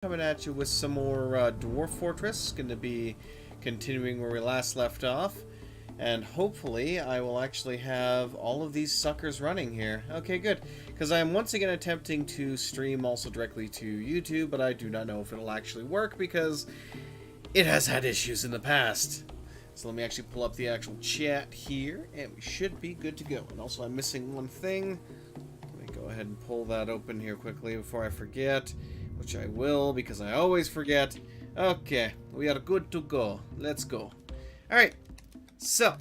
Coming at you with some more Dwarf Fortress. Going to be continuing where we last left off. And hopefully I will actually have all of these suckers running here. Okay, good. Because I am once again attempting to stream also directly to YouTube, but I do not know if it'll actually work because it has had issues in the past. So let me actually pull up the actual chat here, and we should be good to go. And also I'm missing one thing. Let me go ahead and pull that open here quickly before I forget. Which I will, because I always forget. Okay, we are good to go. Let's go. Alright, so.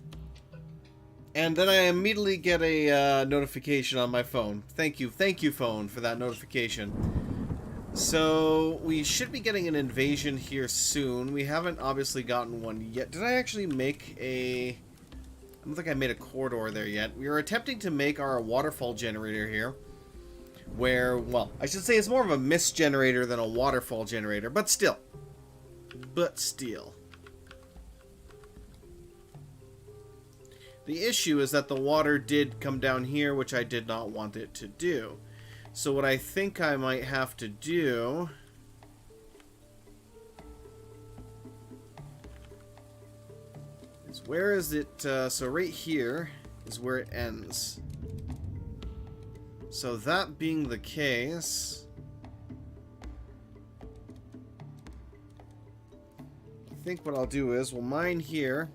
And then I immediately get a notification on my phone. Thank you, phone, for that notification. So, we should be getting an invasion here soon. We haven't obviously gotten one yet. Did I actually make a... I don't think I made a corridor there yet. We were attempting to make our waterfall generator here. Where, well, I should say it's more of a mist generator than a waterfall generator, but still. The issue is that the water did come down here, which I did not want it to do. So what I think I might have to do is, where is it? So right here is where it ends. So that being the case, I think what I'll do is we'll mine here.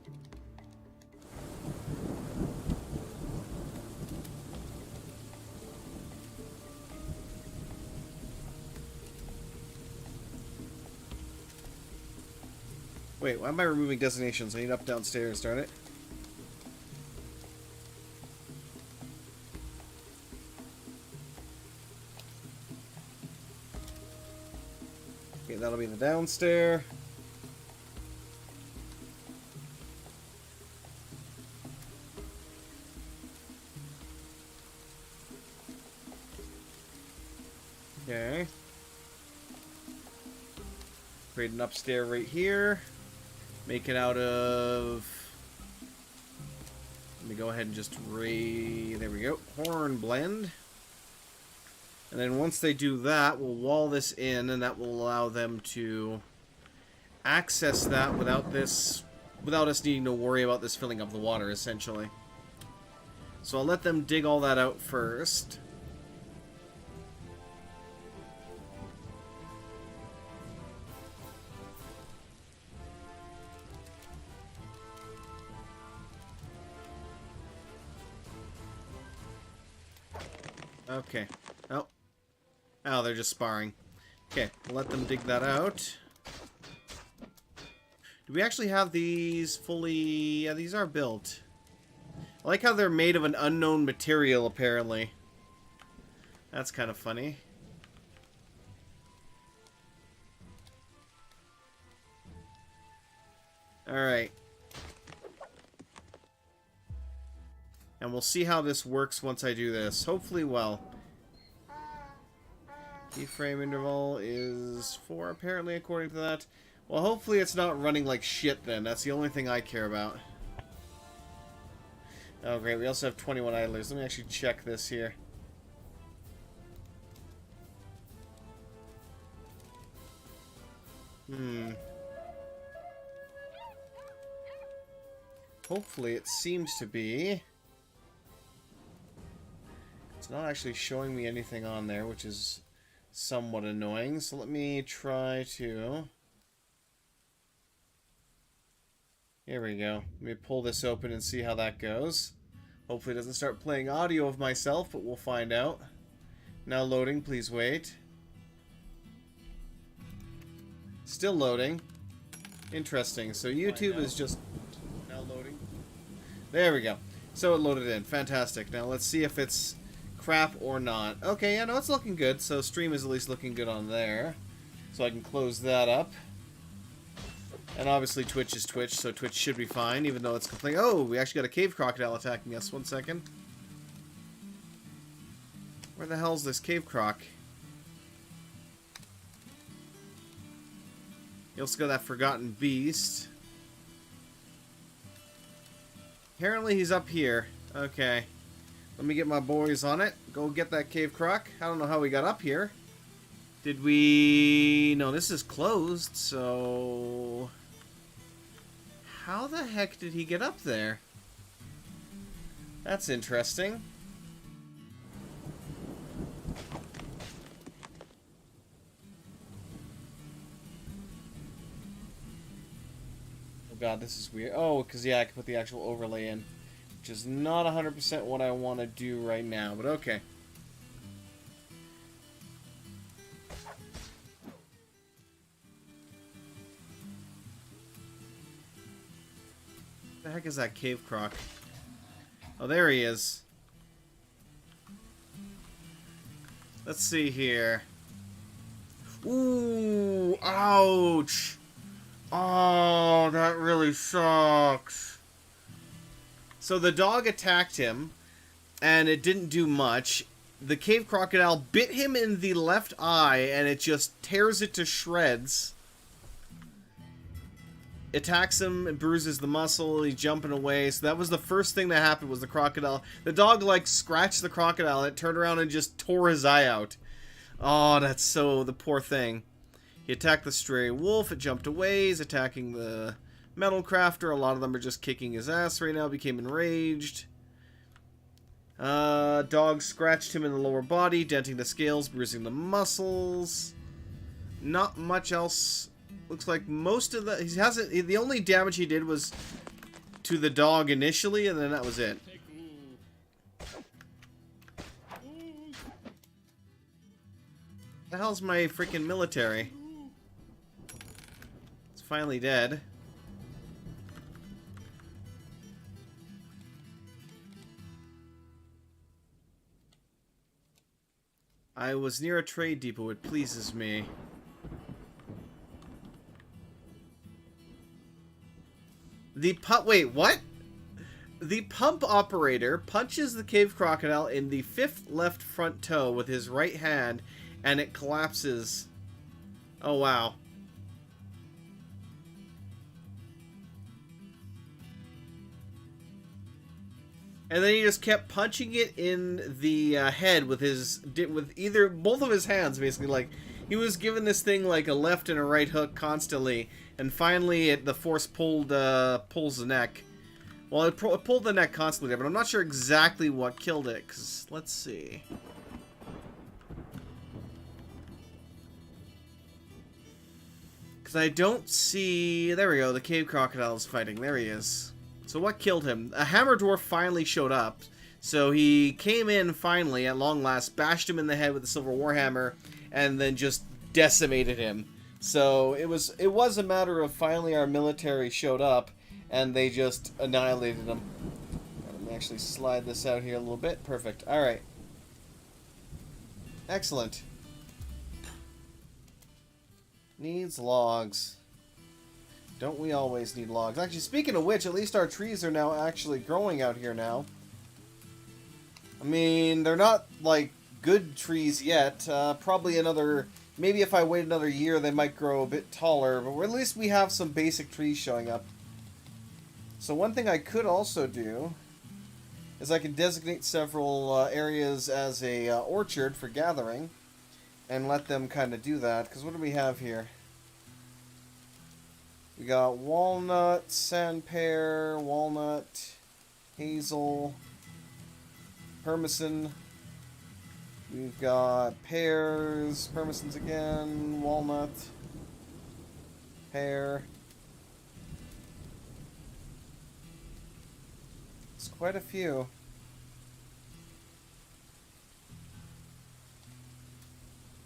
Wait, why am I removing designations? I need up, downstairs, darn it. Okay, that'll be the downstairs. Okay. Create an upstairs right here. Make it out of... Let me go ahead and just there we go. Horn blend. And then once they do that, we'll wall this in, and that will allow them to access that without us needing to worry about this filling up the water, essentially. So I'll let them dig all that out first. Okay. Oh, they're just sparring. Okay, we'll let them dig that out. Do we actually have these fully... Yeah, these are built. I like how they're made of an unknown material, apparently. That's kind of funny. Alright. And we'll see how this works once I do this. Hopefully well. Keyframe interval is 4, apparently, according to that. Well, hopefully it's not running like shit, then. That's the only thing I care about. Oh, great. We also have 21 idlers. Let me actually check this here. Hopefully it seems to be... It's not actually showing me anything on there, which is somewhat annoying. So let me try to... Here we go. Let me pull this open and see how that goes. Hopefully it doesn't start playing audio of myself, but we'll find out. Now loading, please wait. Still loading. Interesting. So YouTube is just... Now loading. There we go. So it loaded in. Fantastic. Now let's see if it's crap or not. Okay, yeah, no, it's looking good. So stream is at least looking good on there. So I can close that up. And obviously Twitch is Twitch, so Twitch should be fine, even though it's complaining. Oh, we actually got a cave crocodile attacking us. 1 second. Where the hell's this cave croc? You also got that forgotten beast. Apparently he's up here. Okay. Let me get my boys on it. Go get that cave croc. I don't know how we got up here. Did we... No, this is closed, so... How the heck did he get up there? That's interesting. Oh god, this is weird. Oh, because yeah, I can put the actual overlay in. Which is not 100% what I want to do right now, but okay. What the heck is that cave croc? Oh, there he is. Let's see here. Ooh, ouch. Oh, that really sucks. So the dog attacked him, and it didn't do much. The cave crocodile bit him in the left eye, and it just tears it to shreds. Attacks him, and bruises the muscle, he's jumping away. So that was the first thing that happened, was the crocodile. The dog, like, scratched the crocodile, and it turned around and just tore his eye out. Oh, that's so... the poor thing. He attacked the stray wolf, it jumped away, he's attacking the metal crafter. A lot of them are just kicking his ass right now, became enraged. Dog scratched him in the lower body, denting the scales, bruising the muscles. Not much else. Looks like most of the... he hasn't... the only damage he did was to the dog initially, and then that was it. The hell's my freaking military? It's finally dead. I was near a trade depot. It pleases me. The pump... wait, what? The pump operator punches the cave crocodile in the 5th left front toe with his right hand, and it collapses. Oh, wow. And then he just kept punching it in the head with his... with either... both of his hands, basically. Like, he was giving this thing, like, a left and a right hook constantly. And finally, the force pulls the neck. Well, it pulled the neck constantly, but I'm not sure exactly what killed it. Because, let's see. Because I don't see... there we go, the cave crocodile is fighting. There he is. So what killed him? A hammer dwarf finally showed up. So he came in finally, at long last, bashed him in the head with the silver warhammer, and then just decimated him. So it was a matter of finally our military showed up, and they just annihilated him. Let me actually slide this out here a little bit. Perfect. Alright. Excellent. Needs logs. Don't we always need logs? Actually, speaking of which, at least our trees are now actually growing out here now. I mean, they're not, like, good trees yet. Probably another... maybe if I wait another year, they might grow a bit taller. But at least we have some basic trees showing up. So one thing I could also do is I can designate several areas as a orchard for gathering. And let them kind of do that. Because what do we have here? We got walnut, sand pear, walnut, hazel, persimmon. We've got pears, persimmons again, walnut, pear. It's quite a few.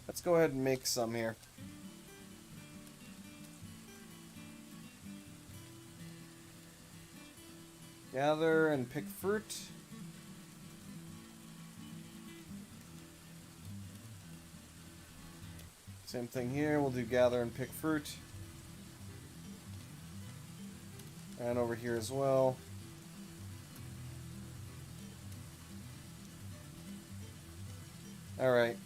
Let's go ahead and make some here. Gather and pick fruit. Same thing here, we'll do gather and pick fruit. And over here as well. Alright.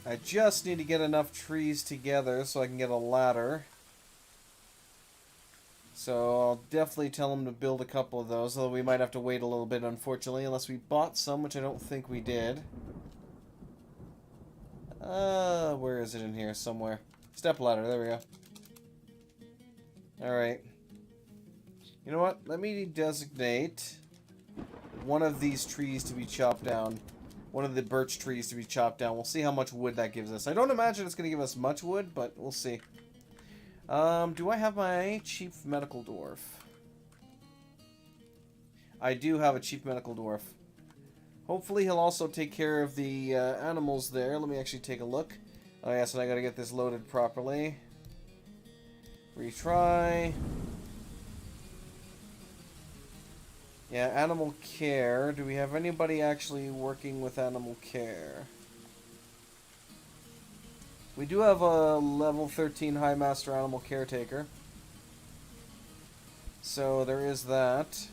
I just need to get enough trees together so I can get a ladder. So I'll definitely tell them to build a couple of those, although we might have to wait a little bit, unfortunately, unless we bought some, which I don't think we did. Where is it in here? Somewhere. Step ladder, there we go. Alright. You know what? Let me designate one of these trees to be chopped down. One of the birch trees to be chopped down. We'll see how much wood that gives us. I don't imagine it's going to give us much wood, but we'll see. Do I have my chief medical dwarf? I do have a chief medical dwarf. Hopefully he'll also take care of the animals there. Let me actually take a look. Oh yes, and I gotta get this loaded properly. Retry. Yeah, animal care. Do we have anybody actually working with animal care? We do have a level 13 High Master Animal Caretaker. So there is that.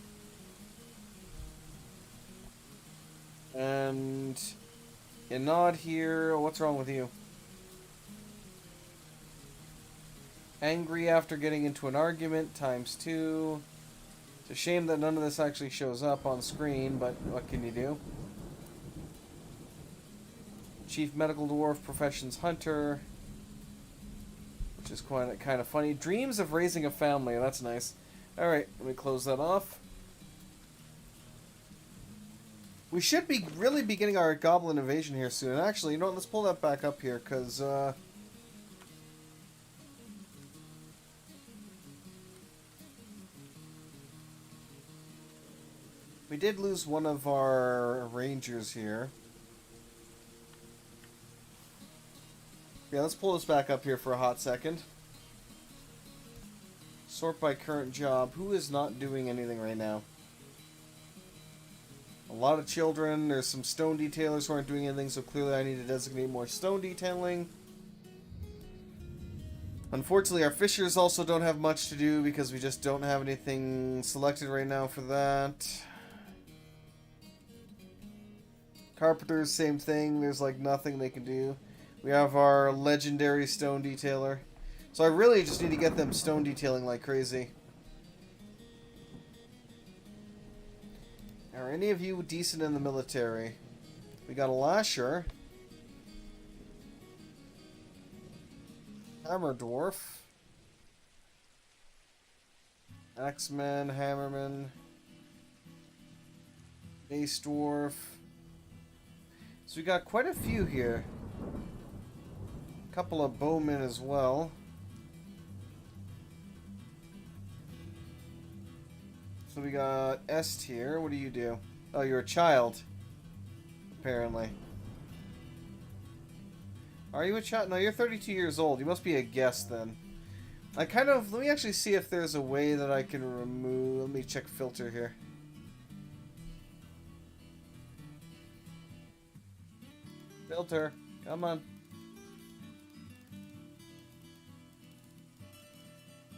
And Inod here, what's wrong with you? Angry after getting into an argument, ×2. It's a shame that none of this actually shows up on screen, but what can you do? Chief Medical Dwarf, Professions Hunter. Which is quite kind of funny. Dreams of raising a family, that's nice. Alright, let me close that off. We should be really beginning our goblin invasion here soon. Actually, you know what? Let's pull that back up here, because, we did lose one of our rangers here. Yeah, let's pull this back up here for a hot second. Sort by current job. Who is not doing anything right now? A lot of children. There's some stone detailers who aren't doing anything, so clearly I need to designate more stone detailing. Unfortunately, our fishers also don't have much to do because we just don't have anything selected right now for that. Carpenters, same thing. There's like nothing they can do. We have our legendary stone detailer. So I really just need to get them stone detailing like crazy. Are any of you decent in the military? We got a lasher. Hammer dwarf. Axeman, hammerman. Ace dwarf. So we got quite a few here. A couple of bowmen as well. So we got S tier. What do you do? Oh, you're a child. Apparently. Are you a child? No, you're 32 years old. You must be a guest then. Let me actually see if there's a way that I can remove... Let me check filter here. Filter. Come on.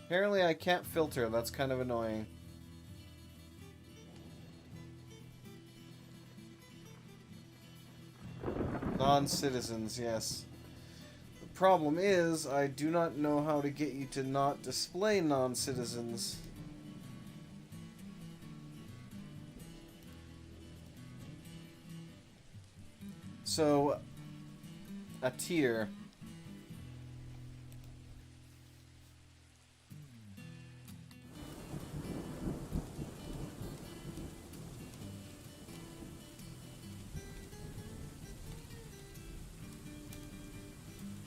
Apparently I can't filter. That's kind of annoying. Non-citizens, yes. The problem is, I do not know how to get you to not display non-citizens. So, a tier.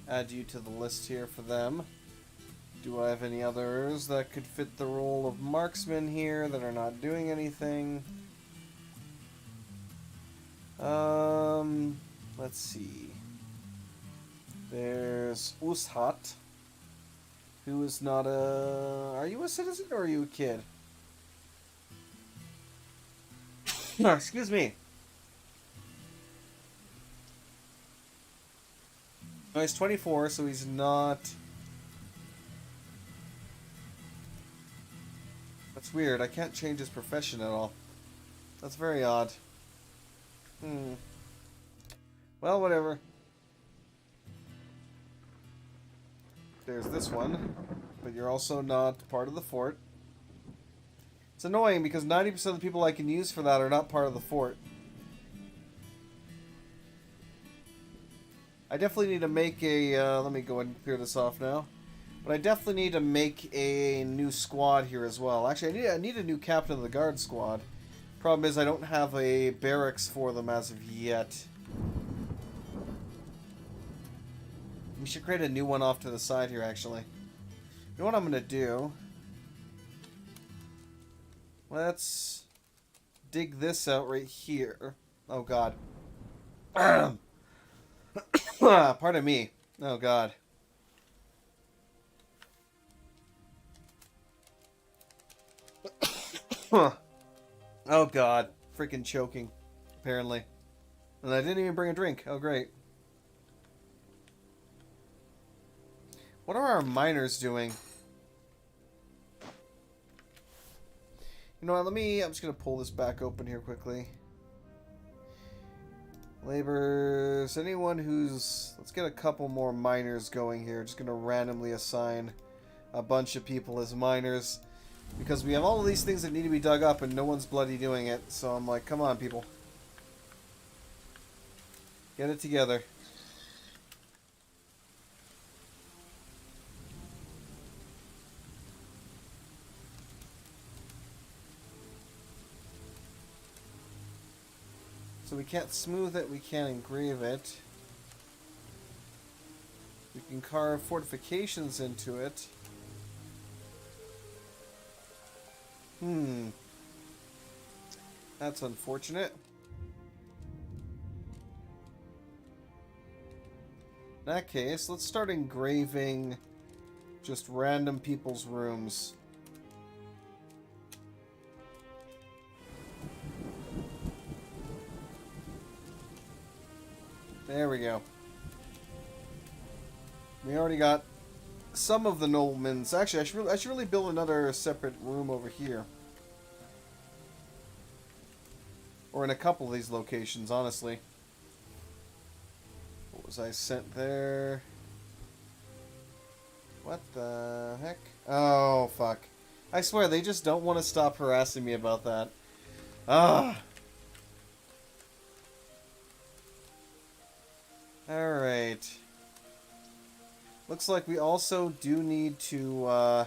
Add you to the list here for them. Do I have any others that could fit the role of marksman here that are not doing anything? Let's see. There's Ushat, who is not a... Are you a citizen or are you a kid? Excuse me. No, he's 24, so he's not... That's weird. I can't change his profession at all. That's very odd. Well, whatever. There's this one. But you're also not part of the fort. It's annoying because 90% of the people I can use for that are not part of the fort. I definitely need to make a, let me go ahead and clear this off now. But I definitely need to make a new squad here as well. Actually, I need a new captain of the guard squad. Problem is I don't have a barracks for them as of yet. We should create a new one off to the side here, actually. You know what I'm going to do? Let's dig this out right here. Oh, God. Pardon me. Oh, God. Oh, God. Freaking choking, apparently. And I didn't even bring a drink. Oh, great. What are our miners doing? You know what, I'm just going to pull this back open here quickly. Laborers, anyone who's... Let's get a couple more miners going here. Just going to randomly assign a bunch of people as miners. Because we have all of these things that need to be dug up and no one's bloody doing it. So I'm like, come on, people. Get it together. So we can't smooth it, we can't engrave it. We can carve fortifications into it. That's unfortunate. In that case, let's start engraving just random people's rooms. There we go. We already got some of the noblemen's. Actually, I should really build another separate room over here. Or in a couple of these locations, honestly. What was I sent there? What the heck? Oh, fuck. I swear, they just don't want to stop harassing me about that. Ah. Alright. Looks like we also do need to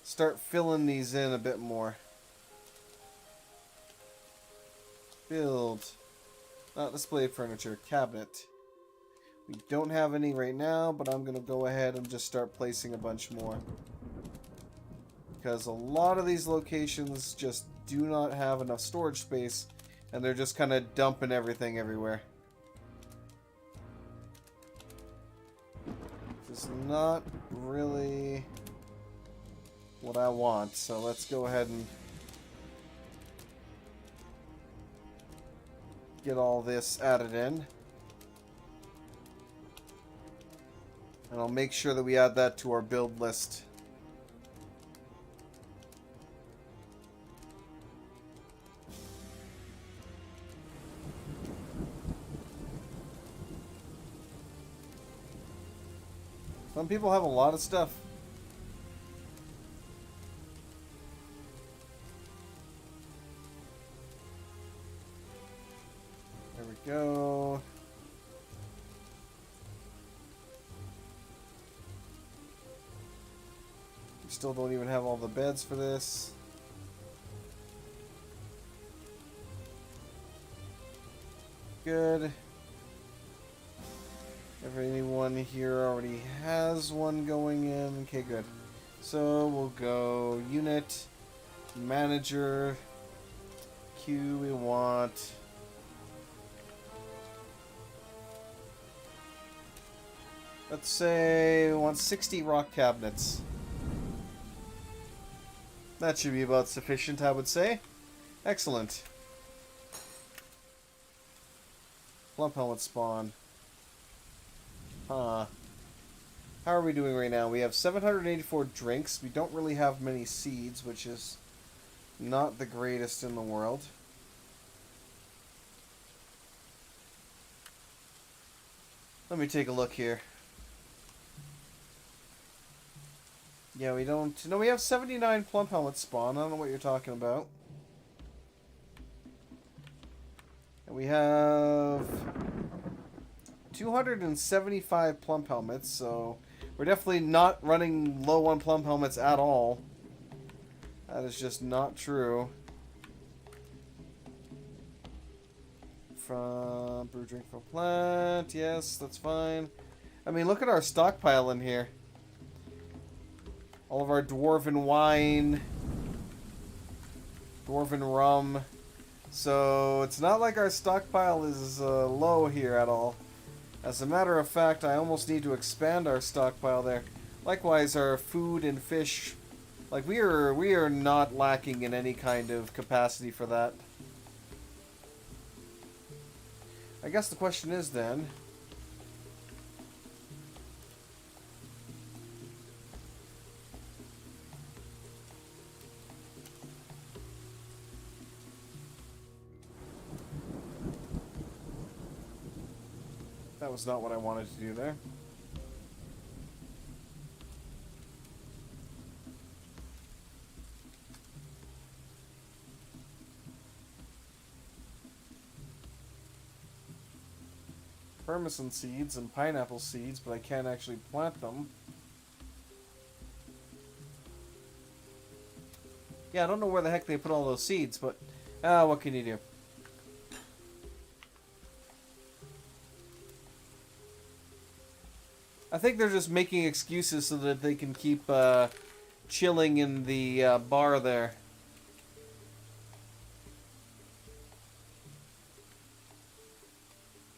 start filling these in a bit more. Build. Not display furniture. Cabinet. We don't have any right now, but I'm going to go ahead and just start placing a bunch more. Because a lot of these locations just do not have enough storage space. And they're just kind of dumping everything everywhere. It's not really what I want. So let's go ahead and get all this added in. And I'll make sure that we add that to our build list. Some people have a lot of stuff. There we go. We still don't even have all the beds for this. Good. If anyone here already has one going in, okay, good. So we'll go unit, manager, queue we want. Let's say we want 60 rock cabinets. That should be about sufficient, I would say. Excellent. Plump helmet spawn. How are we doing right now? We have 784 drinks. We don't really have many seeds, which is not the greatest in the world. Let me take a look here. Yeah, we don't... No, we have 79 plump helmet spawn. I don't know what you're talking about. And we have 275 plump helmets, so we're definitely not running low on plump helmets at all. That is just not true. From brew drink from plant, yes, that's fine. I mean, look at our stockpile in here. All of our dwarven wine, dwarven rum. So it's not like our stockpile is low here at all. As a matter of fact, I almost need to expand our stockpile there. Likewise, our food and fish, like we are not lacking in any kind of capacity for that. I guess the question is then, that was not what I wanted to do there. Parmesan seeds and pineapple seeds, but I can't actually plant them. Yeah, I don't know where the heck they put all those seeds, but what can you do? I think they're just making excuses so that they can keep chilling in the bar there.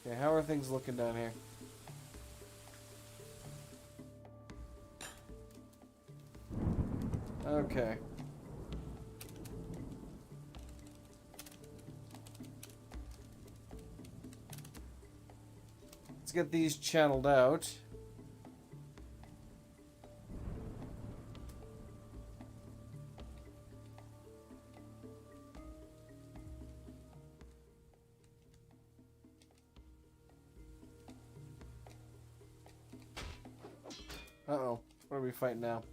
Okay, how are things looking down here? Okay. Let's get these channeled out. Uh-oh. What are we fighting now?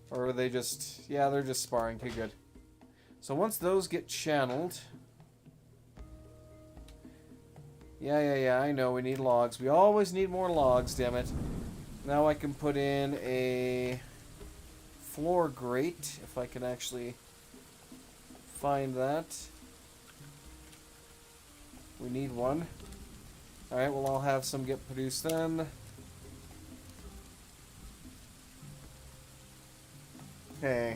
Or are they just... Yeah, they're just sparring. Okay, good. So once those get channeled... Yeah, I know. We need logs. We always need more logs, damn it. Now I can put in a floor grate, if I can actually find that. We need one. Alright, well, I'll have some get produced then. Okay.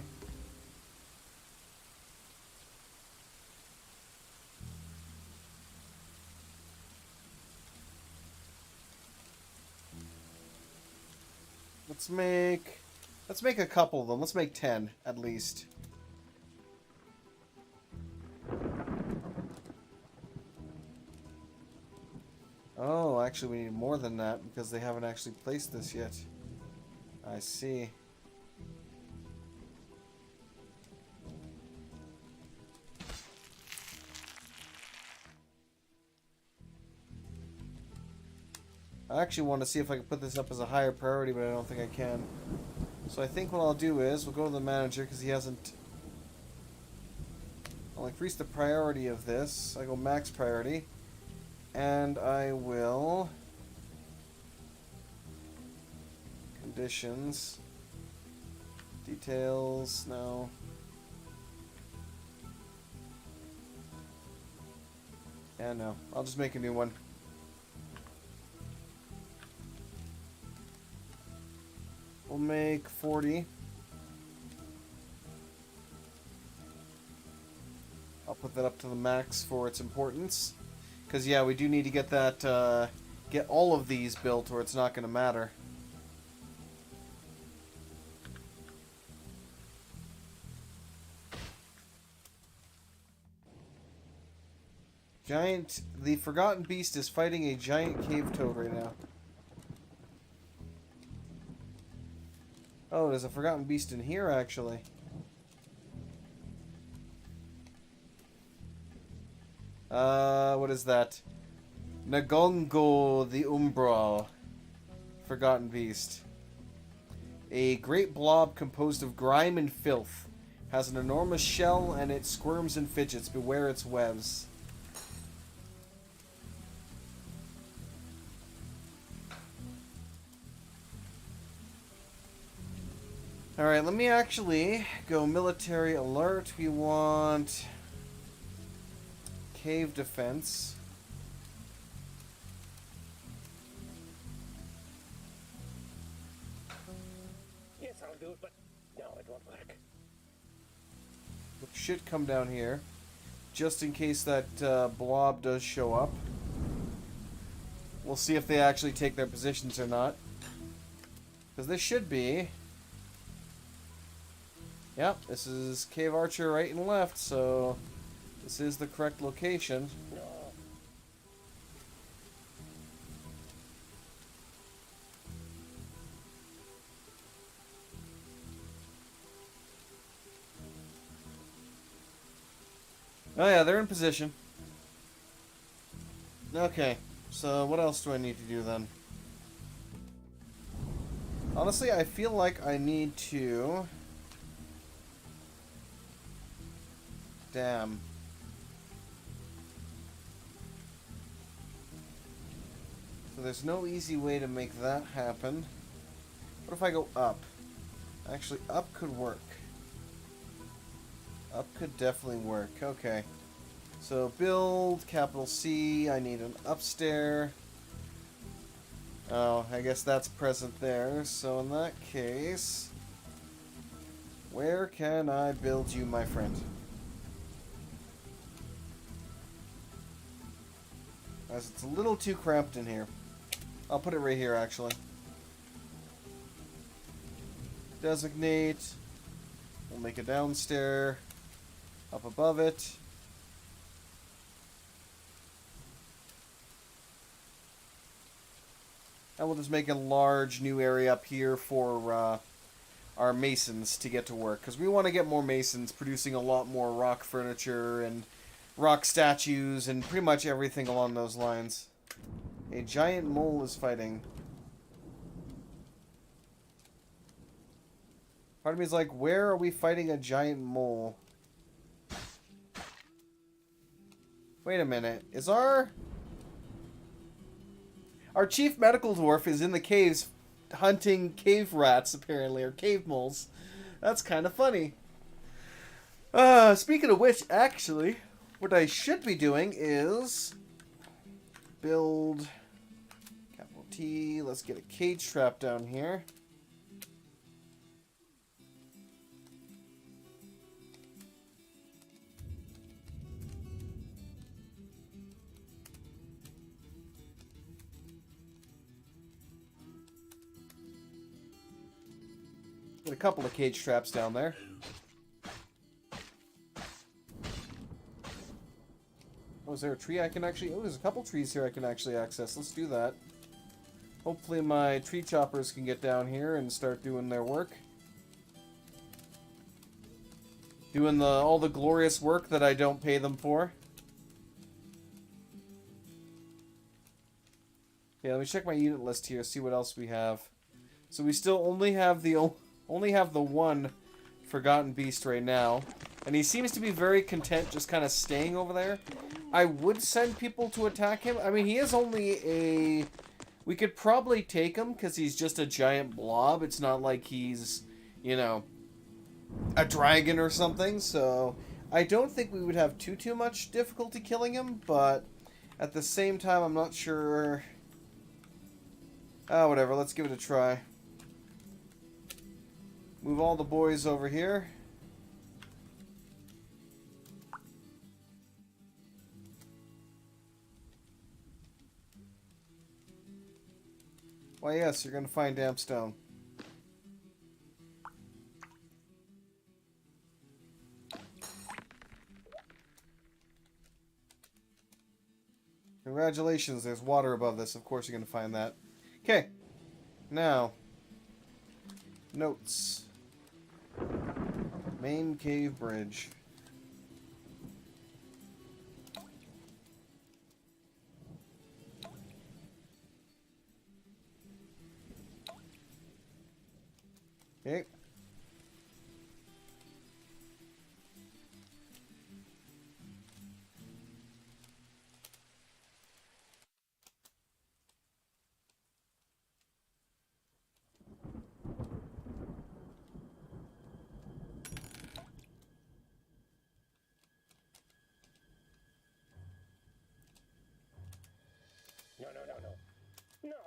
Let's make a couple of them. Let's make 10 at least. Oh, actually we need more than that because they haven't actually placed this yet. I see. I actually want to see if I can put this up as a higher priority, but I don't think I can. So I think what I'll do is, we'll go to the manager, because he hasn't... I'll increase the priority of this. I go max priority. And I will... Conditions. Details, no. Yeah, no. I'll just make a new one. We'll make 40. I'll put that up to the max for its importance. Because, yeah, we do need to get that, get all of these built or it's not going to matter. The Forgotten Beast is fighting a giant cave toad right now. Oh, there's a Forgotten Beast in here, actually. What is that? Nagongo the Umbra. Forgotten Beast. A great blob composed of grime and filth. Has an enormous shell and it squirms and fidgets. Beware its webs. Alright, let me actually go military alert. We want cave defense. Yes, I'll do it, but no, it won't work. Which should come down here. Just in case that blob does show up. We'll see if they actually take their positions or not. Because this should be... Yep, this is Cave Archer right and left, so... This is the correct location. No. Oh yeah, they're in position. Okay, so what else do I need to do then? Honestly, I feel like I need to... Damn. So there's no easy way to make that happen. What if I go up? Actually, up could work. Up could definitely work. Okay. So build, capital C. I need an upstair. Oh, I guess that's present there. So in that case, where can I build you, my friend? As it's a little too cramped in here. I'll put it right here, actually. Designate. We'll make a downstair. Up above it. And we'll just make a large new area up here for our masons to get to work. Because we want to get more masons producing a lot more rock furniture and rock statues and pretty much everything along those lines. A giant mole is fighting. Part of me is like, where are we fighting a giant mole? Wait a minute. Is our chief medical dwarf is in the caves hunting cave rats, apparently, or cave moles. That's kind of funny. Speaking of which, actually, what I should be doing is build capital T. Let's get a cage trap down here. Get a couple of cage traps down there. Oh, is there a tree I can actually... Oh, there's a couple trees here I can actually access. Let's do that. Hopefully my tree choppers can get down here and start doing their work. Doing all the glorious work that I don't pay them for. Okay, let me check my unit list here, see what else we have. So we still only have the one Forgotten Beast right now. And he seems to be very content just kind of staying over there. I would send people to attack him. I mean, he is only a... We could probably take him because he's just a giant blob. It's not like he's, you know, a dragon or something. So I don't think we would have too much difficulty killing him. But at the same time, I'm not sure... Ah, whatever. Let's give it a try. Move all the boys over here. Why, yes, you're going to find damp stone. Congratulations, there's water above this. Of course you're going to find that. Okay. Now. Notes. Main cave bridge. Okay.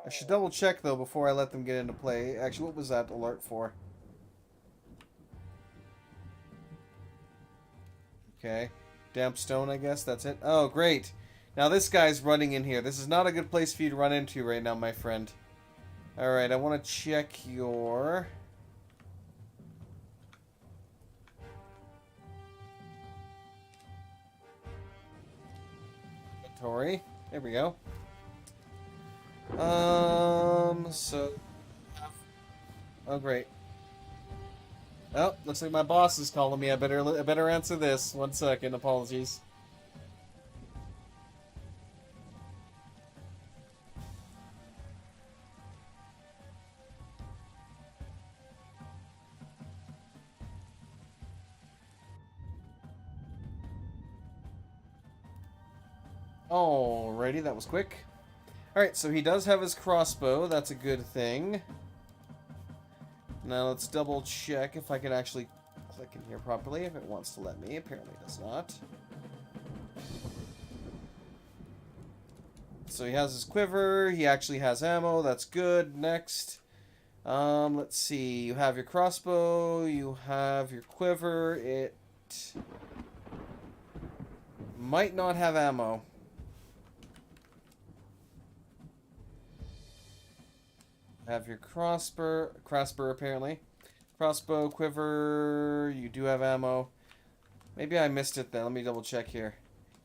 I should double check though before I let them get into play. Actually, what was that alert for? Okay. Damp stone, I guess. That's it. Oh, great. Now this guy's running in here. This is not a good place for you to run into right now, my friend. Alright, I want to check your... inventory. There we go. So... oh, great. Oh, looks like my boss is calling me. I better answer this. 1 second. Apologies. Alrighty, that was quick. Alright, so he does have his crossbow. That's a good thing. Now let's double check if I can actually click in here properly, if it wants to let me. Apparently it does not. So he has his quiver. He actually has ammo. That's good. Next. Let's see. You have your crossbow. You have your quiver. It might not have ammo. Have your crossbow apparently. Crossbow, quiver, you do have ammo. Maybe I missed it then. Let me double check here.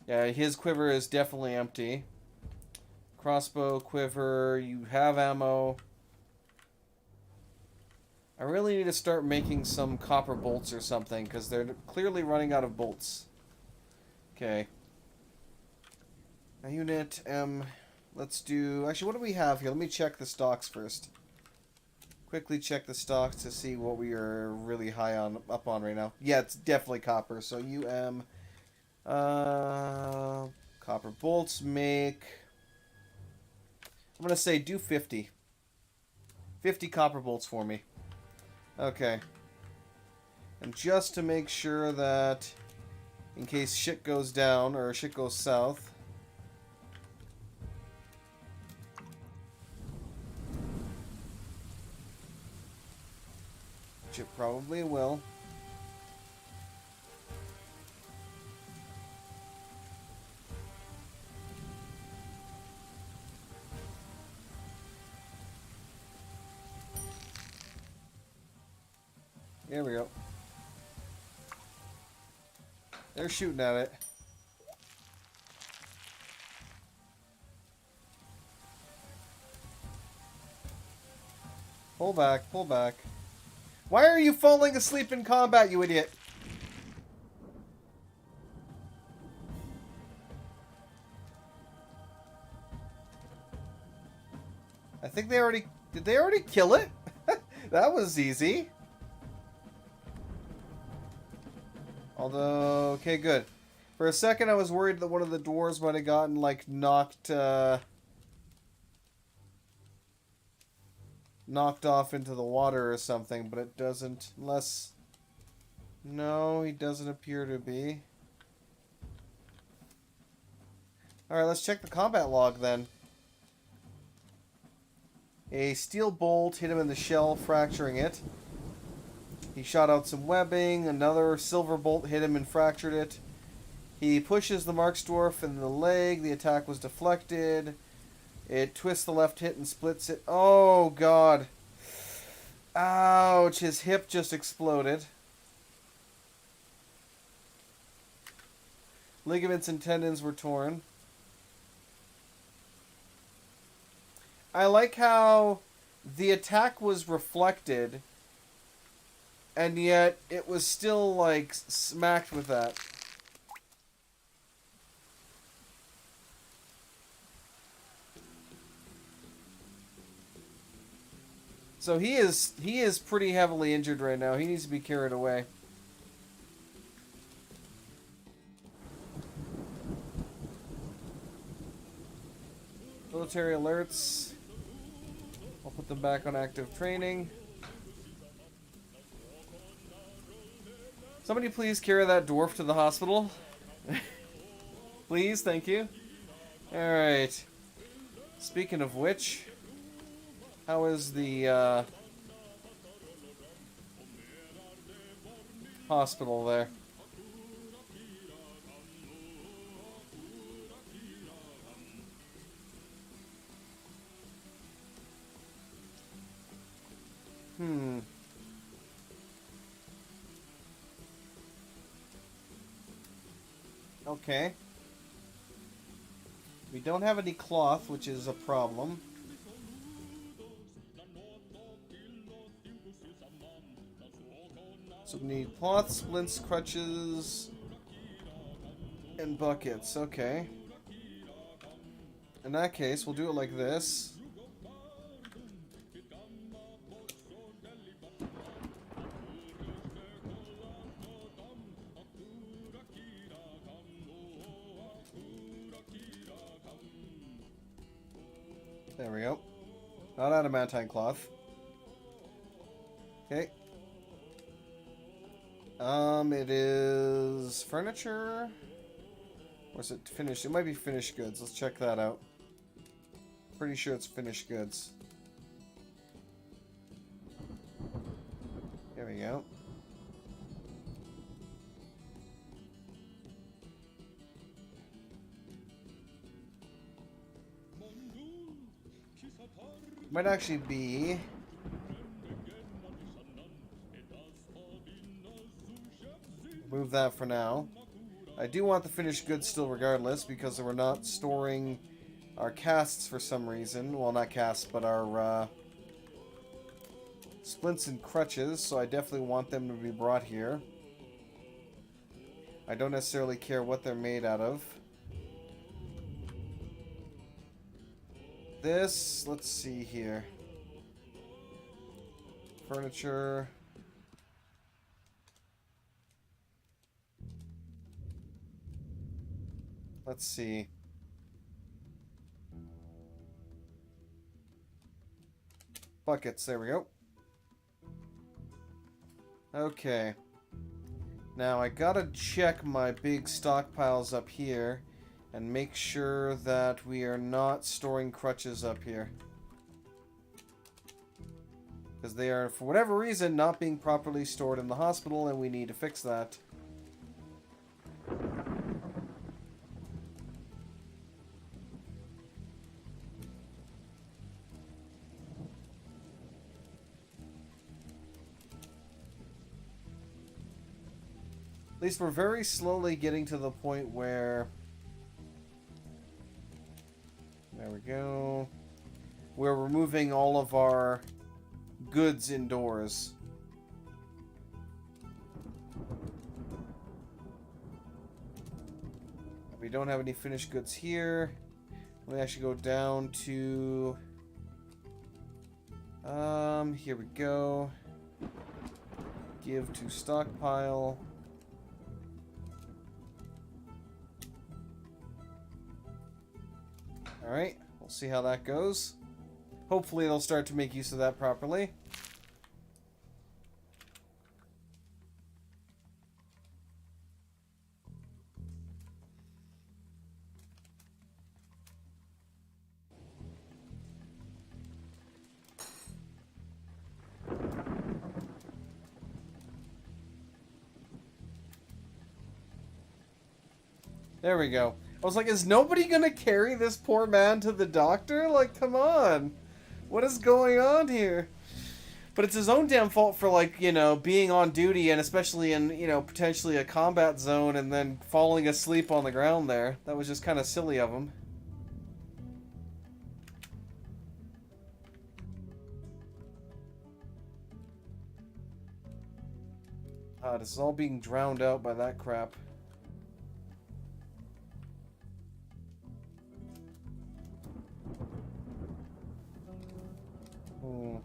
Yeah, his quiver is definitely empty. Crossbow, quiver, you have ammo. I really need to start making some copper bolts or something, because they're clearly running out of bolts. Okay. A unit, let's do... actually, what do we have here? Let me check the stocks first. Quickly check the stocks to see what we are really high on, up on right now. Yeah, it's definitely copper. So copper bolts make... I'm going to say do 50. 50 copper bolts for me. Okay. And just to make sure that in case shit goes down or shit goes south... which it probably will. There we go. They're shooting at it. Pull back, pull back. Why are you falling asleep in combat, you idiot? I think they already... did they already kill it? That was easy. Although... okay, good. For a second I was worried that one of the dwarves might have gotten, like, knocked off into the water or something, but it doesn't, unless... no, he doesn't appear to be. Alright, let's check the combat log then. A steel bolt hit him in the shell, fracturing it. He shot out some webbing. Another silver bolt hit him and fractured it. He pushes the Marks Dwarf in the leg. The attack was deflected. It twists the left hip and splits it. Oh, God. Ouch. His hip just exploded. Ligaments and tendons were torn. I like how the attack was reflected, and yet it was still, like, smacked with that. So he is pretty heavily injured right now. He needs to be carried away. Military alerts. I'll put them back on active training. Somebody please carry that dwarf to the hospital. Please, thank you. Alright. Speaking of which... How is the hospital there? Hmm. Okay. We don't have any cloth, which is a problem. So we need cloth, splints, crutches, and buckets. Okay. In that case, we'll do it like this. There we go. Not adamantine cloth. Okay. It is furniture. Or is it finished? It might be finished goods. Let's check that out. Pretty sure it's finished goods. There we go. Might actually be... Move that for now. I do want the finished goods still regardless, because we're not storing our casts for some reason. Well, not casts, but our splints and crutches, so I definitely want them to be brought here. I don't necessarily care what they're made out of. This, let's see here. Furniture. Let's see. Buckets, there we go. Okay. Now I gotta check my big stockpiles up here and make sure that we are not storing crutches up here. Because they are, for whatever reason, not being properly stored in the hospital, and we need to fix that. At least we're very slowly getting to the point where... There we go. We're removing all of our goods indoors. We don't have any finished goods here. Let me actually go down to... here we go. Give to stockpile. Alright, we'll see how that goes. Hopefully they'll start to make use of that properly. There we go. I was like, is nobody gonna carry this poor man to the doctor? Like, come on. What is going on here? But it's his own damn fault for, like, you know, being on duty and especially in, you know, potentially a combat zone and then falling asleep on the ground there. That was just kind of silly of him. This is all being drowned out by that crap. Hmm.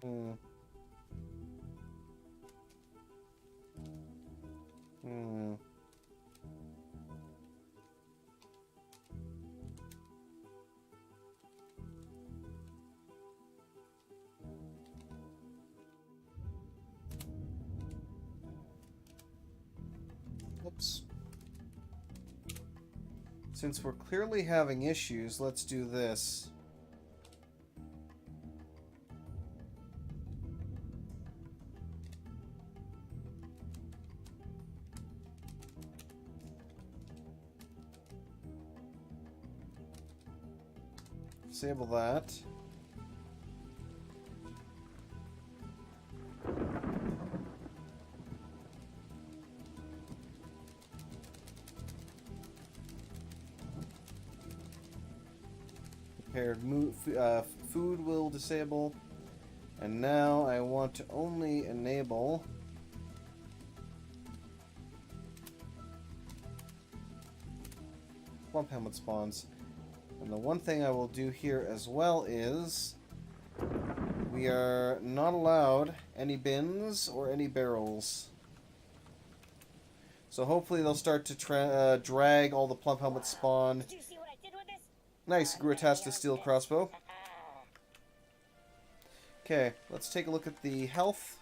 Hmm. Hmm. Since we're clearly having issues, let's do this. Disable that. Prepared food will disable. And now I want to only enable plump helmet spawns. And the one thing I will do here as well is we are not allowed any bins or any barrels. So hopefully they'll start to drag all the plump helmet spawn. Did you see what I did with this? Nice, grew attached to steel crossbow. Okay, let's take a look at the health.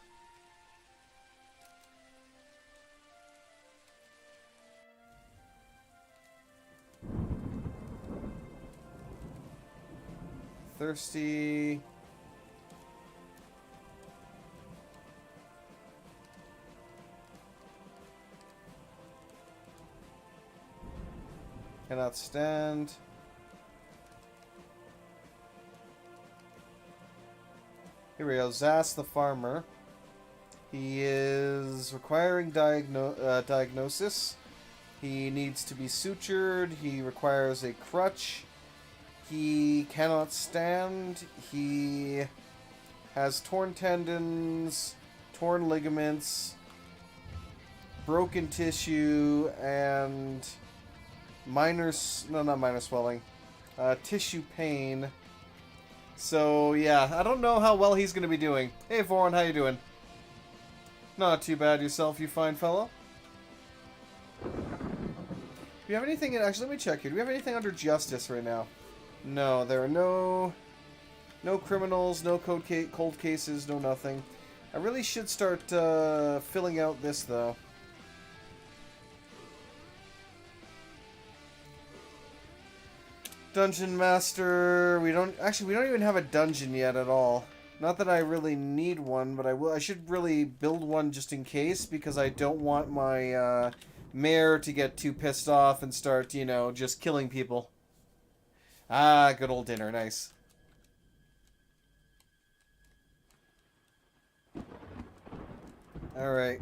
Thirsty. Cannot stand. Here we go. Zas the farmer. He is requiring diagnosis. He needs to be sutured. He requires a crutch. He cannot stand. He has torn tendons, torn ligaments, broken tissue, and tissue pain. So yeah, I don't know how well he's going to be doing. Hey Voron, how you doing? Not too bad yourself, you fine fellow. Do you have anything in... Actually, let me check here. Do we have anything under justice right now? No, there are no criminals, no cold cases, no nothing. I really should start filling out this, though. Dungeon Master. We don't even have a dungeon yet at all. Not that I really need one, but I should really build one just in case, because I don't want my mayor to get too pissed off and start, you know, just killing people. Ah, good old dinner. Nice. Alright.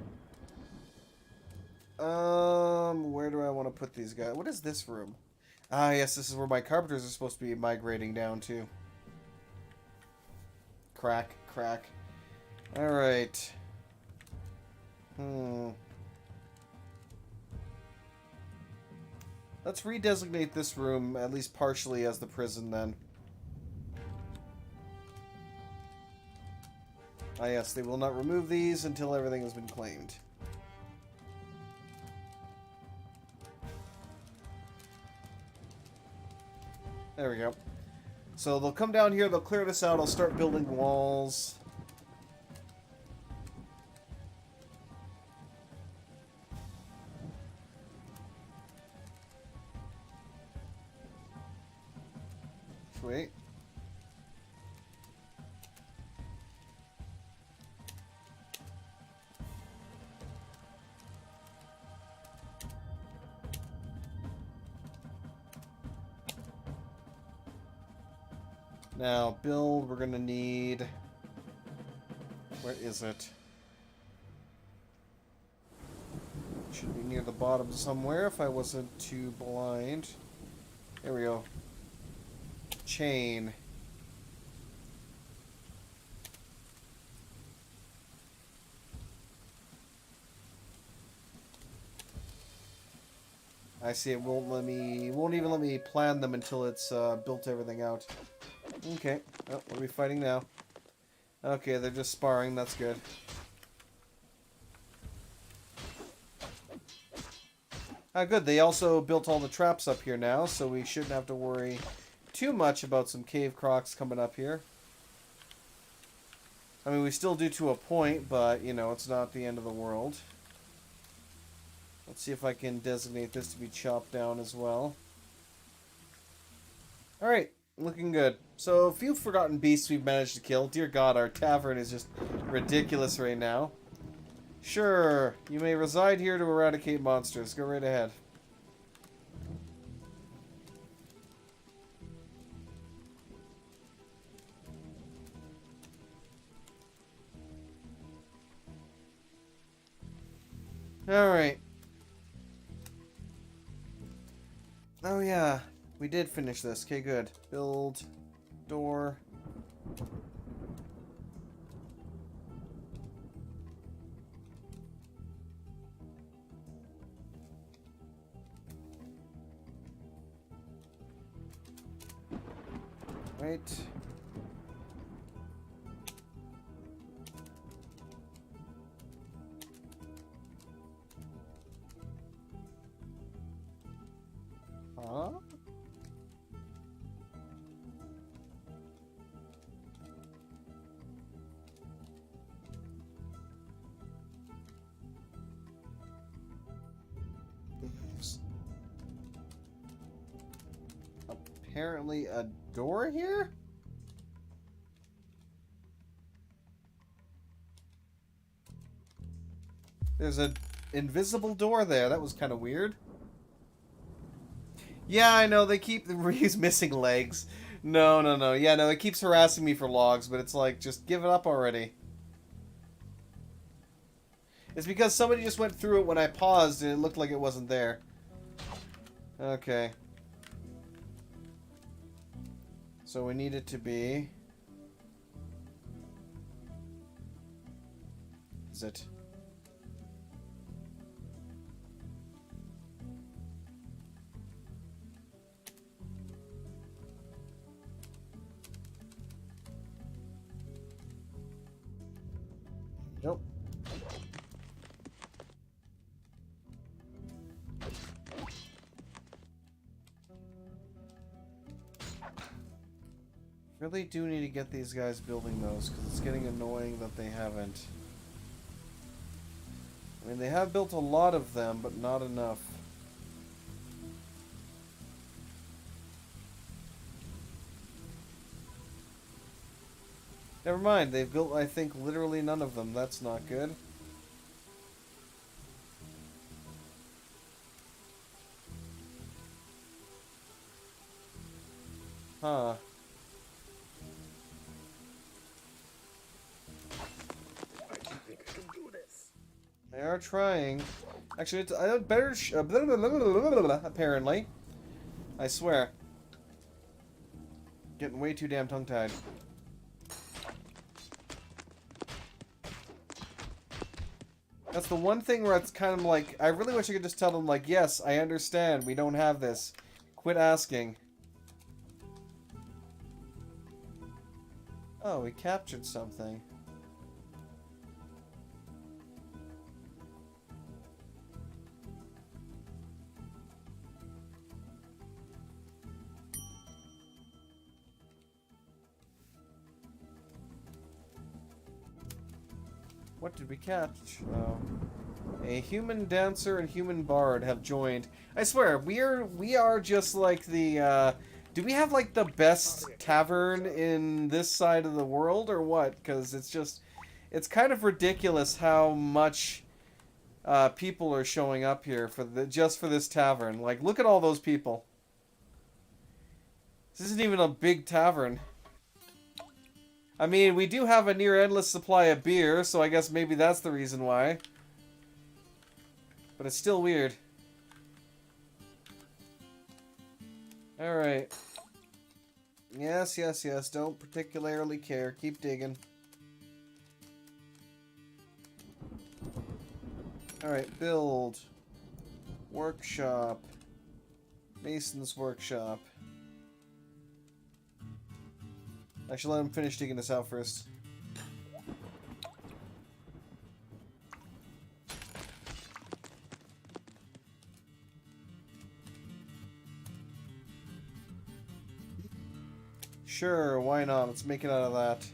Where do I want to put these guys? What is this room? Ah, yes, this is where my carpenters are supposed to be migrating down to. Crack. Alright. Let's redesignate this room, at least partially, as the prison, then. Ah, yes, they will not remove these until everything has been claimed. There we go. So they'll come down here, they'll clear this out, I'll start building walls. Sweet. Now, build, we're gonna need... Where is it? Should be near the bottom somewhere if I wasn't too blind. There we go. Chain. I see it won't even let me plan them until it's built everything out. Okay. Oh, what are we fighting now? Okay, they're just sparring. That's good. Ah, good. They also built all the traps up here now, so we shouldn't have to worry too much about some cave crocs coming up here. I mean, we still do to a point, but, you know, it's not the end of the world. Let's see if I can designate this to be chopped down as well. Alright, looking good. So, a few forgotten beasts we've managed to kill. Dear God, our tavern is just ridiculous right now. Sure, you may reside here to eradicate monsters. Go right ahead. Alright. Oh yeah, we did finish this. Okay, good. Build, door. Right. Huh? There's apparently a door here? There's an invisible door there. That was kind of weird. Yeah, I know, they keep... He's missing legs. No, no, no. Yeah, no, it keeps harassing me for logs, but it's like, just give it up already. It's because somebody just went through it when I paused and it looked like it wasn't there. Okay. So we need it to be... Is it... Nope. Really do need to get these guys building those, because it's getting annoying that they haven't. I mean, they have built a lot of them, but not enough. Never mind, they've built, I think, literally none of them. That's not good. Huh. I don't think I can do this. They are trying. Actually, it's better. Apparently, I swear. Getting way too damn tongue-tied. That's the one thing where it's kind of like, I really wish I could just tell them, like, yes, I understand, we don't have this. Quit asking. Oh, we captured something. What did we catch? Oh. A human dancer and human bard have joined. I swear, we are just like the, do we have like the best tavern in this side of the world or what? Because it's kind of ridiculous how much people are showing up here for just for this tavern. Like, look at all those people. This isn't even a big tavern. I mean, we do have a near endless supply of beer, so I guess maybe that's the reason why. But it's still weird. Alright. Yes, yes, yes. Don't particularly care. Keep digging. Alright, build. Workshop. Mason's workshop. Actually, let him finish digging this out first. Sure, why not? Let's make it out of that.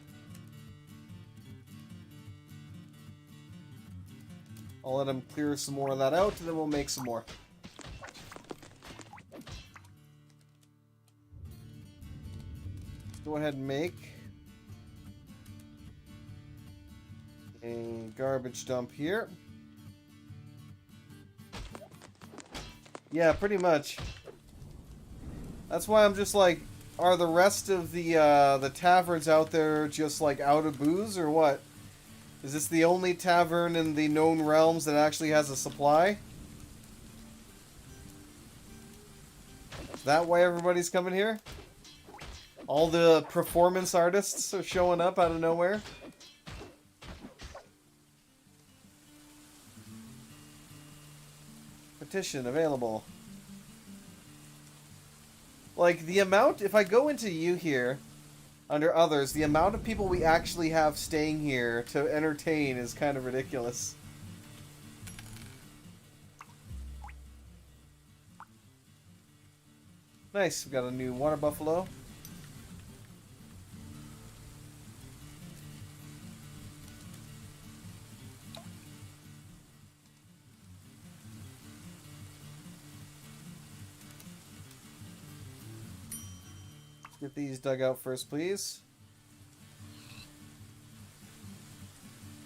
I'll let him clear some more of that out, and then we'll make some more. Go ahead and make a garbage dump here. Yeah, pretty much. That's why I'm just like, are the rest of the taverns out there just like out of booze or what? Is this the only tavern in the known realms that actually has a supply? Is that why everybody's coming here? All the performance artists are showing up out of nowhere? Petition available. Like, the amount, if I go into you here, under others, the amount of people we actually have staying here to entertain is kind of ridiculous. Nice, we got a new water buffalo. Get these dug out first, please.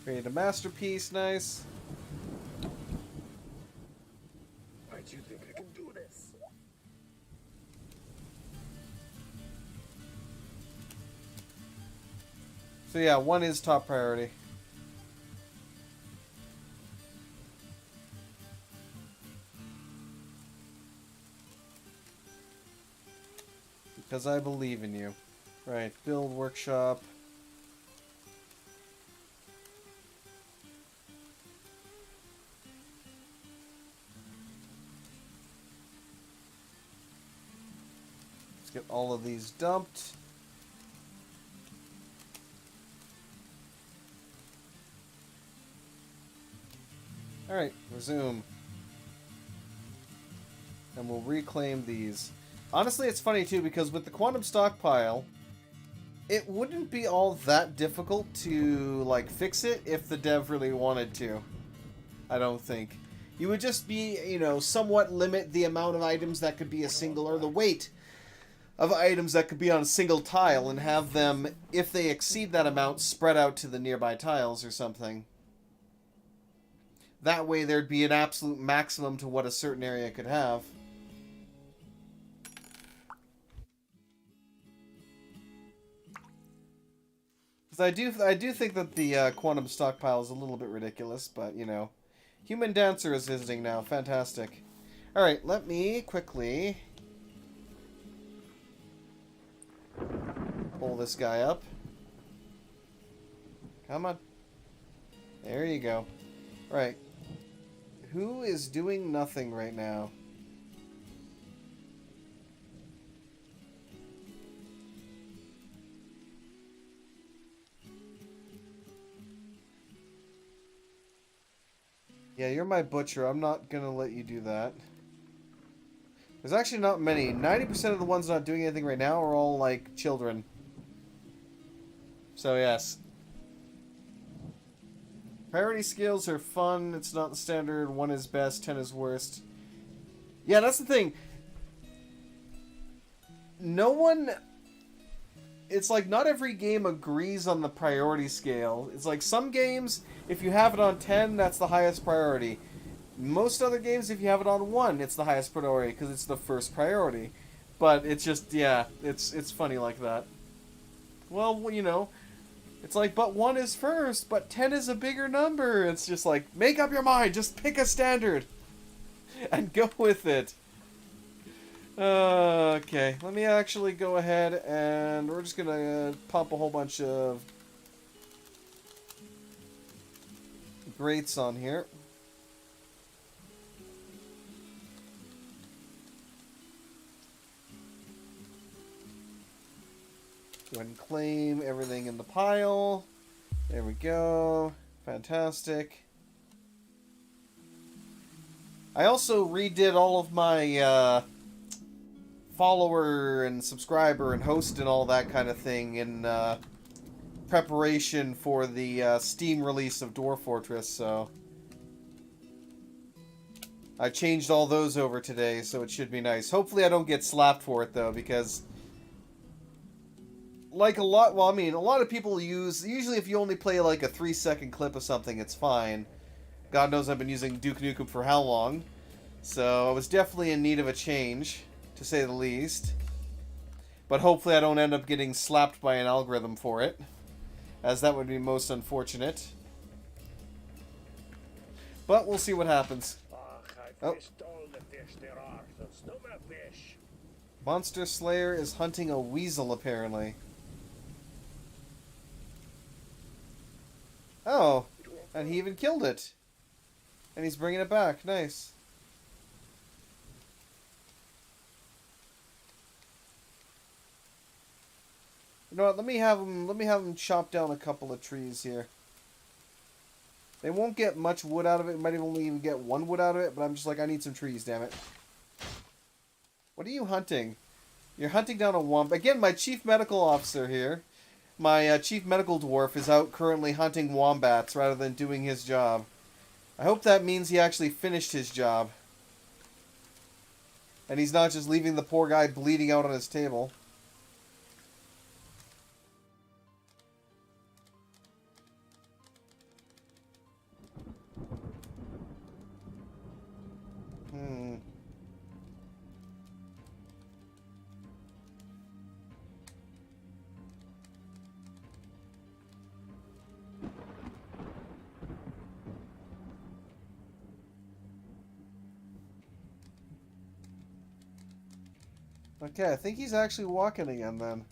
Create a masterpiece, nice. Why'd you think I can do this? So yeah, one is top priority. Because I believe in you. Right, build workshop. Let's get all of these dumped. Alright, resume. And we'll reclaim these. Honestly, it's funny too, because with the quantum stockpile, it wouldn't be all that difficult to, like, fix it if the dev really wanted to. I don't think. You would just be, you know, somewhat limit the amount of items that could be a single, or the weight of items that could be on a single tile, and have them, if they exceed that amount, spread out to the nearby tiles or something. That way there'd be an absolute maximum to what a certain area could have. Because I do think that the quantum stockpile is a little bit ridiculous, but, you know. Human Dancer is visiting now. Fantastic. Alright, let me quickly pull this guy up. Come on. There you go. Right. Who is doing nothing right now? Yeah, you're my butcher. I'm not gonna let you do that. There's actually not many. 90% of the ones not doing anything right now are all, like, children. So, yes. Priority skills are fun. It's not the standard. 1 is best, 10 is worst. Yeah, that's the thing. No one... It's like, not every game agrees on the priority scale. It's like, some games, if you have it on 10, that's the highest priority. Most other games, if you have it on 1, it's the highest priority, because it's the first priority. But it's just, yeah, it's funny like that. Well, you know, it's like, but 1 is first, but 10 is a bigger number. It's just like, make up your mind, just pick a standard. And go with it. Okay, let me actually go ahead and we're just gonna pump a whole bunch of grates on here. Go ahead and claim everything in the pile. There we go. Fantastic. I also redid all of my follower and subscriber and host and all that kind of thing in preparation for the Steam release of Dwarf Fortress, so I changed all those over today, so it should be nice. Hopefully I don't get slapped for it, though, because... Like a lot... Well, I mean, a lot of people use... Usually if you only play like a 3-second clip of something, it's fine. God knows I've been using Duke Nukem for how long. So I was definitely in need of a change, to say the least. But hopefully I don't end up getting slapped by an algorithm for it, as that would be most unfortunate. But we'll see what happens. Oh. Monster Slayer is hunting a weasel, apparently. Oh, and he even killed it. And he's bringing it back. Nice. You know what? Let me have him chop down a couple of trees here. They won't get much wood out of it. Might only even get one wood out of it, but I'm just like, I need some trees, damn it. What are you hunting? You're hunting down a womp. Again, my chief medical officer here, my chief medical dwarf, is out currently hunting wombats rather than doing his job. I hope that means he actually finished his job. And he's not just leaving the poor guy bleeding out on his table. Okay, I think he's actually walking again then.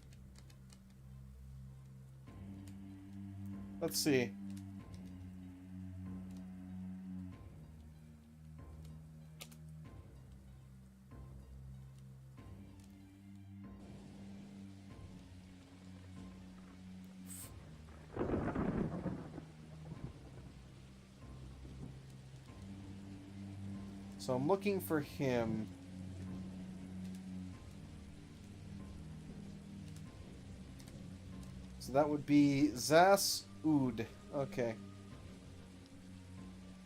Let's see. So I'm looking for him. So that would be Zas Ood. Okay.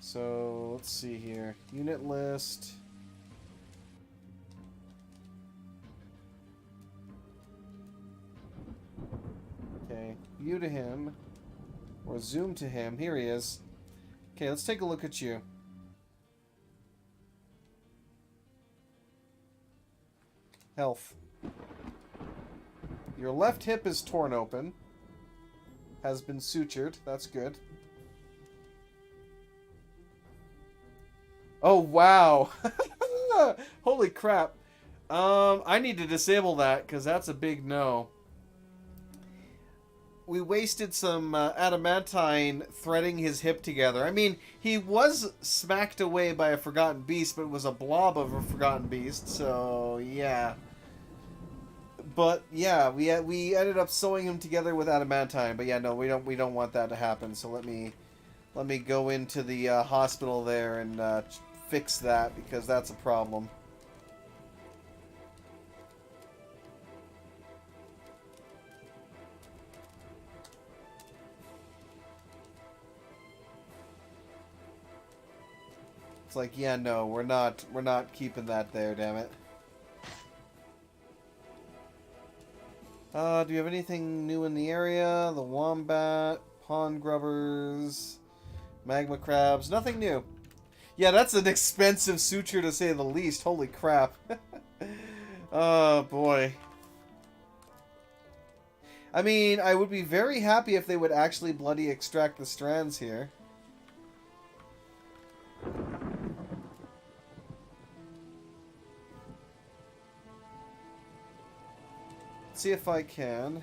So let's see here. Unit list. Okay. View to him. Or zoom to him. Here he is. Okay, let's take a look at you. Health. Your left hip is torn open. Has been sutured. That's good. Oh, wow. Holy crap. I need to disable that, because that's a big no. We wasted some adamantine threading his hip together. I mean, he was smacked away by a Forgotten Beast, but it was a blob of a Forgotten Beast, so yeah. But yeah, we ended up sewing him together with adamantine. But yeah, no, we don't want that to happen. So let me go into the hospital there and fix that, because that's a problem. It's like, yeah, no, we're not keeping that there, damn it. Do you have anything new in the area? The wombat, pond grubbers, magma crabs, nothing new. Yeah, that's an expensive suture to say the least. Holy crap. Oh, boy. I mean, I would be very happy if they would actually bloody extract the strands here. See if I can.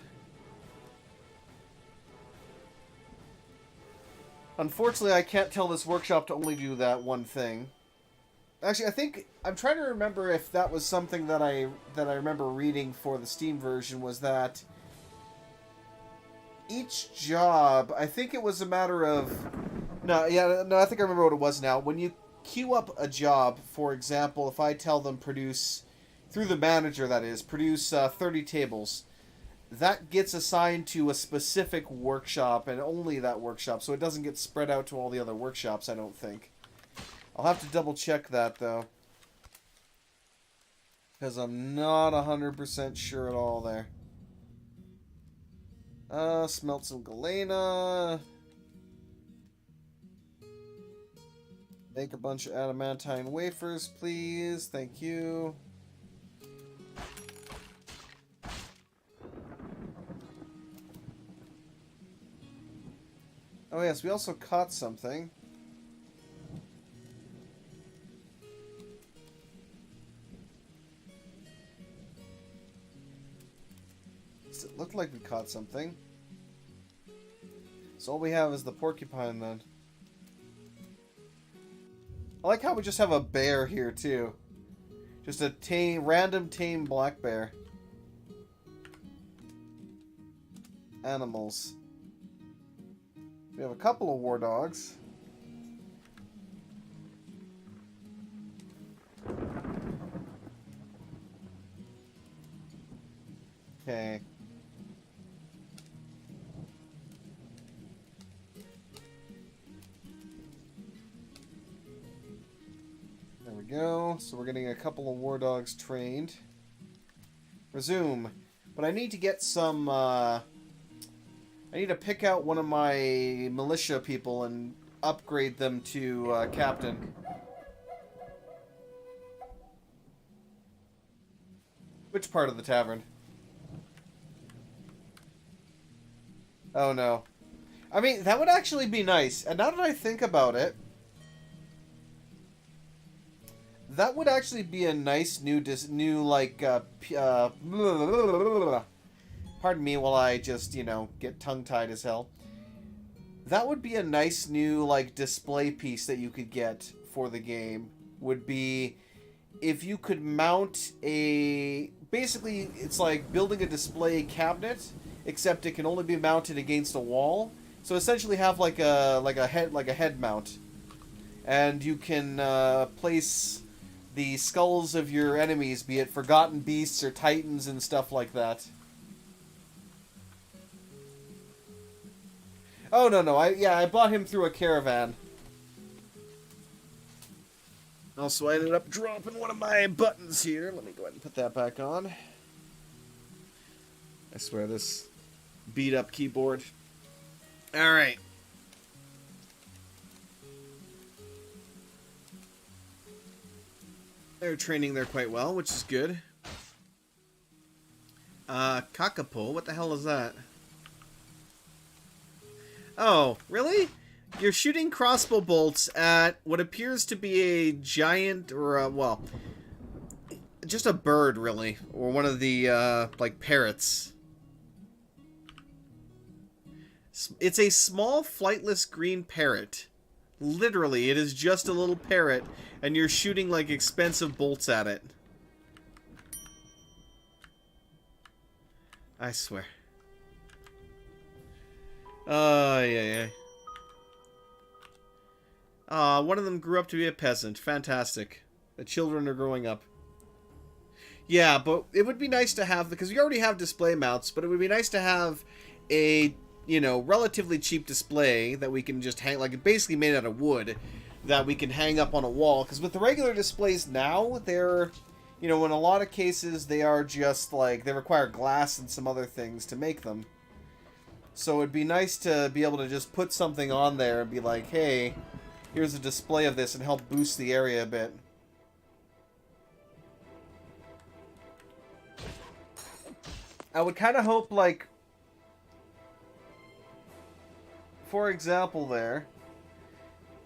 Unfortunately, I can't tell this workshop to only do that one thing. Actually, I think I'm trying to remember if that was something that I remember reading for the Steam version, was that each job, I think it was a matter of I think I remember what it was now. When you queue up a job, for example, if I tell them produce, through the manager that is, produce 30 tables, that gets assigned to a specific workshop and only that workshop, so it doesn't get spread out to all the other workshops, I don't think. I'll have to double check that though. Because I'm not 100% sure at all there. Smelt some galena. Make a bunch of adamantine wafers, please. Thank you. Oh yes, we also caught something. It looked like we caught something. So all we have is the porcupine then. I like how we just have a bear here too. Just a random tame black bear. Animals. We have a couple of war dogs. Okay. There we go. So we're getting a couple of war dogs trained. Resume. But I need to get some, I need to pick out one of my militia people and upgrade them to captain. Which part of the tavern? Oh no. I mean, that would actually be nice. And now that I think about it, that would actually be a nice new like, pardon me while I just, you know, get tongue-tied as hell. That would be a nice new, like, display piece that you could get for the game. Would be if you could mount a... Basically, it's like building a display cabinet, except it can only be mounted against a wall. So essentially have like a head mount. And you can place the skulls of your enemies, be it forgotten beasts or titans and stuff like that. Oh, no. I bought him through a caravan. Also, I ended up dropping one of my buttons here. Let me go ahead and put that back on. I swear, this beat-up keyboard. Alright. They're training there quite well, which is good. Cockapole? What the hell is that? Oh, really? You're shooting crossbow bolts at what appears to be a giant, or a, well, just a bird, really. Or one of the, like, parrots. It's a small, flightless green parrot. Literally, it is just a little parrot, and you're shooting, like, expensive bolts at it. I swear. Yeah. One of them grew up to be a peasant. Fantastic. The children are growing up. Yeah, but it would be nice to have, because we already have display mounts, but it would be nice to have a, you know, relatively cheap display that we can just hang, like, basically made out of wood, that we can hang up on a wall. Because with the regular displays now, they're, you know, in a lot of cases, they are just, like, they require glass and some other things to make them. So it'd be nice to be able to just put something on there and be like, hey, here's a display of this, and help boost the area a bit. I would kind of hope, like, for example there,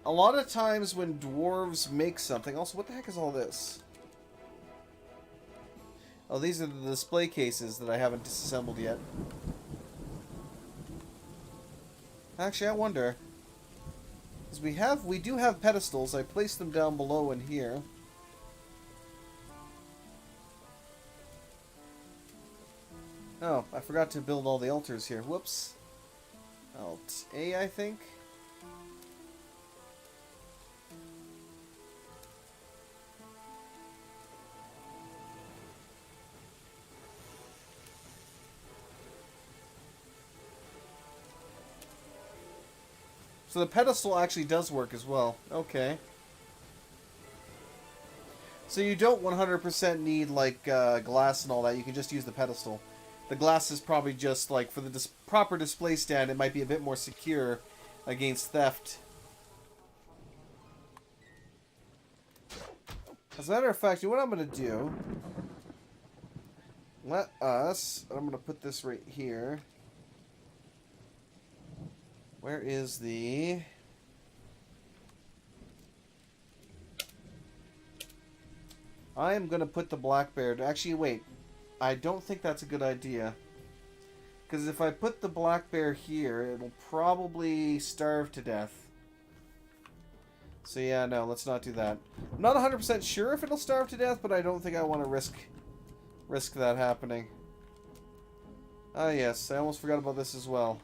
a lot of times when dwarves make something... Also, what the heck is all this? Oh, these are the display cases that I haven't disassembled yet. Actually, I wonder... Because we do have pedestals. I placed them down below in here. Oh, I forgot to build all the altars here. Whoops. Alt A, I think. So the pedestal actually does work as well. Okay. So you don't 100% need, like, glass and all that. You can just use the pedestal. The glass is probably just, like, for the proper display stand, it might be a bit more secure against theft. As a matter of fact, you know what I'm going to do? I'm going to put this right here. Where is the... I am going to put the black bear... Actually, wait. I don't think that's a good idea. Because if I put the black bear here, it'll probably starve to death. So yeah, no, let's not do that. I'm not 100% sure if it'll starve to death, but I don't think I want to risk that happening. Ah yes, I almost forgot about this as well.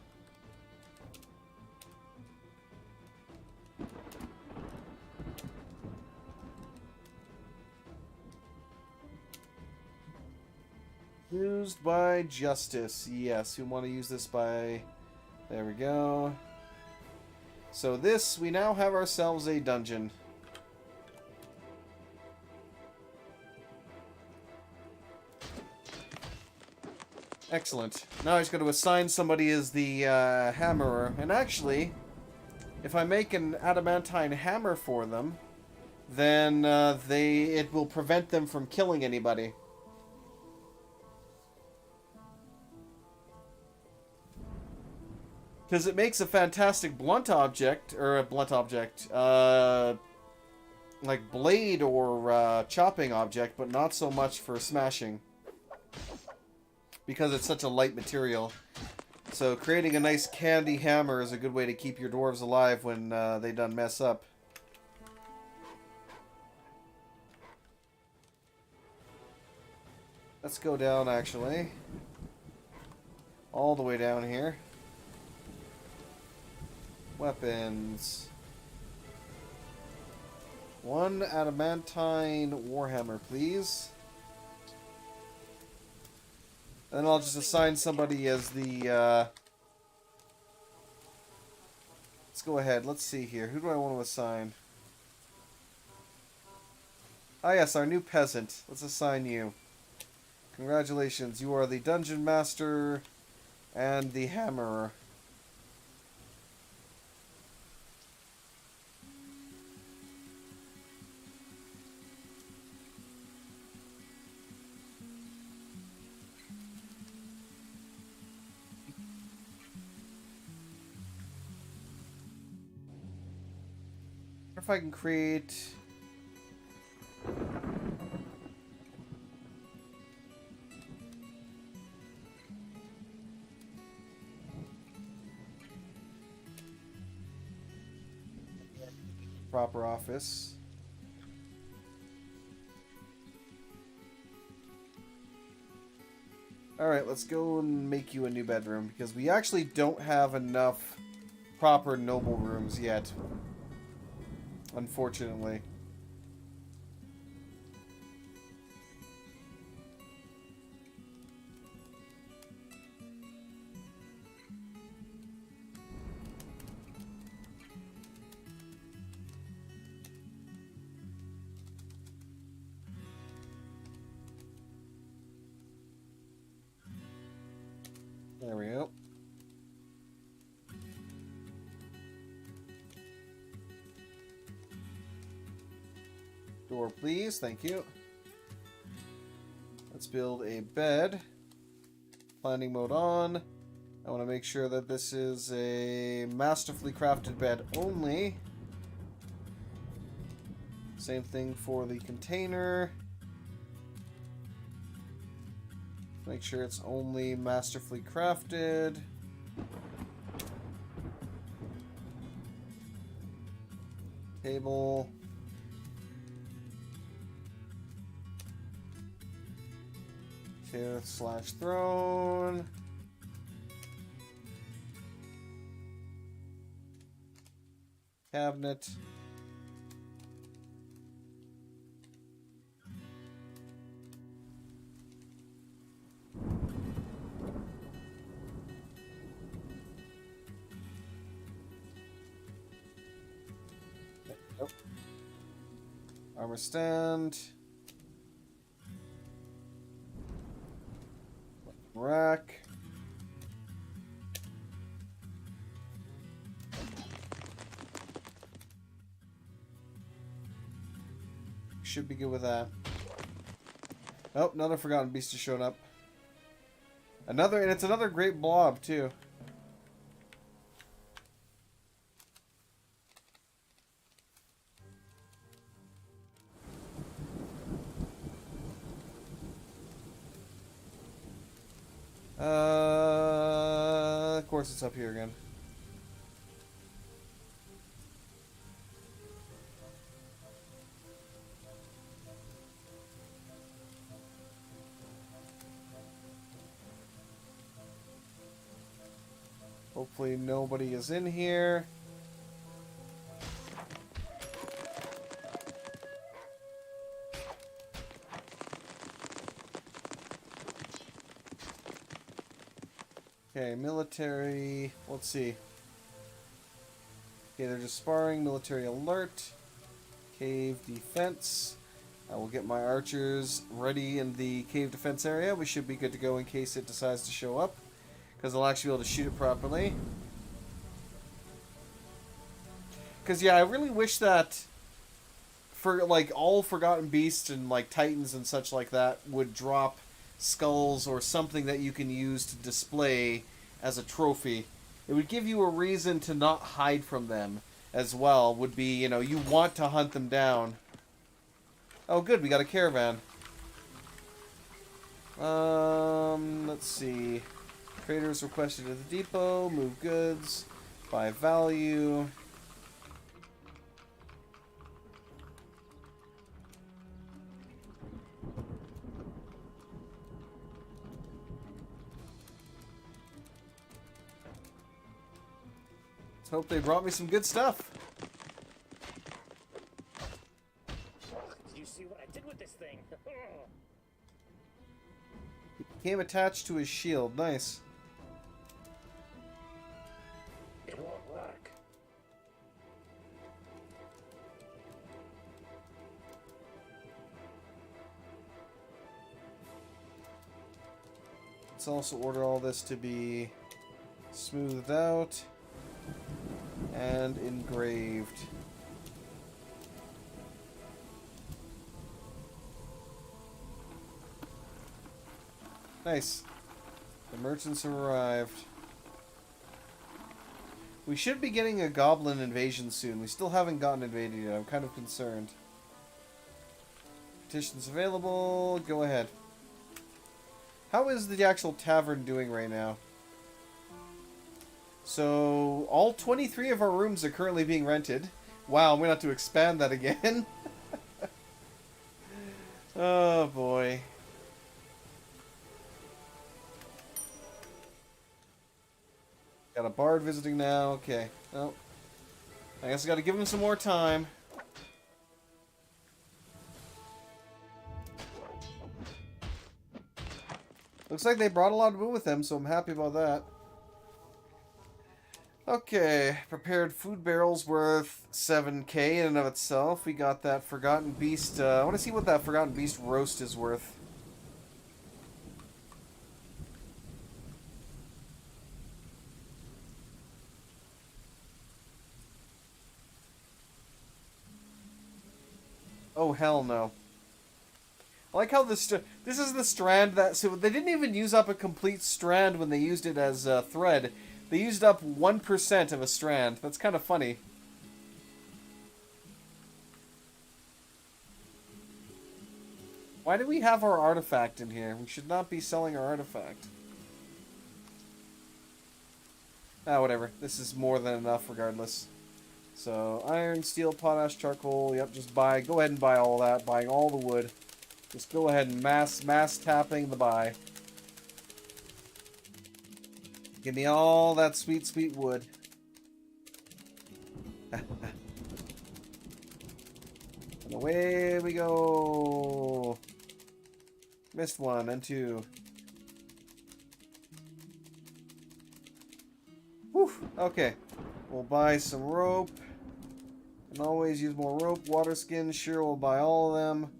Used by justice. Yes, we want to use this by... There we go. So this, we now have ourselves a dungeon. Excellent. Now I just got to assign somebody as the hammerer. And actually, if I make an adamantine hammer for them, then it will prevent them from killing anybody. Because it makes a fantastic blunt object, or a blunt object, like blade or chopping object, but not so much for smashing. Because it's such a light material. So creating a nice candy hammer is a good way to keep your dwarves alive when they done mess up. Let's go down, actually. All the way down here. Weapons. One adamantine warhammer, please. And then I'll just assign somebody as the, Let's go ahead. Let's see here. Who do I want to assign? Ah, yes, our new peasant. Let's assign you. Congratulations. You are the dungeon master and the hammerer. If I can create proper office. Alright, let's go and make you a new bedroom because we actually don't have enough proper noble rooms yet. Unfortunately. There we go. Door, please. Thank you. Let's build a bed. Planning mode on. I want to make sure that this is a masterfully crafted bed only. Same thing for the container. Make sure it's only masterfully crafted. Table. Chair/throne. Cabinet. Armor stand. rack. Should be good with that. Oh, another forgotten beast has shown up. And it's another great blob too. Of course it's up here again. Hopefully nobody is in here. Okay, military. Let's see. Okay, they're just sparring. Military alert. Cave defense. I will get my archers ready in the cave defense area. We should be good to go in case it decides to show up, because I'll actually be able to shoot it properly. Because, yeah, I really wish that for, like, all Forgotten Beasts and, like, Titans and such like that would drop skulls or something that you can use to display as a trophy. It would give you a reason to not hide from them as well. Would be, you know, you want to hunt them down. Oh, good, we got a caravan. Let's see. Traders requested at the depot. Move goods. Buy value. Let's hope they brought me some good stuff. You see what I did with this thing? Became attached to his shield. Nice. It won't work. Let's also order all this to be smoothed out and engraved. Nice. The merchants have arrived. We should be getting a goblin invasion soon. We still haven't gotten invaded yet. I'm kind of concerned. Petitions available. Go ahead. How is the actual tavern doing right now? So, all 23 of our rooms are currently being rented. Wow, I'm going to have to expand that again. Oh, boy. Got a bard visiting now. Okay. Well, I guess I got to give him some more time. Looks like they brought a lot of wood with them, so I'm happy about that. Okay, prepared food barrels worth 7k in and of itself. We got that Forgotten Beast. I want to see what that Forgotten Beast roast is worth. Oh, hell no. I like how this is the strand that... So they didn't even use up a complete strand when they used it as thread. They used up 1% of a strand. That's kind of funny. Why do we have our artifact in here? We should not be selling our artifact. Ah, whatever. This is more than enough regardless. So, iron, steel, potash, charcoal. Yep, just buy. Go ahead and buy all that. Buying all the wood. Just go ahead and mass tapping the buy. Give me all that sweet, sweet wood. And away we go. Missed one and two. Whew. Okay. We'll buy some rope. Can always use more rope. Water skin. Sure, we'll buy all of them.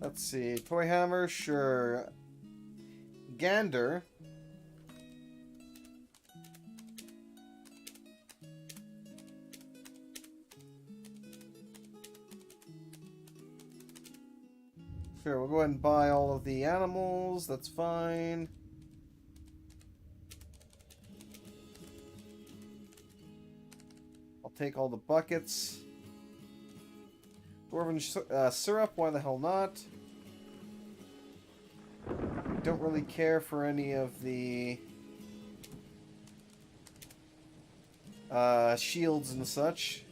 Let's see. Toy hammer, sure. Gander. Sure, we'll go ahead and buy all of the animals. That's fine. I'll take all the buckets. Dwarven syrup, why the hell not? Don't really care for any of the shields and such.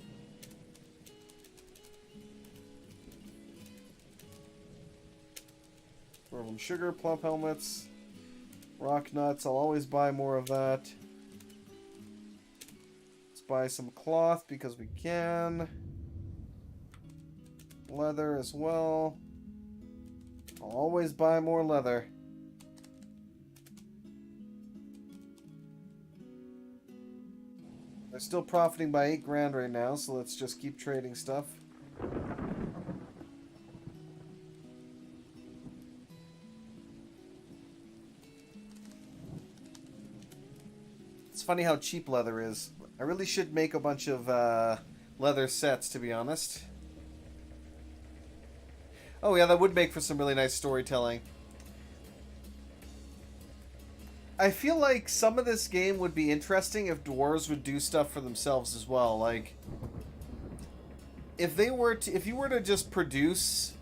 Dwarven sugar, plump helmets, rock nuts. I'll always buy more of that. Let's buy some cloth because we can. Leather as well. I'll always buy more leather. They're still profiting by 8 grand right now, so let's just keep trading stuff. It's funny how cheap leather is. I really should make a bunch of leather sets, to be honest. Oh yeah, that would make for some really nice storytelling. I feel like some of this game would be interesting if dwarves would do stuff for themselves as well. Like, if you were to just produce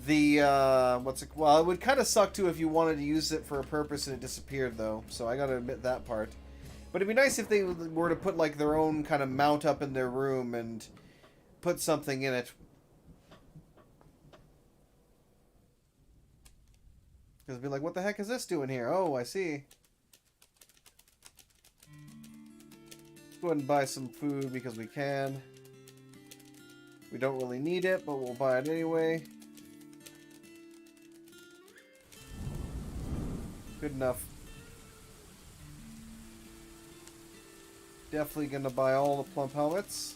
the well, it would kind of suck too if you wanted to use it for a purpose and it disappeared though. So I gotta admit that part. But it'd be nice if they were to put like their own kind of mount up in their room and put something in it. Because it'd be like, what the heck is this doing here? Oh, I see. Let's go ahead and buy some food because we can. We don't really need it, but we'll buy it anyway. Good enough. Definitely gonna buy all the plump helmets.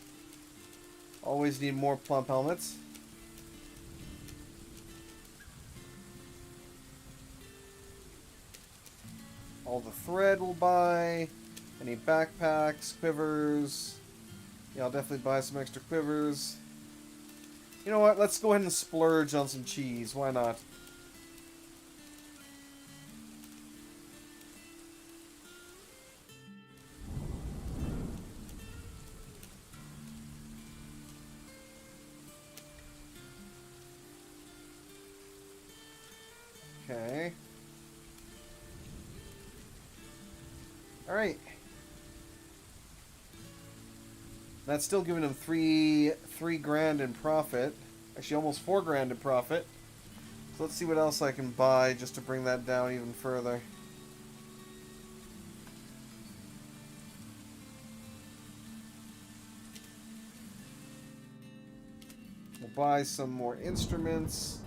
Always need more plump helmets. All the thread we'll buy. Any backpacks, quivers. Yeah, I'll definitely buy some extra quivers. You know what? Let's go ahead and splurge on some cheese. Why not? Okay. Alright. That's still giving him three grand in profit. Actually, almost 4 grand in profit. So let's see what else I can buy just to bring that down even further. We'll buy some more instruments.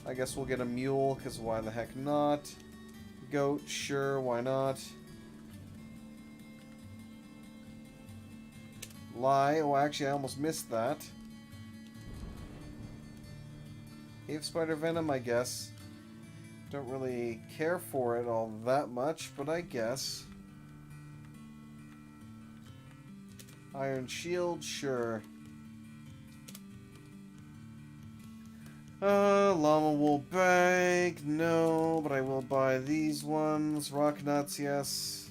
I guess we'll get a mule, because why the heck not? Goat, sure, why not? Lie. Oh, actually, I almost missed that. Cave spider venom, I guess. Don't really care for it all that much, but I guess. Iron shield, sure. Llama wool bag, no, but I will buy these ones. Rock nuts, yes.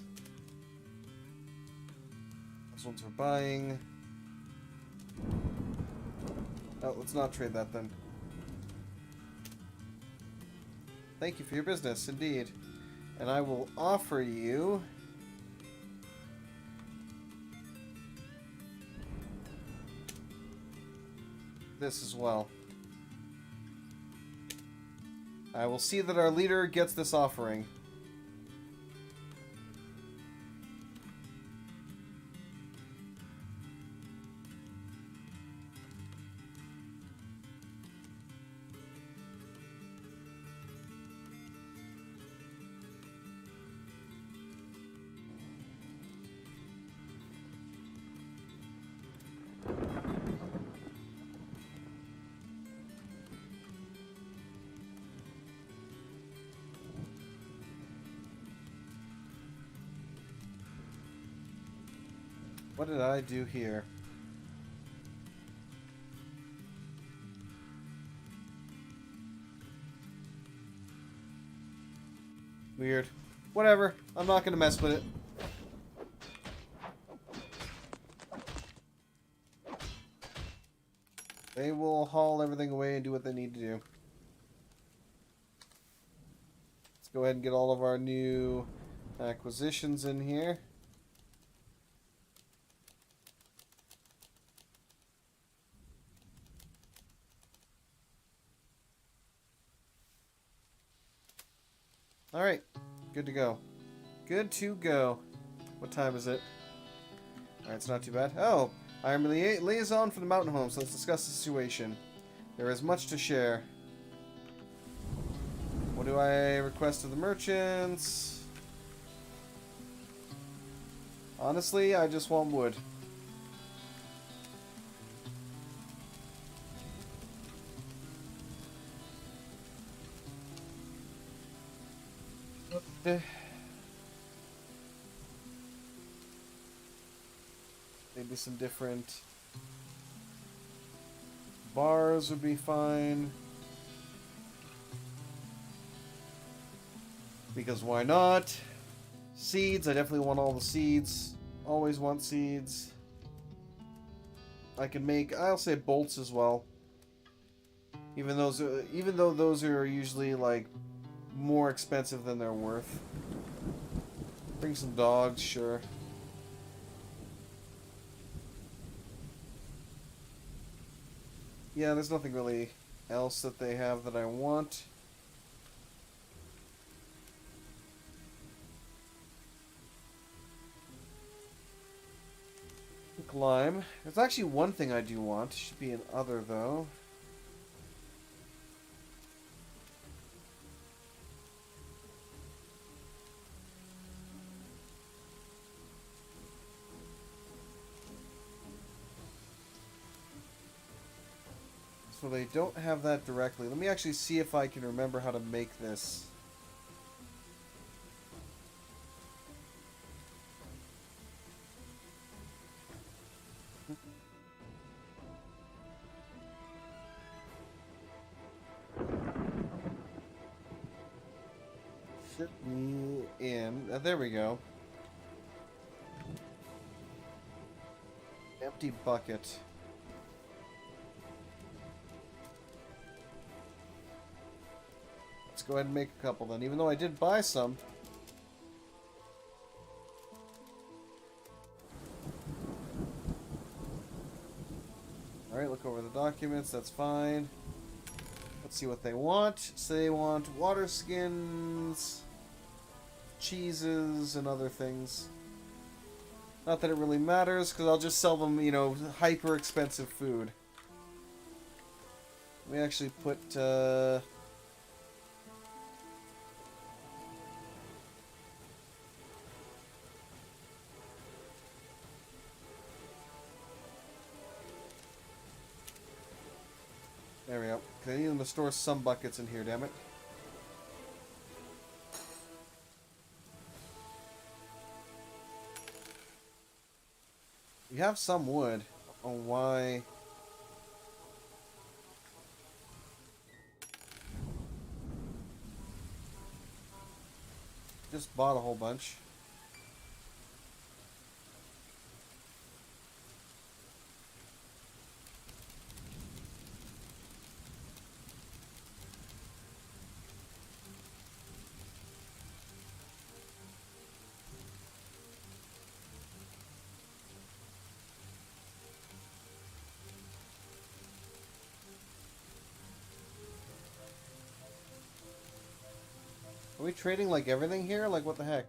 Those ones we're buying. Oh, let's not trade that then. Thank you for your business, indeed. And I will offer you this as well. I will see that our leader gets this offering. What did I do here? Weird. Whatever. I'm not gonna mess with it. They will haul everything away and do what they need to do. Let's go ahead and get all of our new acquisitions in here. Alright. Good to go. Good to go. What time is it? Alright, it's not too bad. Oh! I am the liaison for the mountain home, so let's discuss the situation. There is much to share. What do I request of the merchants? Honestly, I just want wood. Maybe some different bars would be fine. Because why not? Seeds, I definitely want all the seeds. Always want seeds. I can make, I'll say bolts as well. Even though those are usually like more expensive than they're worth. Bring some dogs, sure. Yeah, there's nothing really else that they have that I want. Lime. There's actually one thing I do want. Should be an other though. So they don't have that directly. Let me actually see if I can remember how to make this. Fit me in. There we go. Empty bucket. Let's go ahead and make a couple then, even though I did buy some. Alright, look over the documents, that's fine. Let's see what they want. So they want water skins, cheeses, and other things. Not that it really matters, because I'll just sell them, you know, hyper expensive food. We actually put, there we go. I need them to store some buckets in here, damn it. We have some wood. Oh, why? Just bought a whole bunch. Are we trading like everything here? Like what the heck?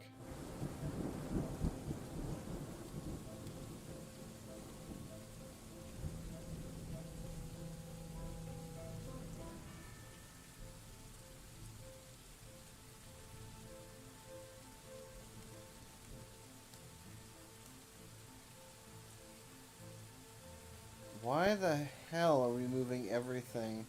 Why the hell are we moving everything?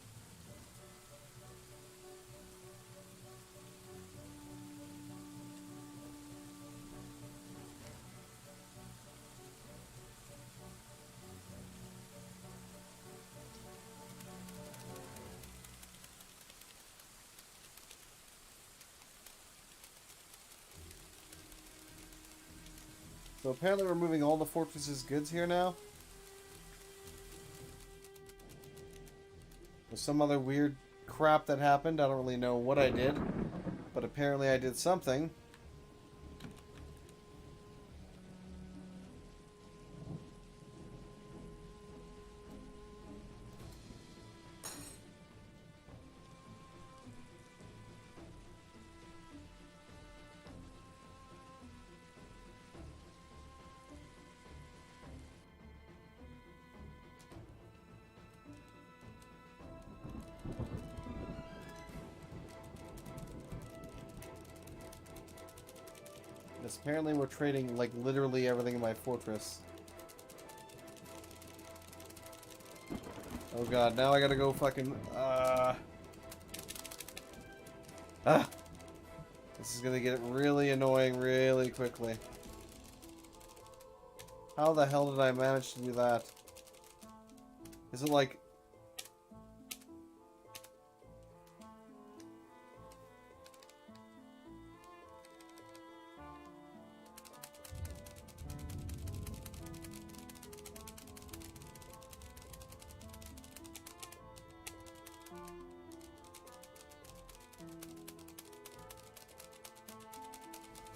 So apparently we're moving all the fortress's goods here now. There's some other weird crap that happened. I don't really know what I did, but apparently I did something. Yes, apparently we're trading, like, literally everything in my fortress. Oh god, now I gotta go fucking, This is gonna get really annoying really quickly. How the hell did I manage to do that? Is it like...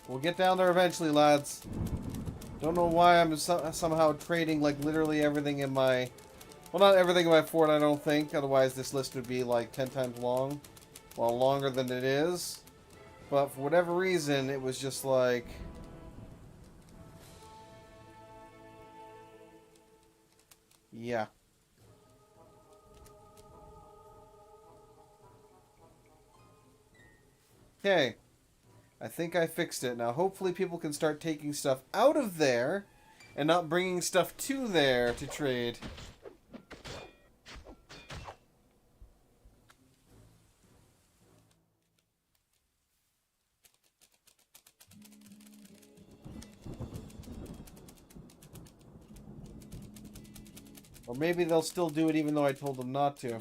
We'll get down there eventually, lads. Don't know why I'm somehow trading, like, literally everything in my... Well, not everything in my fort, I don't think. Otherwise, this list would be, like, 10 times long. Well, longer than it is. But for whatever reason, it was just like... Yeah. Okay. I think I fixed it. Now, hopefully people can start taking stuff out of there and not bringing stuff to there to trade. Or maybe they'll still do it even though I told them not to.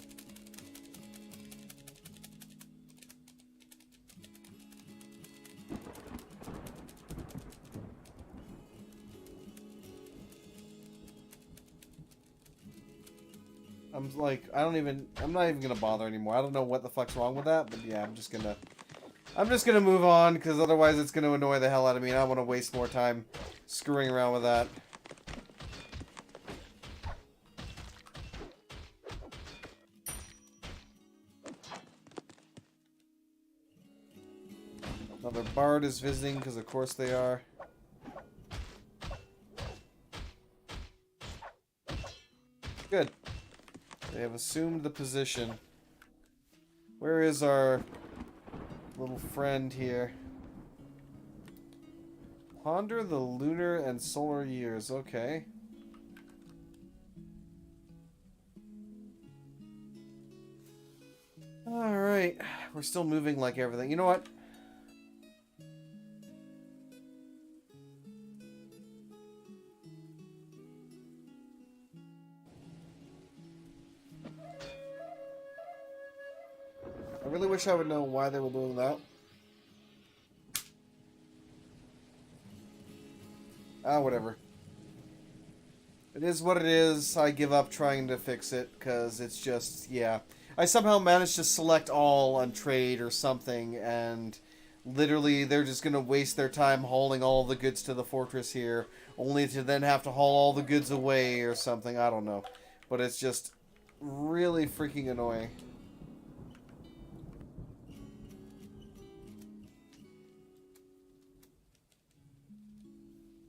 I'm like, I'm not even gonna bother anymore. I don't know what the fuck's wrong with that, but yeah, I'm just gonna move on, because otherwise it's gonna annoy the hell out of me, and I don't want to waste more time screwing around with that. Another bard is visiting, because of course they are. Good. They have assumed the position. Where is our little friend here? Ponder the lunar and solar years. Okay. Alright. We're still moving like everything. You know what? I really wish I would know why they were doing that. Ah, whatever. It is what it is. I give up trying to fix it, because it's just, yeah. I somehow managed to select all on trade or something, and literally they're just going to waste their time hauling all the goods to the fortress here, only to then have to haul all the goods away or something. I don't know. But it's just really freaking annoying.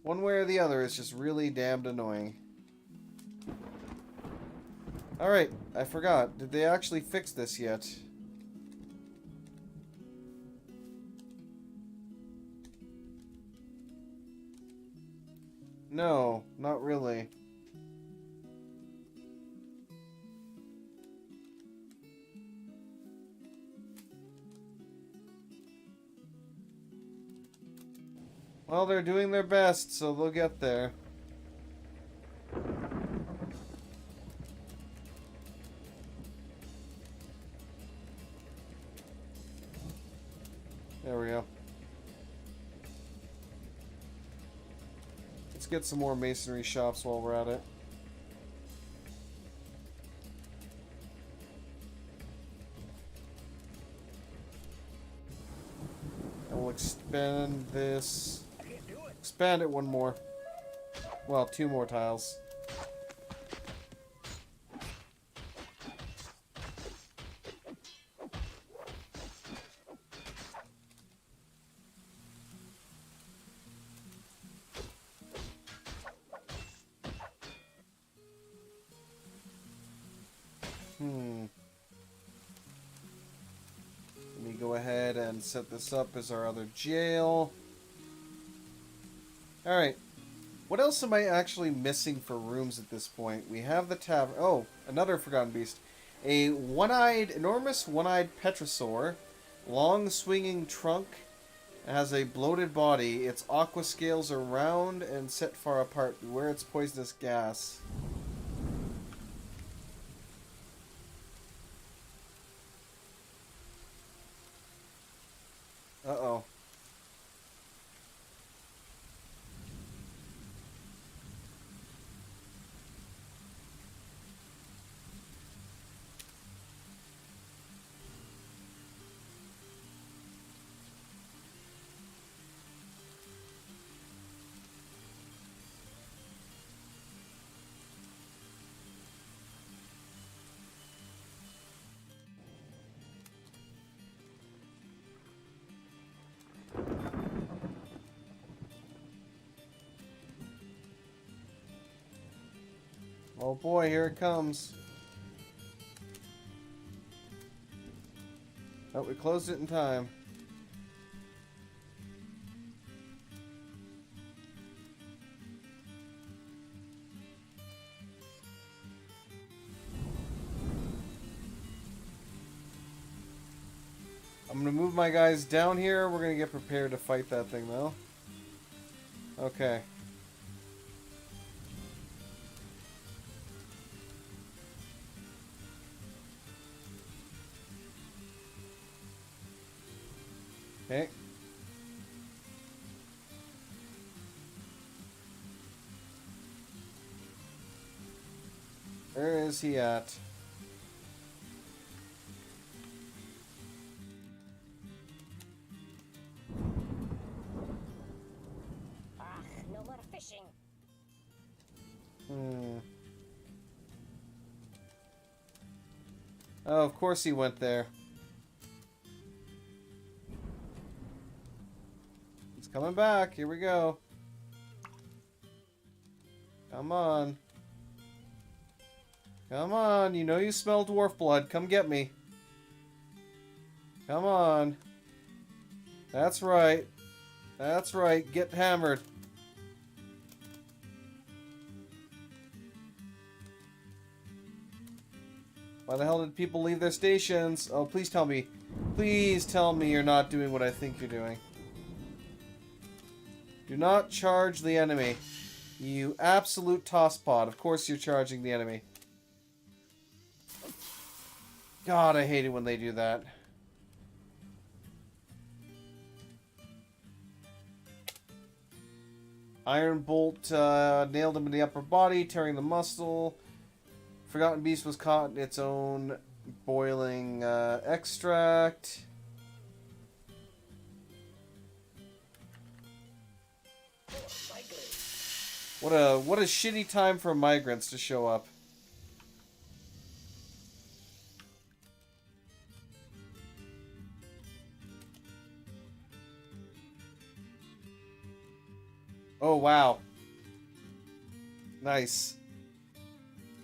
One way or the other, it's just really damned annoying. Alright, I forgot. Did they actually fix this yet? No, not really. Well, they're doing their best, so they'll get there. There we go. Let's get some more masonry shops while we're at it. And we'll expand this. Expand it one more. Well, 2 more tiles. Let me go ahead and set this up as our other jail. Alright. What else am I actually missing for rooms at this point? We have the tavern. Oh, another Forgotten Beast. A enormous one-eyed petrosaur. Long swinging trunk. It has a bloated body. Its aqua scales are round and set far apart. Beware its poisonous gas. Uh-oh. Oh boy, here it comes. Oh, we closed it in time. I'm gonna move my guys down here. We're gonna get prepared to fight that thing, though. Okay. Okay. Where is he at? No more fishing. Oh, of course he went there. He's coming back. Here we go. Come on. Come on. You know you smell dwarf blood. Come get me. Come on. That's right. That's right. Get hammered. Why the hell did people leave their stations? Oh, please tell me. Please tell me you're not doing what I think you're doing. Do not charge the enemy. You absolute tosspot. Of course you're charging the enemy. God, I hate it when they do that. Iron Bolt nailed him in the upper body, tearing the muscle. Forgotten Beast was caught in its own boiling extract. What a shitty time for migrants to show up. Oh wow. Nice.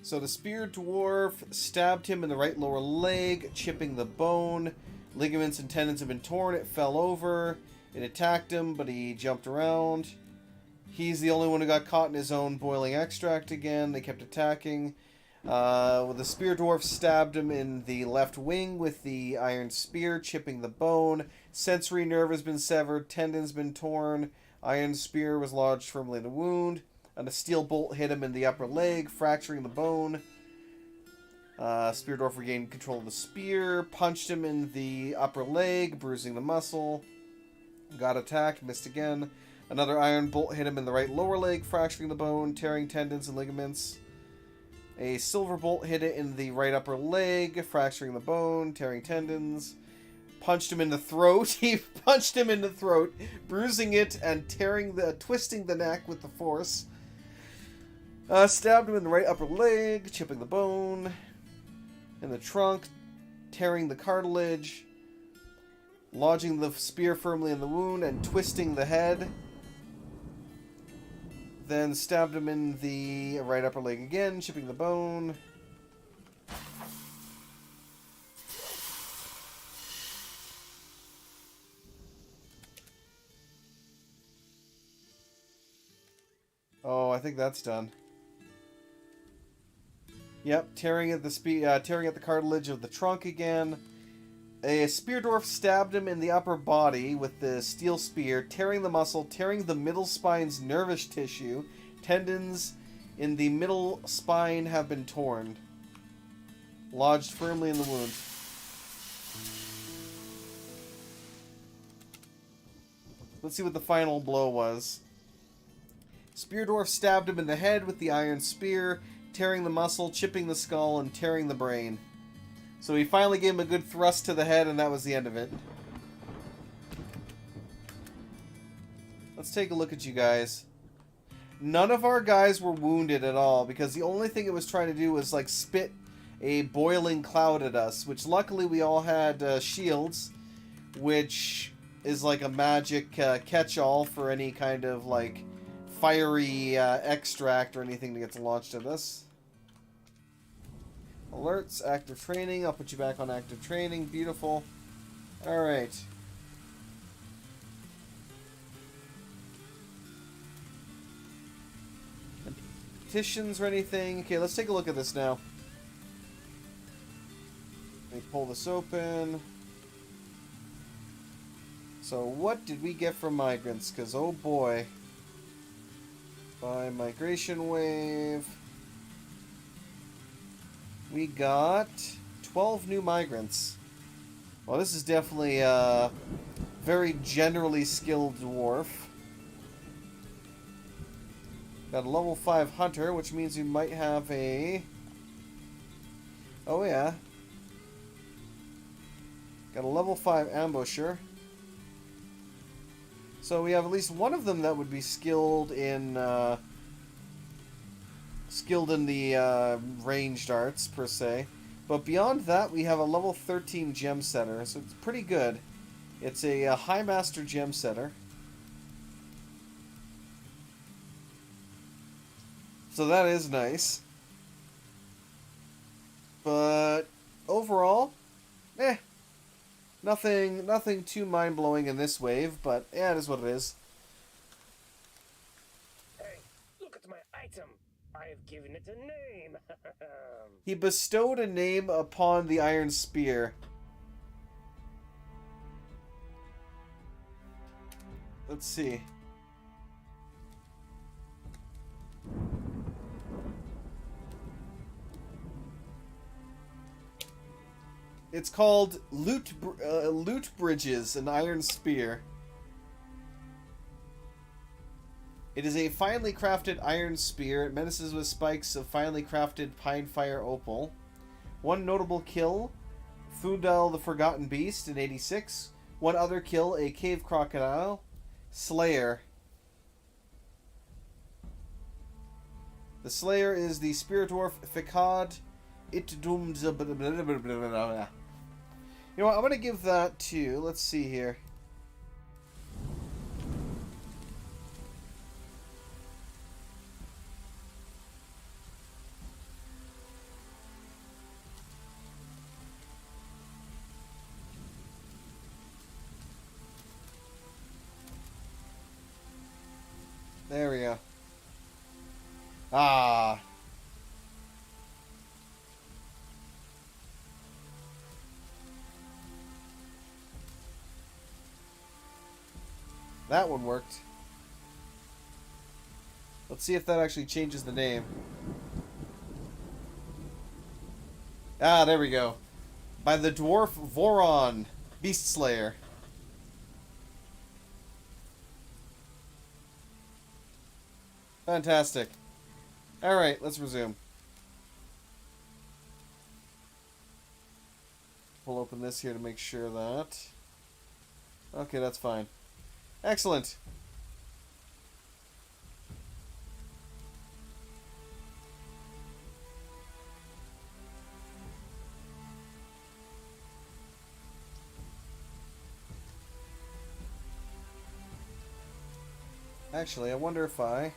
So the spear dwarf stabbed him in the right lower leg, chipping the bone. Ligaments and tendons have been torn. It fell over. It attacked him, but he jumped around. He's the only one who got caught in his own boiling extract again. They kept attacking. The spear dwarf stabbed him in the left wing with the iron spear, chipping the bone. Sensory nerve has been severed. Tendons been torn. Iron spear was lodged firmly in the wound. And a steel bolt hit him in the upper leg, fracturing the bone. Spear dwarf regained control of the spear. Punched him in the upper leg, bruising the muscle. Got attacked, missed again. Another iron bolt hit him in the right lower leg, fracturing the bone, tearing tendons and ligaments. A silver bolt hit it in the right upper leg, fracturing the bone, tearing tendons. Punched him in the throat. He punched him in the throat, bruising it and twisting the neck with the force. Stabbed him in the right upper leg, chipping the bone. In the trunk, tearing the cartilage. Lodging the spear firmly in the wound and twisting the head. Then stabbed him in the right upper leg again, chipping the bone. Oh, I think that's done. Yep, tearing at the cartilage of the trunk again. A spear dwarf stabbed him in the upper body with the steel spear, tearing the muscle, tearing the middle spine's nervous tissue. Tendons in the middle spine have been torn. Lodged firmly in the wound. Let's see what the final blow was. Spear dwarf stabbed him in the head with the iron spear, tearing the muscle, chipping the skull, and tearing the brain. So he finally gave him a good thrust to the head, and that was the end of it. Let's take a look at you guys. None of our guys were wounded at all, because the only thing it was trying to do was, like, spit a boiling cloud at us, which luckily we all had shields, which is like a magic catch-all for any kind of, like, fiery extract or anything that gets launched at us. Alerts, active training. I'll put you back on active training. Beautiful. Alright. Petitions or anything. Okay, let's take a look at this now. Let me pull this open. So what did we get from migrants? Because, oh boy. By migration wave... we got 12 new migrants. Well, this is definitely a very generally skilled dwarf. Got a level 5 hunter, which means you might have a... oh yeah. Got a level 5 ambusher. So we have at least one of them that would be skilled in the ranged arts, per se. But beyond that, we have a level 13 gem setter, so it's pretty good. It's a High Master gem setter. So that is nice. But overall, nothing too mind-blowing in this wave, but yeah, it is what it is. Hey, look at my item. I've given it a name. He bestowed a name upon the iron spear. Let's see. It's called Loot Bridges, an iron spear. It is a finely crafted iron spear. It menaces with spikes of finely crafted pine fire opal. One notable kill, Thundel the Forgotten Beast in 86. One other kill, a cave crocodile, Slayer. The Slayer is the spirit dwarf Fikad Itdum. You know what, I'm going to give that to, let's see here. There we go. Ah. That one worked. Let's see if that actually changes the name. Ah, there we go. By the Dwarf VoronBeastSlayer. Fantastic. Alright, let's resume. We'll open this here to make sure that... Okay, that's fine. Excellent. Actually, I wonder if I...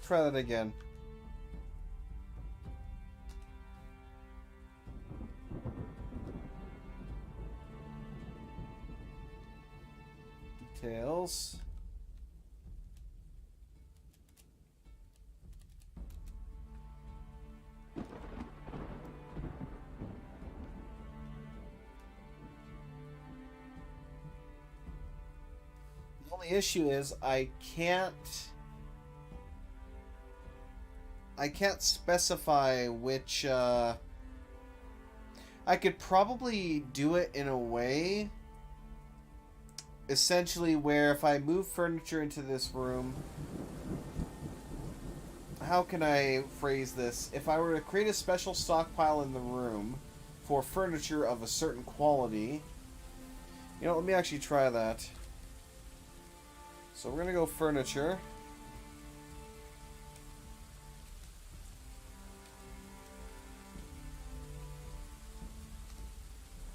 Try that again. Details. The only issue is I can't specify which, I could probably do it in a way, essentially, where if I move furniture into this room, how can I phrase this? If I were to create a special stockpile in the room for furniture of a certain quality, you know, let me actually try that. So we're gonna go furniture.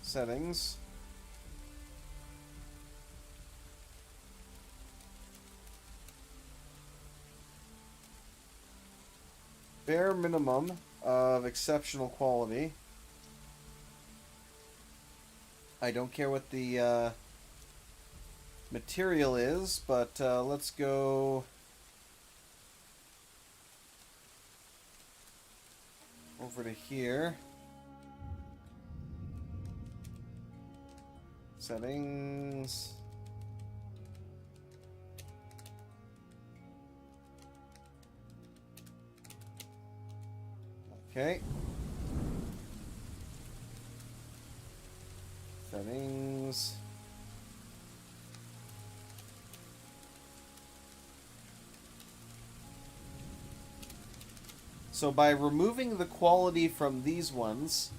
Settings. Bare minimum of exceptional quality. I don't care what the material is, but let's go over to here. Settings. Okay. Settings. So by removing the quality from these ones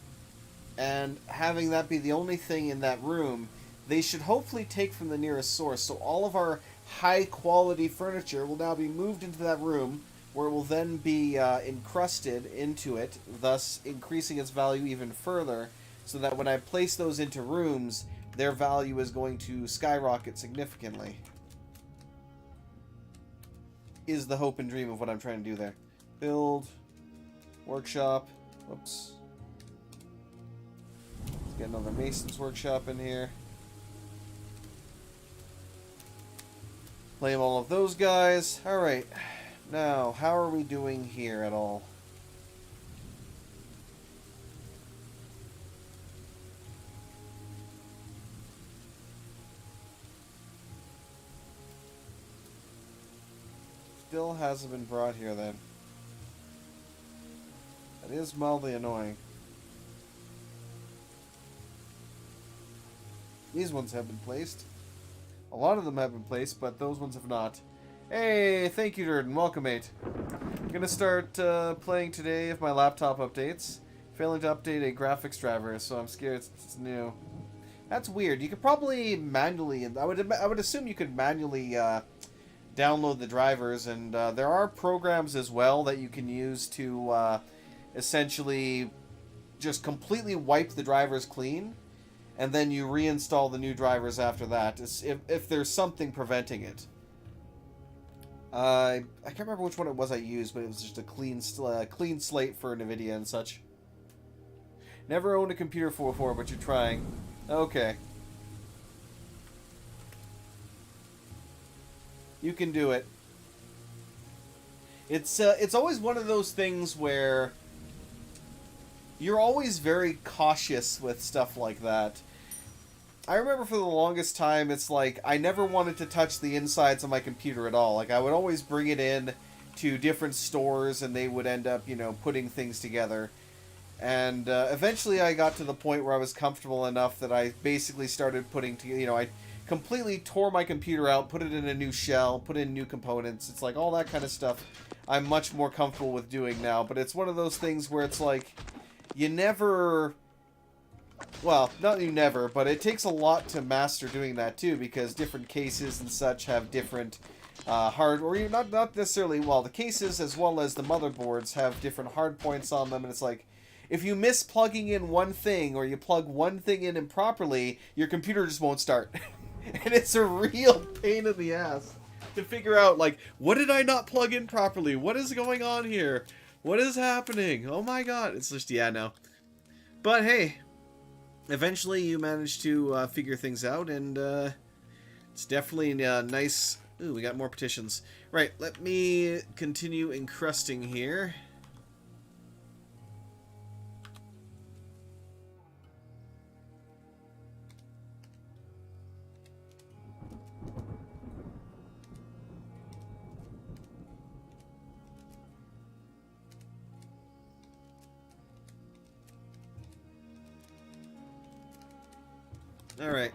and having that be the only thing in that room, they should hopefully take from the nearest source. So all of our high quality furniture will now be moved into that room, where it will then be encrusted into it, thus increasing its value even further, so that when I place those into rooms, their value is going to skyrocket significantly. Is the hope and dream of what I'm trying to do there. Build, workshop, whoops. Let's get another mason's workshop in here. Claim all of those guys. Alright. Now, how are we doing here at all? Still hasn't been brought here then. That is mildly annoying. These ones have been placed. A lot of them have been placed, but those ones have not. Hey, thank you, Durden. Welcome, mate. I'm gonna start playing today if my laptop updates. Failing to update a graphics driver, so I'm scared it's new. That's weird. You could probably manually, I would assume you could manually download the drivers, and there are programs as well that you can use to essentially just completely wipe the drivers clean, and then you reinstall the new drivers after that, if there's something preventing it. I can't remember which one it was I used, but it was just a clean slate for NVIDIA and such. Never owned a computer before, but you're trying. Okay. You can do it. It's always one of those things where you're always very cautious with stuff like that. I remember for the longest time, it's like, I never wanted to touch the insides of my computer at all. Like, I would always bring it in to different stores, and they would end up, you know, putting things together. And eventually I got to the point where I was comfortable enough that I basically started putting together, you know, I completely tore my computer out, put it in a new shell, put in new components. It's like all that kind of stuff I'm much more comfortable with doing now. But it's one of those things where it's like, you never... Well, not you never, but it takes a lot to master doing that too, because different cases and such have different hard, or not necessarily, well, the cases as well as the motherboards have different hard points on them, and it's like, if you miss plugging in one thing, or you plug one thing in improperly, your computer just won't start. And it's a real pain in the ass to figure out, like, what did I not plug in properly? What is going on here? What is happening? Oh my god. It's just, yeah, no. But hey, eventually you manage to figure things out, and it's definitely nice. Ooh, we got more petitions. Right, let me continue encrusting here. Alright,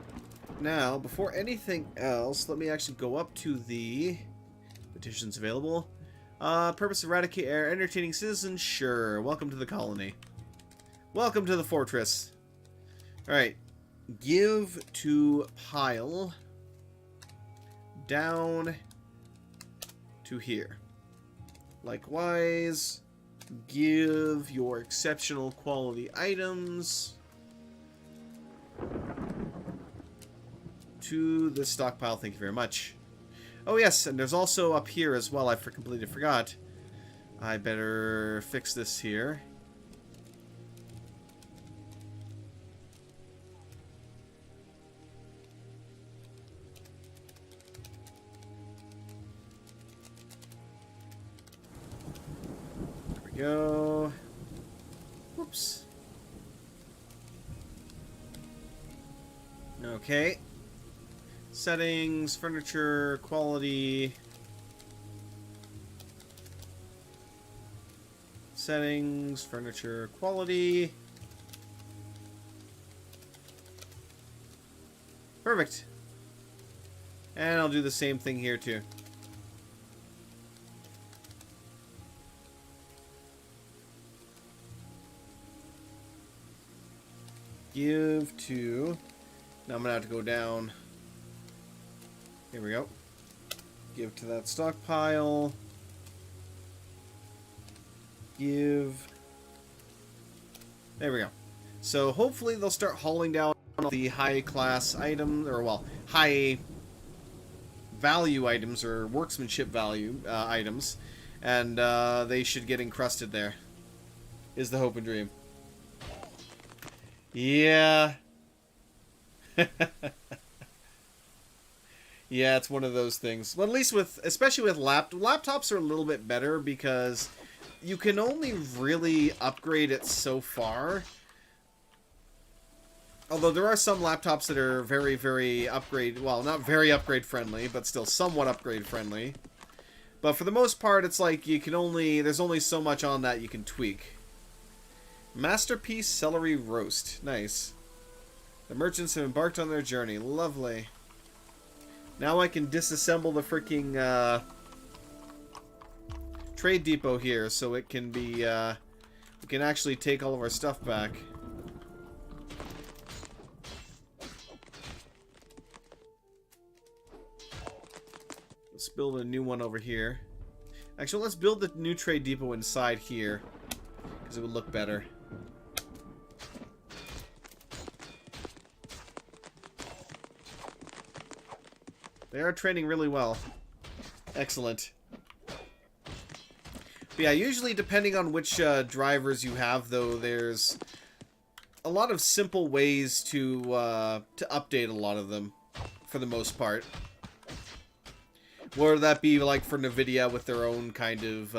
now, before anything else, let me actually go up to the petitions available. Purpose eradicate air, entertaining citizens? Sure. Welcome to the colony. Welcome to the fortress. Alright, give to pile down to here. Likewise, give your exceptional quality items to the stockpile. Thank you very much. Oh yes, and there's also up here as well. I completely forgot. I better fix this here. There we go. Whoops. Okay. Settings, furniture, quality. Settings, furniture, quality. Perfect. And I'll do the same thing here too. Give to... Now I'm going to have to go down. Here we go. Give to that stockpile. Give. There we go. So hopefully they'll start hauling down the high class items, or well, high value items, or workmanship value items, and they should get encrusted there. Is the hope and dream. Yeah. Yeah, it's one of those things. Well, at least with, especially with laptops are a little bit better because you can only really upgrade it so far. Although there are some laptops that are very, very upgrade, well, not very upgrade friendly, but still somewhat upgrade friendly. But for the most part, it's like you can only, there's only so much on that you can tweak. Masterpiece celery roast. Nice. The merchants have embarked on their journey. Lovely. Now I can disassemble the freaking trade depot here, so it can be, we can actually take all of our stuff back. Let's build a new one over here. Actually, let's build the new trade depot inside here, because it would look better. They are training really well. Excellent. But yeah, usually depending on which drivers you have, though, there's a lot of simple ways to update a lot of them, for the most part. Whether that be like for NVIDIA with their own kind of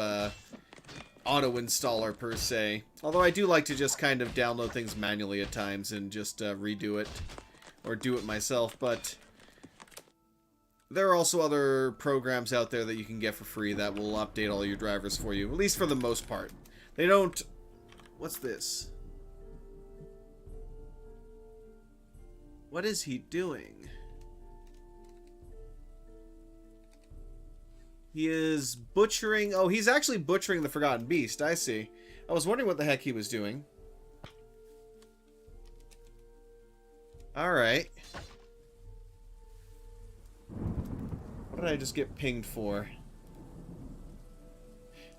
auto-installer per se. Although I do like to just kind of download things manually at times and just redo it, or do it myself, but there are also other programs out there that you can get for free that will update all your drivers for you, at least for the most part. They don't... What's this? What is he doing? He is butchering... Oh, he's actually butchering the Forgotten Beast. I see. I was wondering what the heck he was doing. Alright. What did I just get pinged for?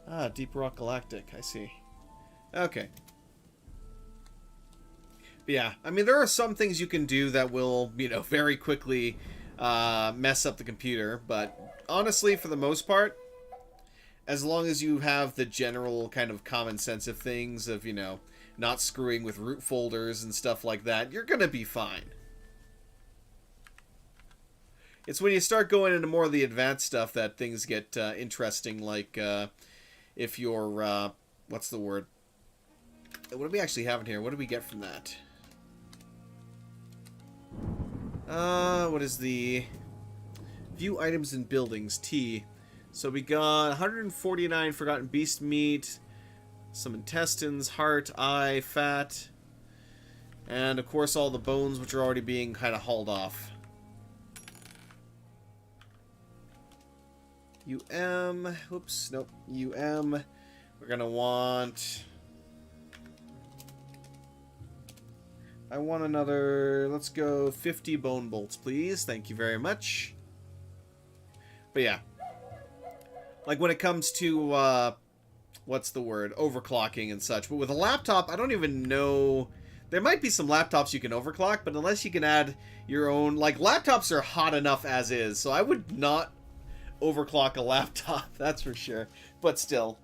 Ah, Deep Rock Galactic. I see. Okay. But yeah, I mean, there are some things you can do that will, you know, very quickly mess up the computer, but honestly, for the most part, as long as you have the general kind of common sense of things, of, you know, not screwing with root folders and stuff like that, you're gonna be fine. It's when you start going into more of the advanced stuff that things get interesting, like if you're, what's the word? What do we actually have in here? What do we get from that? What is the... View items and buildings, T. So we got 149 Forgotten Beast meat, some intestines, heart, eye, fat, and of course all the bones which are already being kind of hauled off. Whoops, nope, we're gonna want... I want another, let's go 50 bone bolts, please. Thank you very much. But yeah. Like when it comes to, what's the word? Overclocking and such. But with a laptop, I don't even know... There might be some laptops you can overclock, but unless you can add your own... Like, laptops are hot enough as is, so I would not overclock a laptop, that's for sure. But still.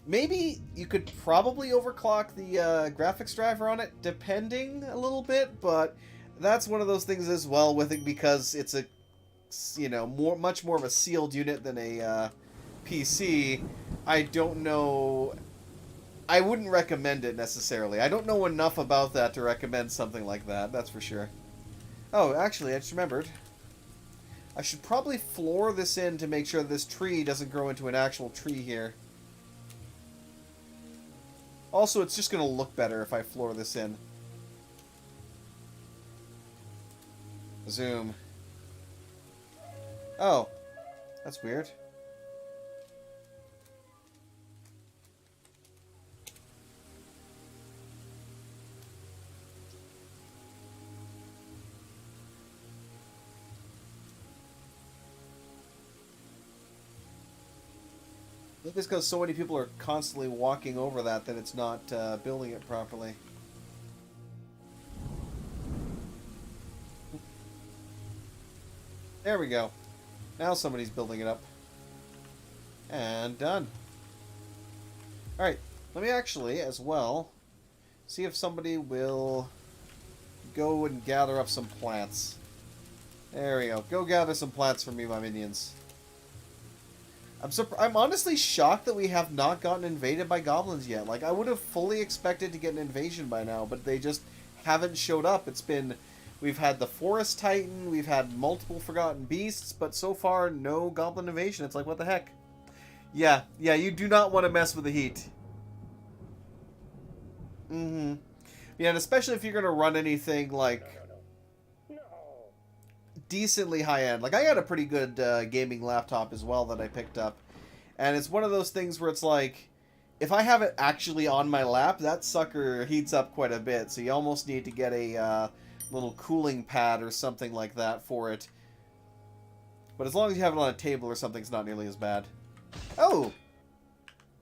Maybe you could probably overclock the graphics driver on it, depending a little bit, but that's one of those things as well with it because it's a, you know, much more of a sealed unit than a PC. I don't know. I wouldn't recommend it necessarily. I don't know enough about that to recommend something like that, that's for sure. Oh, actually, I just remembered. I should probably floor this in to make sure this tree doesn't grow into an actual tree here. Also, it's just going to look better if I floor this in. Zoom. Oh. That's weird. I think it's because so many people are constantly walking over that it's not building it properly. There we go. Now somebody's building it up. And done. Alright, let me actually, as well, see if somebody will go and gather up some plants. There we go. Go gather some plants for me, my minions. I'm honestly shocked that we have not gotten invaded by goblins yet. Like, I would have fully expected to get an invasion by now, but they just haven't showed up. It's been... We've had the Forest Titan, we've had multiple Forgotten Beasts, but so far, no goblin invasion. It's like, what the heck? Yeah, you do not want to mess with the heat. Mm-hmm. Yeah, and especially if you're going to run anything, like... decently high-end. Like, I got a pretty good gaming laptop as well that I picked up. And it's one of those things where it's like, if I have it actually on my lap, that sucker heats up quite a bit. So you almost need to get a little cooling pad or something like that for it. But as long as you have it on a table or something, it's not nearly as bad. Oh!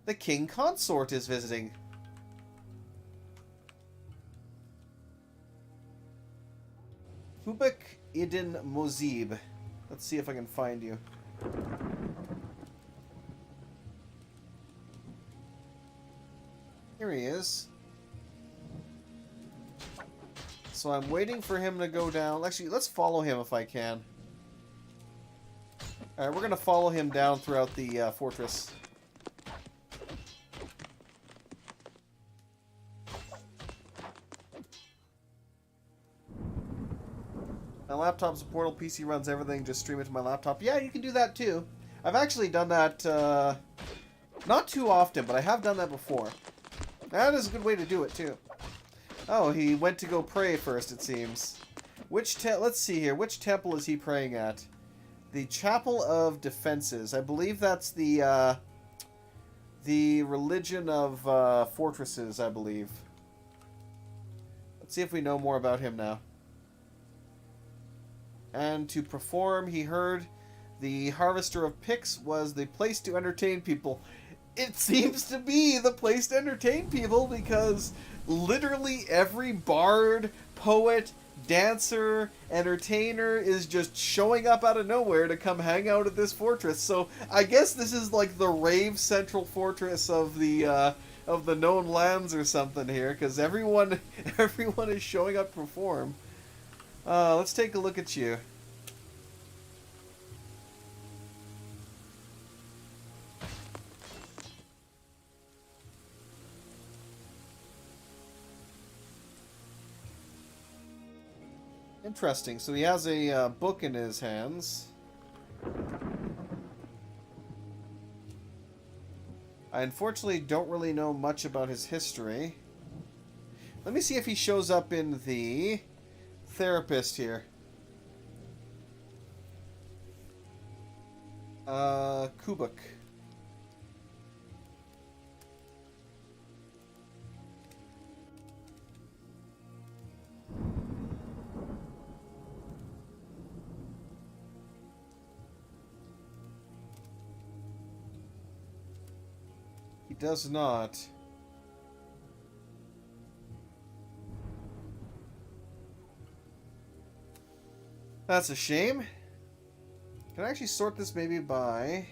The King Consort is visiting. Hubek Idin Mozib. Let's see if I can find you. Here he is. So I'm waiting for him to go down. Actually, let's follow him if I can. Alright, we're going to follow him down throughout the fortress. My laptop's a portal, PC runs everything, just stream it to my laptop. Yeah, you can do that too. I've actually done that, not too often, but I have done that before. That is a good way to do it too. Oh, he went to go pray first, it seems. Let's see here. Which temple is he praying at? The Chapel of Defenses. I believe that's the religion of fortresses, I believe. Let's see if we know more about him now. And to perform, he heard the Harvester of Picks was the place to entertain people. It seems to be the place to entertain people because literally every bard, poet, dancer, entertainer is just showing up out of nowhere to come hang out at this fortress. So I guess this is like the rave central fortress of the known lands or something here, because everyone is showing up to perform. Let's take a look at you. Interesting. So he has a book in his hands. I unfortunately don't really know much about his history. Let me see if he shows up in the therapist here. Kubuk. He does not. That's a shame. Can I actually sort this maybe by...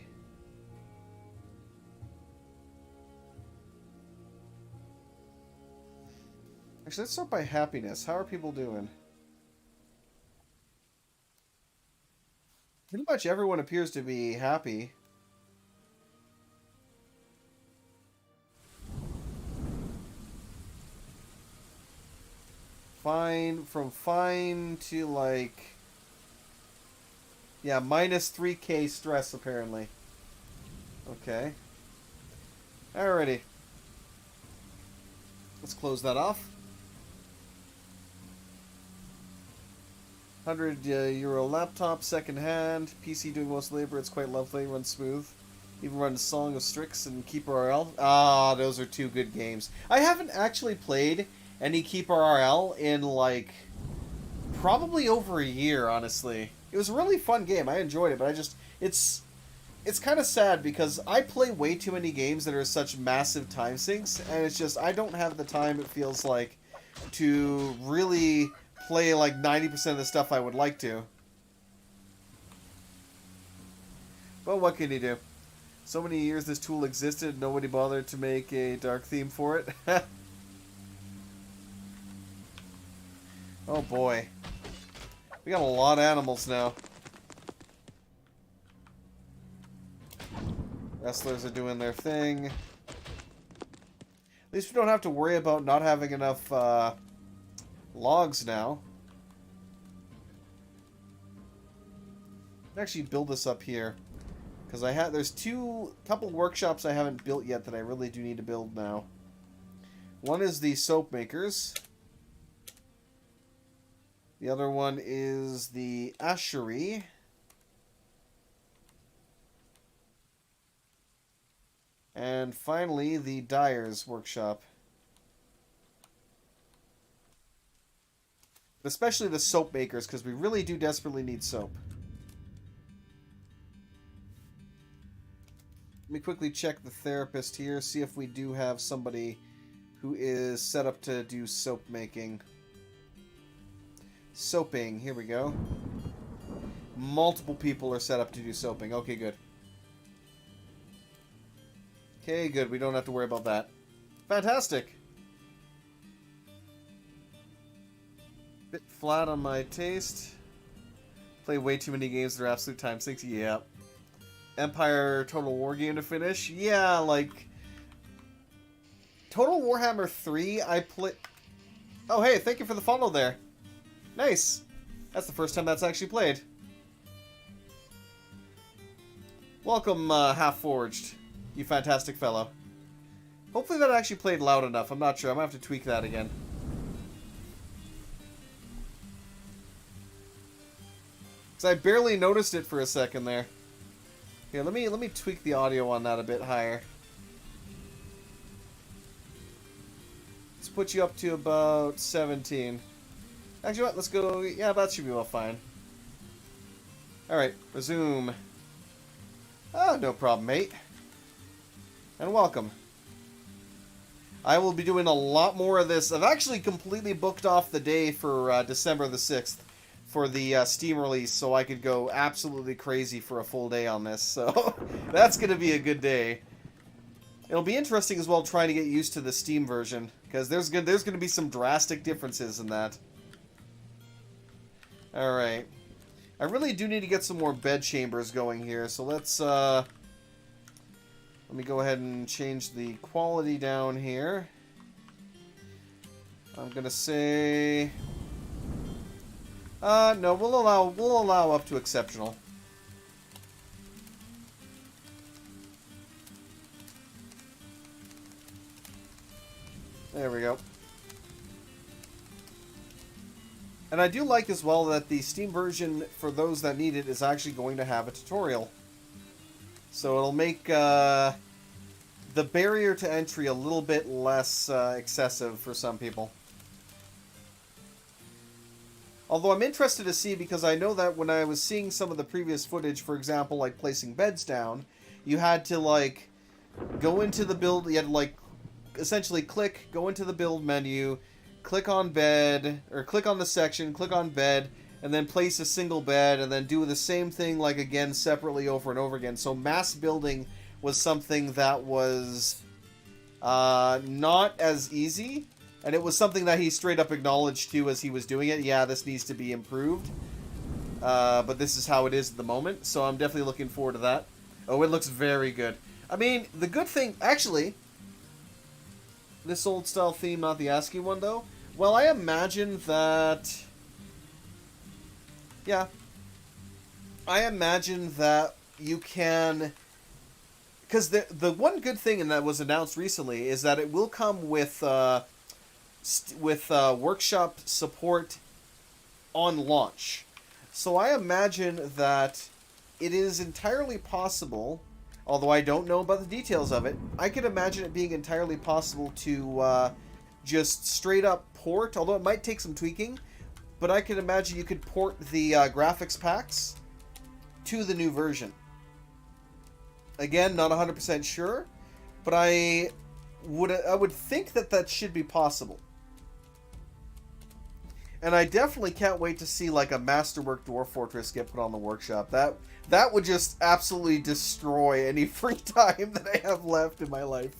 Actually, let's sort by happiness. How are people doing? Pretty much everyone appears to be happy. Fine, from fine to like... Yeah, minus 3k stress apparently. Okay. Alrighty. Let's close that off. €100 laptop, second hand. PC doing most labor, it's quite lovely, runs smooth. Even runs Song of Strix and Keeper RL. Ah, those are two good games. I haven't actually played any Keeper RL in like probably over a year, honestly. It was a really fun game. I enjoyed it, but it's kind of sad because I play way too many games that are such massive time sinks, and it's just I don't have the time, it feels like, to really play like 90% of the stuff I would like to. But what can you do? So many years this tool existed, nobody bothered to make a dark theme for it. Oh boy. We got a lot of animals now. Wrestlers are doing their thing. At least we don't have to worry about not having enough logs now. Actually build this up here. Because there's couple workshops I haven't built yet that I really do need to build now. One is the soap makers. The other one is the ashery. And finally, the dyer's workshop. Especially the soap makers, because we really do desperately need soap. Let me quickly check the therapist here, see if we do have somebody who is set up to do soap making. Soaping, here we go. Multiple people are set up to do soaping. Okay, good. Okay, good. We don't have to worry about that. Fantastic. Bit flat on my taste. Play way too many games that are absolute time sinks. Yeah. Empire Total War game to finish. Yeah, like... Total Warhammer 3, I play... Oh, hey, thank you for the follow there. Nice. That's the first time that's actually played. Welcome, Half-Forged. You fantastic fellow. Hopefully that actually played loud enough. I'm not sure. I'm going to have to tweak that again. Because I barely noticed it for a second there. Here, let me tweak the audio on that a bit higher. Let's put you up to about 17. Actually, what? Let's go... Yeah, that should be well fine. Alright, resume. Oh, no problem, mate. And welcome. I will be doing a lot more of this. I've actually completely booked off the day for December the 6th for the Steam release, so I could go absolutely crazy for a full day on this. So that's going to be a good day. It'll be interesting as well trying to get used to the Steam version, because there's going to be some drastic differences in that. Alright. I really do need to get some more bed chambers going here, so let's... let me go ahead and change the quality down here. I'm gonna say... no, we'll allow up to exceptional. There we go. And I do like as well that the Steam version, for those that need it, is actually going to have a tutorial. So it'll make the barrier to entry a little bit less excessive for some people. Although I'm interested to see, because I know that when I was seeing some of the previous footage, for example, like placing beds down, you had to, like, go into the build, you had to, like, essentially go into the build menu, click on bed, or click on the section, click on bed, and then place a single bed, and then do the same thing, like, again, separately over and over again. So mass building was something that was not as easy, and it was something that he straight up acknowledged too as he was doing it. Yeah, this needs to be improved, but this is how it is at the moment, so I'm definitely looking forward to that. Oh, it looks very good. I mean, the good thing, actually, this old style theme, not the ASCII one though, well, I imagine that, yeah, I imagine that you can... Because the one good thing that was announced recently is that it will come with workshop support on launch. So I imagine that it is entirely possible, although I don't know about the details of it, I could imagine it being entirely possible to just straight up port, although it might take some tweaking, but I could imagine you could port the graphics packs to the new version. Again, not 100% sure, but I would think that that should be possible. And I definitely can't wait to see like a Masterwork Dwarf Fortress get put on the workshop. That would just absolutely destroy any free time that I have left in my life.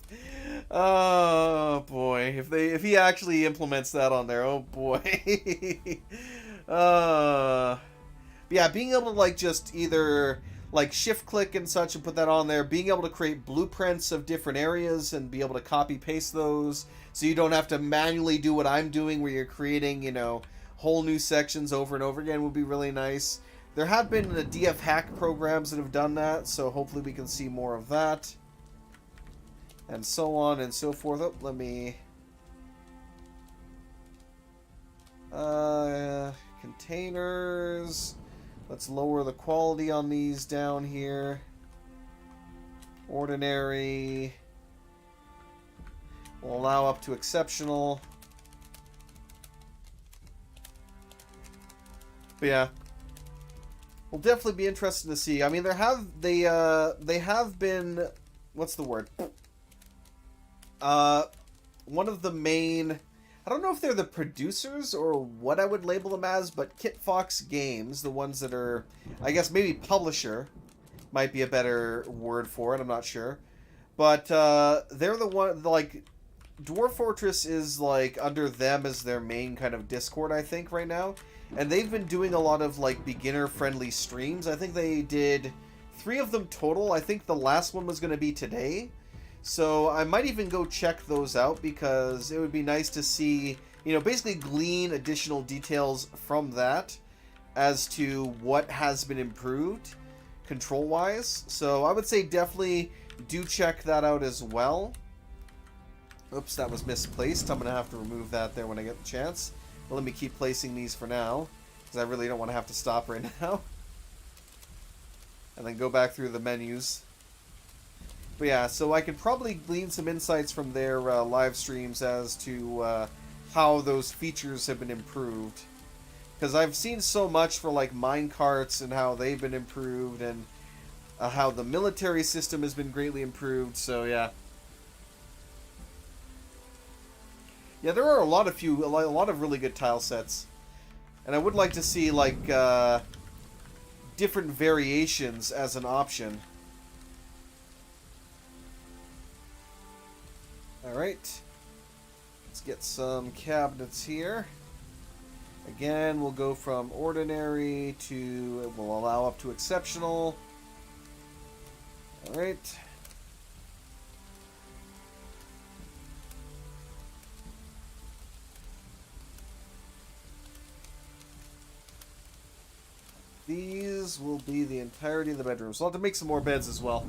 Oh boy, if he actually implements that on there, oh boy. Yeah, being able to like just either like shift click and such and put that on there, being able to create blueprints of different areas and be able to copy paste those so you don't have to manually do what I'm doing where you're creating, you know, whole new sections over and over again would be really nice. There have been the DF hack programs that have done that, so hopefully we can see more of that. And so on and so forth. Oh, let me... containers... Let's lower the quality on these down here. Ordinary. We'll allow up to exceptional. But yeah. We'll definitely be interested to see. I mean, they have been, what's the word? One of the main... I don't know if they're the producers or what I would label them as, but Kit Fox Games, the ones that are, I guess maybe publisher might be a better word for it, I'm not sure. But they're the one, like, Dwarf Fortress is like under them as their main kind of Discord, I think, right now. And they've been doing a lot of like beginner-friendly streams. I think they did 3 of them total. I think the last one was going to be today. So I might even go check those out because it would be nice to see, you know, basically glean additional details from that as to what has been improved control-wise. So I would say definitely do check that out as well. Oops, that was misplaced. I'm going to have to remove that there when I get the chance. But let me keep placing these for now because I really don't want to have to stop right now. and then go back through the menus. But yeah, so I could probably glean some insights from their live streams as to how those features have been improved. Because I've seen so much for like minecarts and how they've been improved, and how the military system has been greatly improved. So yeah, there are a lot of really good tile sets, and I would like to see like different variations as an option. Alright, let's get some cabinets here. Again, we'll go from ordinary to, we'll allow up to exceptional. Alright. These will be the entirety of the bedrooms. So I'll have to make some more beds as well.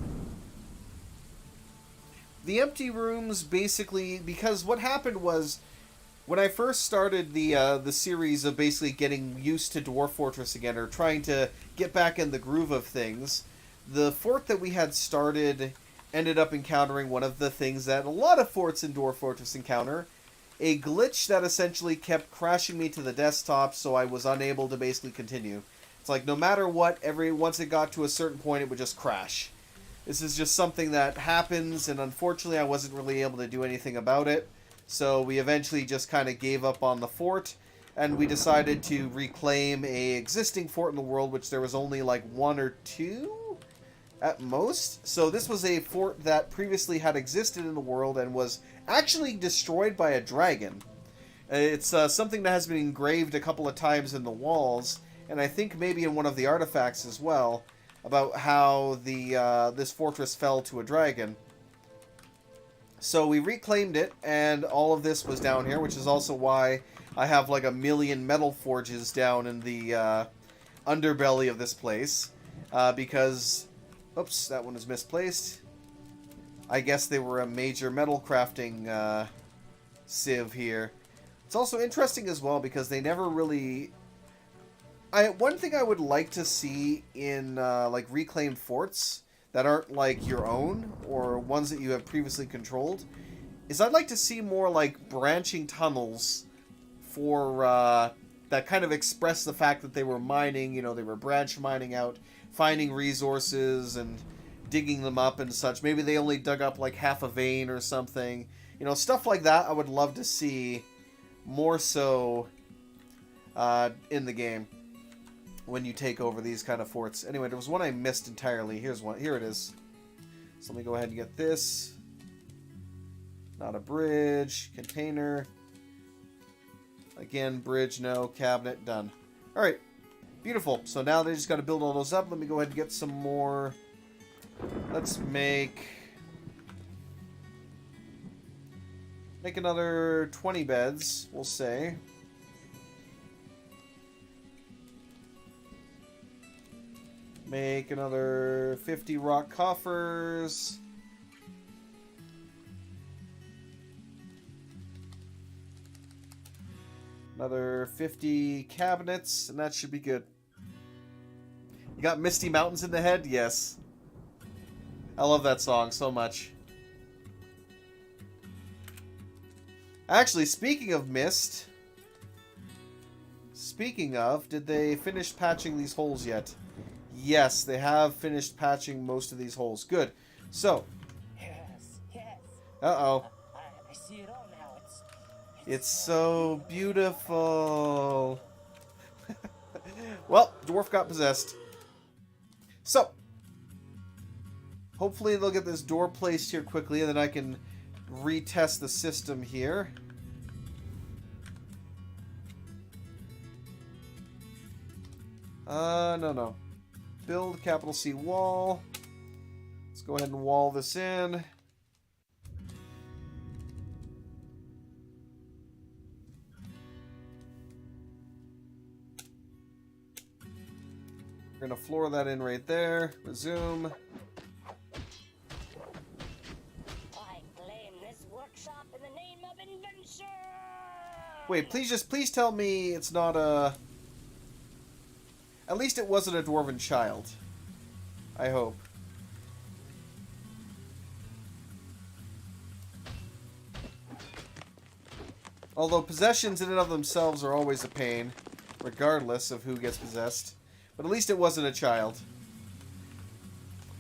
The empty rooms, basically, because what happened was, when I first started the series of basically getting used to Dwarf Fortress again, or trying to get back in the groove of things, the fort that we had started ended up encountering one of the things that a lot of forts in Dwarf Fortress encounter, a glitch that essentially kept crashing me to the desktop, so I was unable to basically continue. It's like, no matter what, once it got to a certain point, it would just crash. This is just something that happens, and unfortunately I wasn't really able to do anything about it. So we eventually just kind of gave up on the fort, and we decided to reclaim a existing fort in the world, which there was only like 1 or 2 at most. So this was a fort that previously had existed in the world and was actually destroyed by a dragon. It's something that has been engraved a couple of times in the walls, and I think maybe in one of the artifacts as well, about how this fortress fell to a dragon. So we reclaimed it, and all of this was down here, which is also why I have like 1 million metal forges down in the underbelly of this place. Because, oops, that one is misplaced. I guess they were a major metal crafting sieve here. It's also interesting as well because they never really... one thing I would like to see in like reclaimed forts that aren't like your own or ones that you have previously controlled is I'd like to see more like branching tunnels for that kind of express the fact that they were mining, you know, they were branch mining out, finding resources and digging them up and such. Maybe they only dug up like half a vein or something. You know, stuff like that I would love to see more so in the game when you take over these kind of forts. Anyway, there was one I missed entirely. Here's one. Here it is. So let me go ahead and get this. Not a bridge. Container. Again, bridge, no. Cabinet, done. Alright. Beautiful. So now they just got to build all those up. Let me go ahead and get some more. Let's make another 20 beds, we'll say. Make another 50 rock coffers. Another 50 cabinets, and that should be good. You got Misty Mountains in the head? Yes. I love that song so much. Actually, speaking of mist... did they finish patching these holes yet? Yes, they have finished patching most of these holes. Good. So. Yes, yes. Uh-oh. I see it all now. It's so beautiful. Well, Dwarf got possessed. So. Hopefully they'll get this door placed here quickly, and then I can retest the system here. No. Build capital C wall. Let's go ahead and wall this in. We're going to floor that in right there. Resume. I claim this workshop in the name of invention. Wait, please tell me it's not a... At least it wasn't a dwarven child. I hope. Although possessions in and of themselves are always a pain, regardless of who gets possessed. But at least it wasn't a child.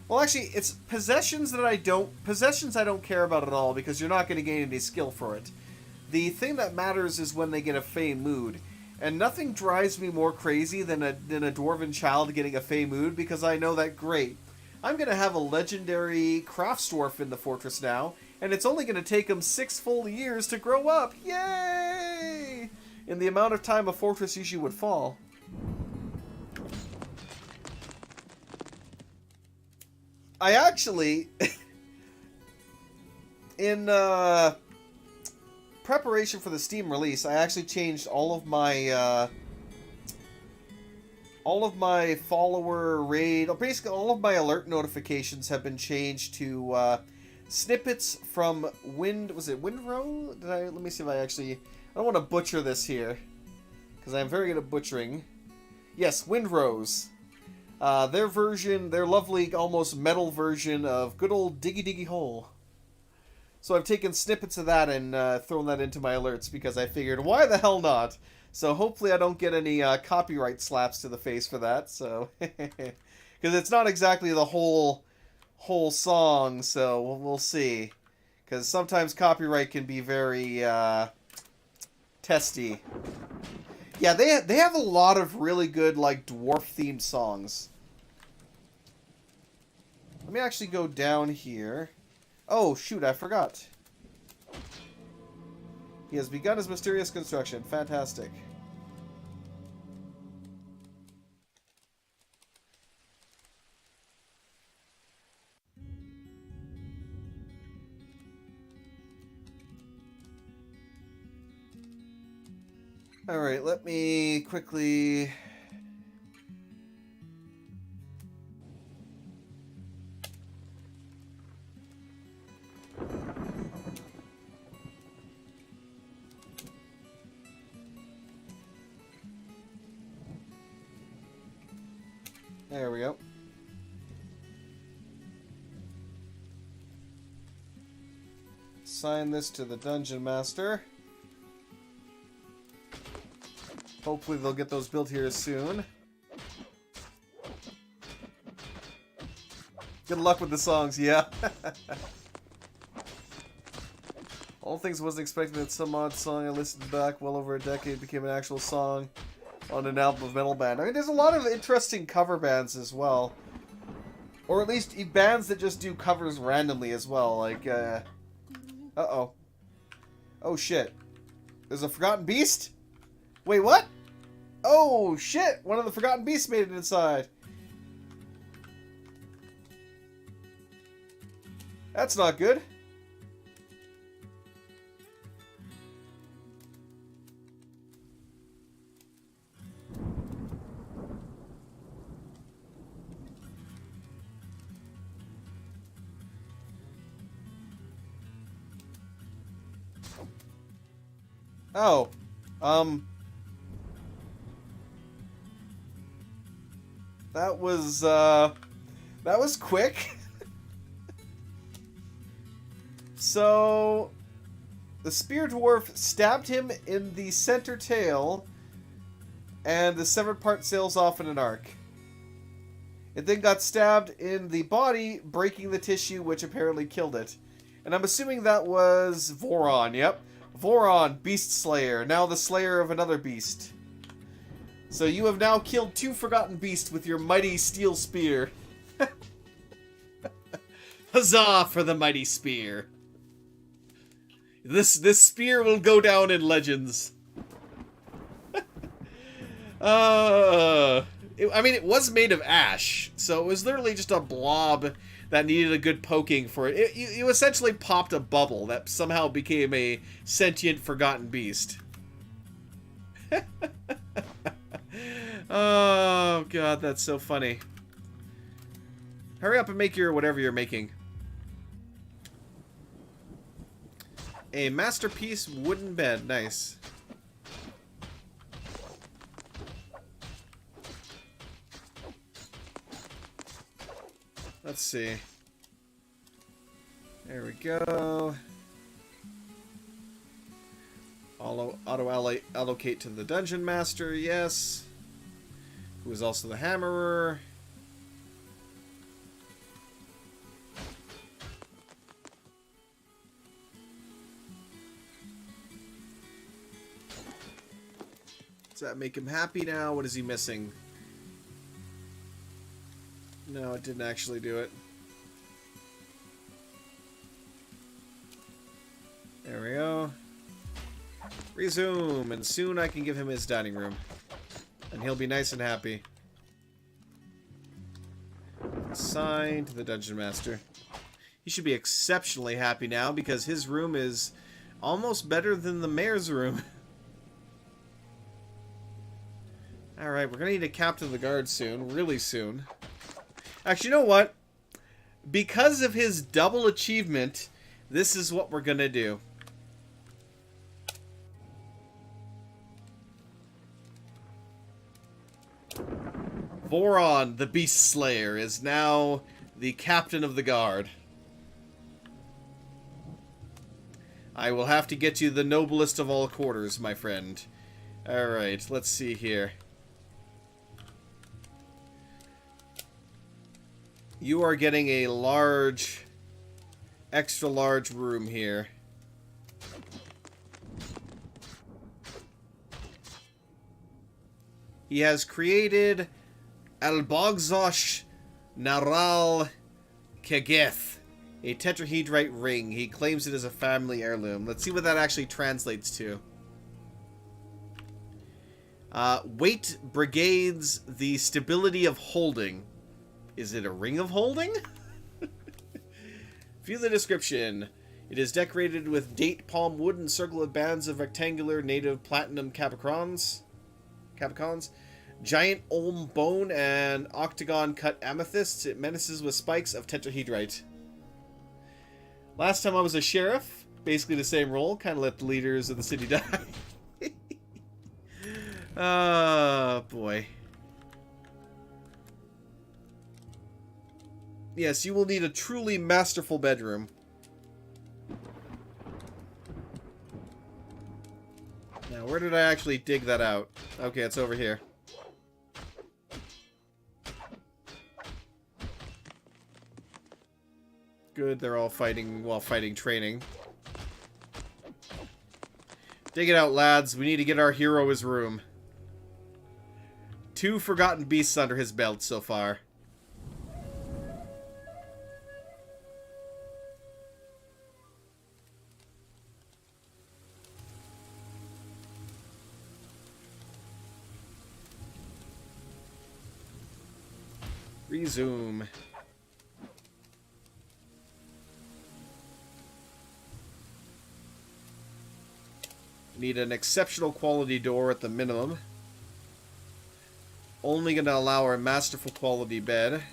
Well, actually, it's possessions that I don't care about at all, because you're not going to gain any skill for it. The thing that matters is when they get a Fey mood. And nothing drives me more crazy than a Dwarven child getting a Fey mood, because I know that, great, I'm going to have a legendary Crafts Dwarf in the fortress now, and it's only going to take him 6 full years to grow up. Yay! In the amount of time a fortress usually would fall. I actually, in preparation for the Steam release, I actually changed all of my follower raid, basically all of my alert notifications have been changed to snippets from Windrow? Let me see if I don't want to butcher this here, because I'm very good at butchering. Yes, Windrows. Their lovely, almost metal version of good old Diggy Diggy Hole. So I've taken snippets of that and thrown that into my alerts, because I figured, why the hell not? So hopefully I don't get any copyright slaps to the face for that. So, because it's not exactly the whole song, so we'll see. Because sometimes copyright can be very testy. Yeah, they have a lot of really good, like, dwarf-themed songs. Let me actually go down here. Oh, shoot, I forgot. He has begun his mysterious construction. Fantastic. Alright, let me quickly... There we go. Assign this to the Dungeon Master. Hopefully they'll get those built here soon. Good luck with the songs, yeah. All things wasn't expecting that some odd song I listened back well over a decade became an actual song on an album of metal band. I mean, there's a lot of interesting cover bands as well. Or at least bands that just do covers randomly as well. Like, uh-oh. Oh, shit. There's a Forgotten Beast? Wait, what? Oh, shit! One of the Forgotten Beasts made it inside. That's not good. Oh. That was quick. So, the Spear Dwarf stabbed him in the center tail, and the severed part sails off in an arc. It then got stabbed in the body, breaking the tissue, which apparently killed it. And I'm assuming that was Voron, yep. VoronBeastSlayer, now the slayer of another beast. So you have now killed 2 forgotten beasts with your mighty steel spear. Huzzah for the mighty spear. This spear will go down in legends. I mean, it was made of ash, so it was literally just a blob that needed a good poking for it. You essentially popped a bubble that somehow became a sentient forgotten beast. Oh, God, that's so funny. Hurry up and make your whatever you're making. A masterpiece wooden bed. Nice. Let's see. There we go. Auto-allocate to the Dungeon Master, yes. Who is also the Hammerer. Does that make him happy now? What is he missing? No, it didn't actually do it. There we go. Resume, and soon I can give him his dining room. And he'll be nice and happy. Assign to the Dungeon Master. He should be exceptionally happy now because his room is almost better than the mayor's room. Alright, we're going to need a captain of the guard soon. Really soon. Actually, you know what? Because of his double achievement, this is what we're going to do. Voron, the Beast Slayer, is now the captain of the guard. I will have to get you the noblest of all quarters, my friend. Alright, let's see here. You are getting a large, extra large room here. He has created Albogzosh Naral Kegeth, a tetrahedrite ring. He claims it as a family heirloom. Let's see what that actually translates to. Weight brigades the stability of holding. Is it a ring of holding? View the description. It is decorated with date palm wood and circled bands of rectangular native platinum capricorns. Giant olm bone and octagon cut amethysts. It menaces with spikes of tetrahedrite. Last time I was a sheriff, basically the same role, kind of let the leaders of the city die. Oh boy. Yes, you will need a truly masterful bedroom. Now, where did I actually dig that out? Okay, it's over here. Good, they're all fighting while fighting training. Dig it out, lads. We need to get our hero his room. 2 forgotten beasts under his belt so far. Resume. Need an exceptional quality door at the minimum. Only going to allow our masterful quality bed.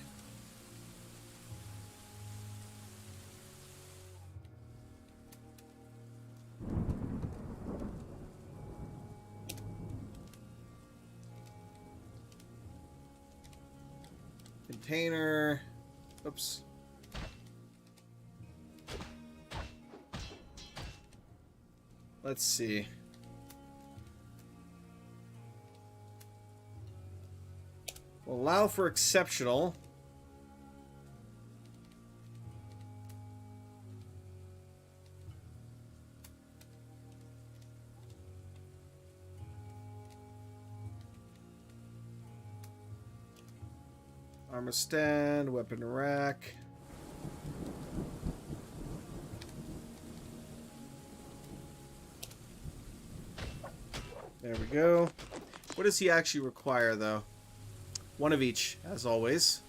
Container. Oops. Let's see. We'll allow for exceptional. Armor stand, weapon rack. There we go. What does he actually require, though? One of each, as always.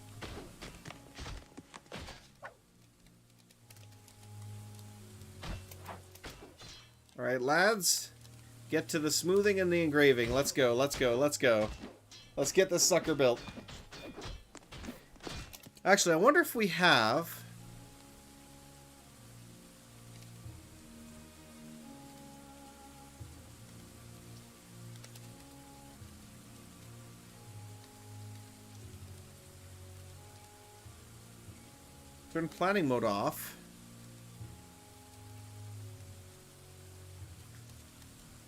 Alright, lads. Get to the smoothing and the engraving. Let's go, let's go, let's go. Let's get this sucker built. Actually, I wonder if we have... Turn planning mode off.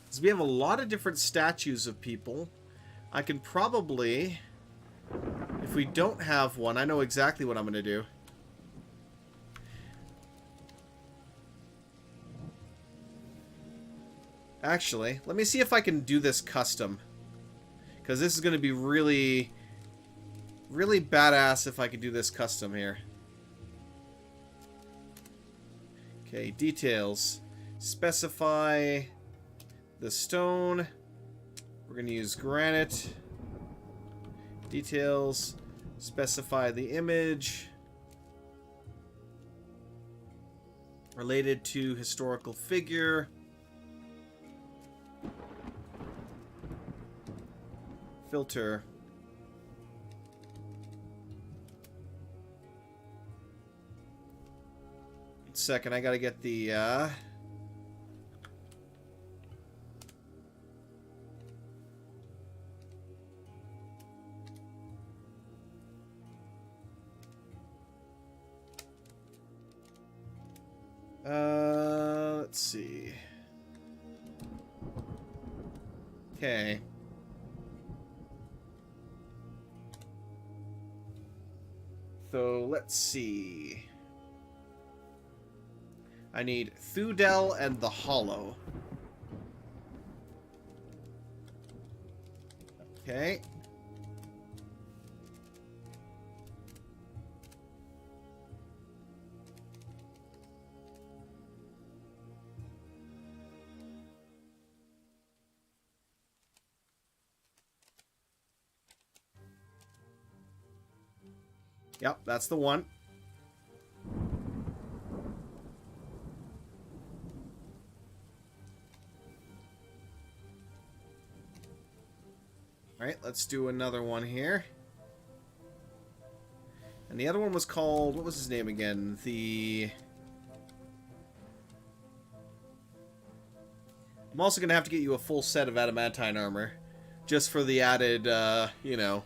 So we have a lot of different statues of people. I can probably, if we don't have one, I know exactly what I'm going to do. Actually, let me see if I can do this custom. Because this is going to be really, really badass if I can do this custom here. Okay, details. Specify the stone. We're going to use granite. Details. Specify the image. Related to historical figure. Filter. Second, I gotta get the let's see. Okay. So let's see. I need Thudel and the Hollow. Okay. Yep, that's the one. Alright, let's do another one here. And the other one was called... What was his name again? I'm also going to have to get you a full set of adamantine armor. Just for the added, you know...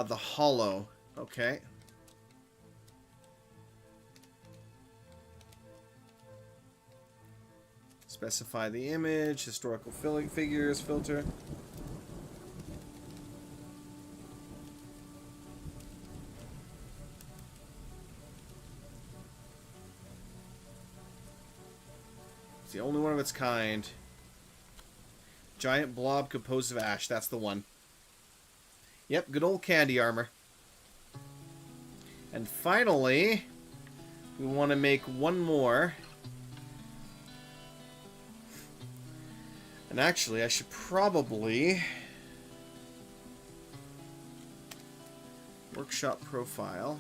the Hollow. Okay. Specify the image, historical filling figures, filter. It's the only one of its kind. Giant blob composed of ash, that's the one. Yep, good old candy armor. And finally, we want to make one more. And actually, I should probably... Workshop profile.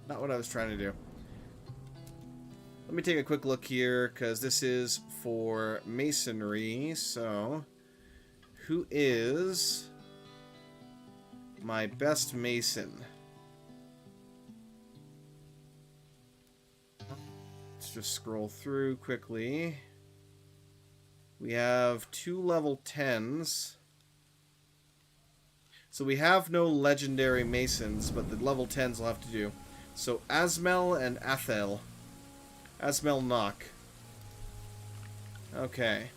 Not what I was trying to do. Let me take a quick look here, because this is for masonry, so... Who is my best mason? Let's just scroll through quickly. We have 2 level 10s. So we have no legendary masons, but the level 10s will have to do. So Asmel and Athel. Asmel Nock. Okay.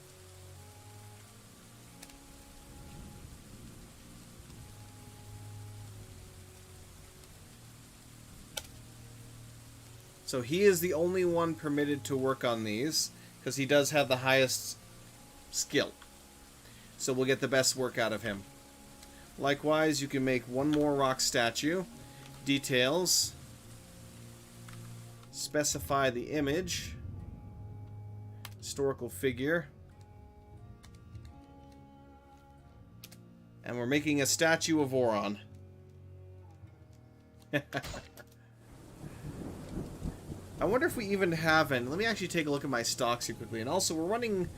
So he is the only one permitted to work on these, because he does have the highest skill. So we'll get the best work out of him. Likewise, you can make one more rock statue. Details. Specify the image. Historical figure. And we're making a statue of Voron. I wonder if we even haven't. Let me actually take a look at my stocks here quickly. And also, we're running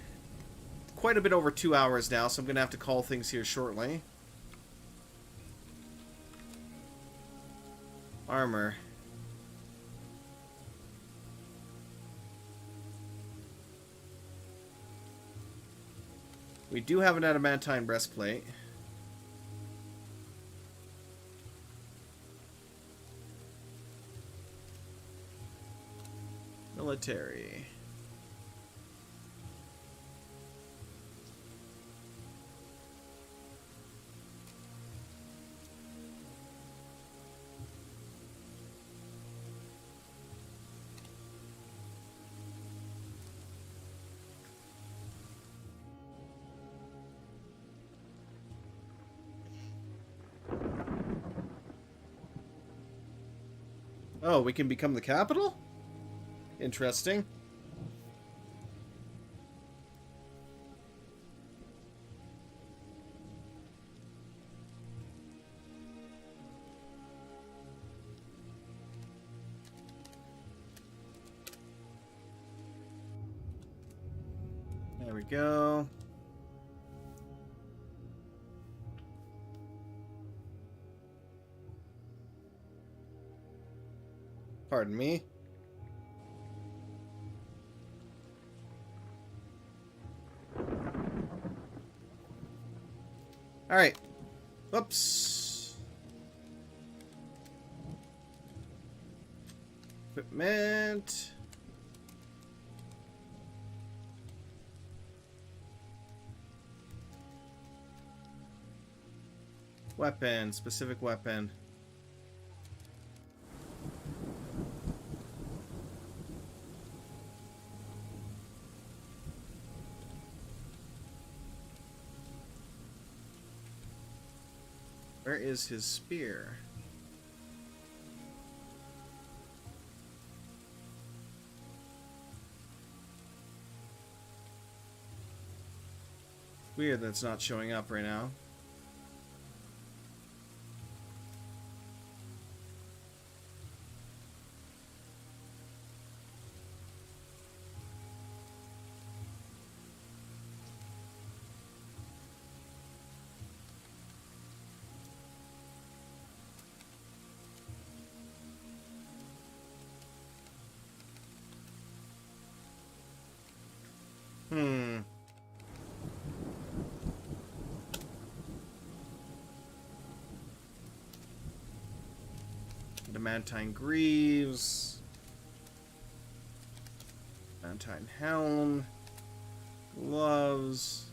quite a bit over 2 hours now, so I'm going to have to call things here shortly. Armor. We do have an adamantine breastplate. Military. Oh, we can become the capital? Interesting. There we go. Pardon me. Alright. Whoops. Equipment. Weapon. Specific weapon. Where is his spear? Weird that's not showing up right now. Adamantine greaves. Adamantine helm. Gloves.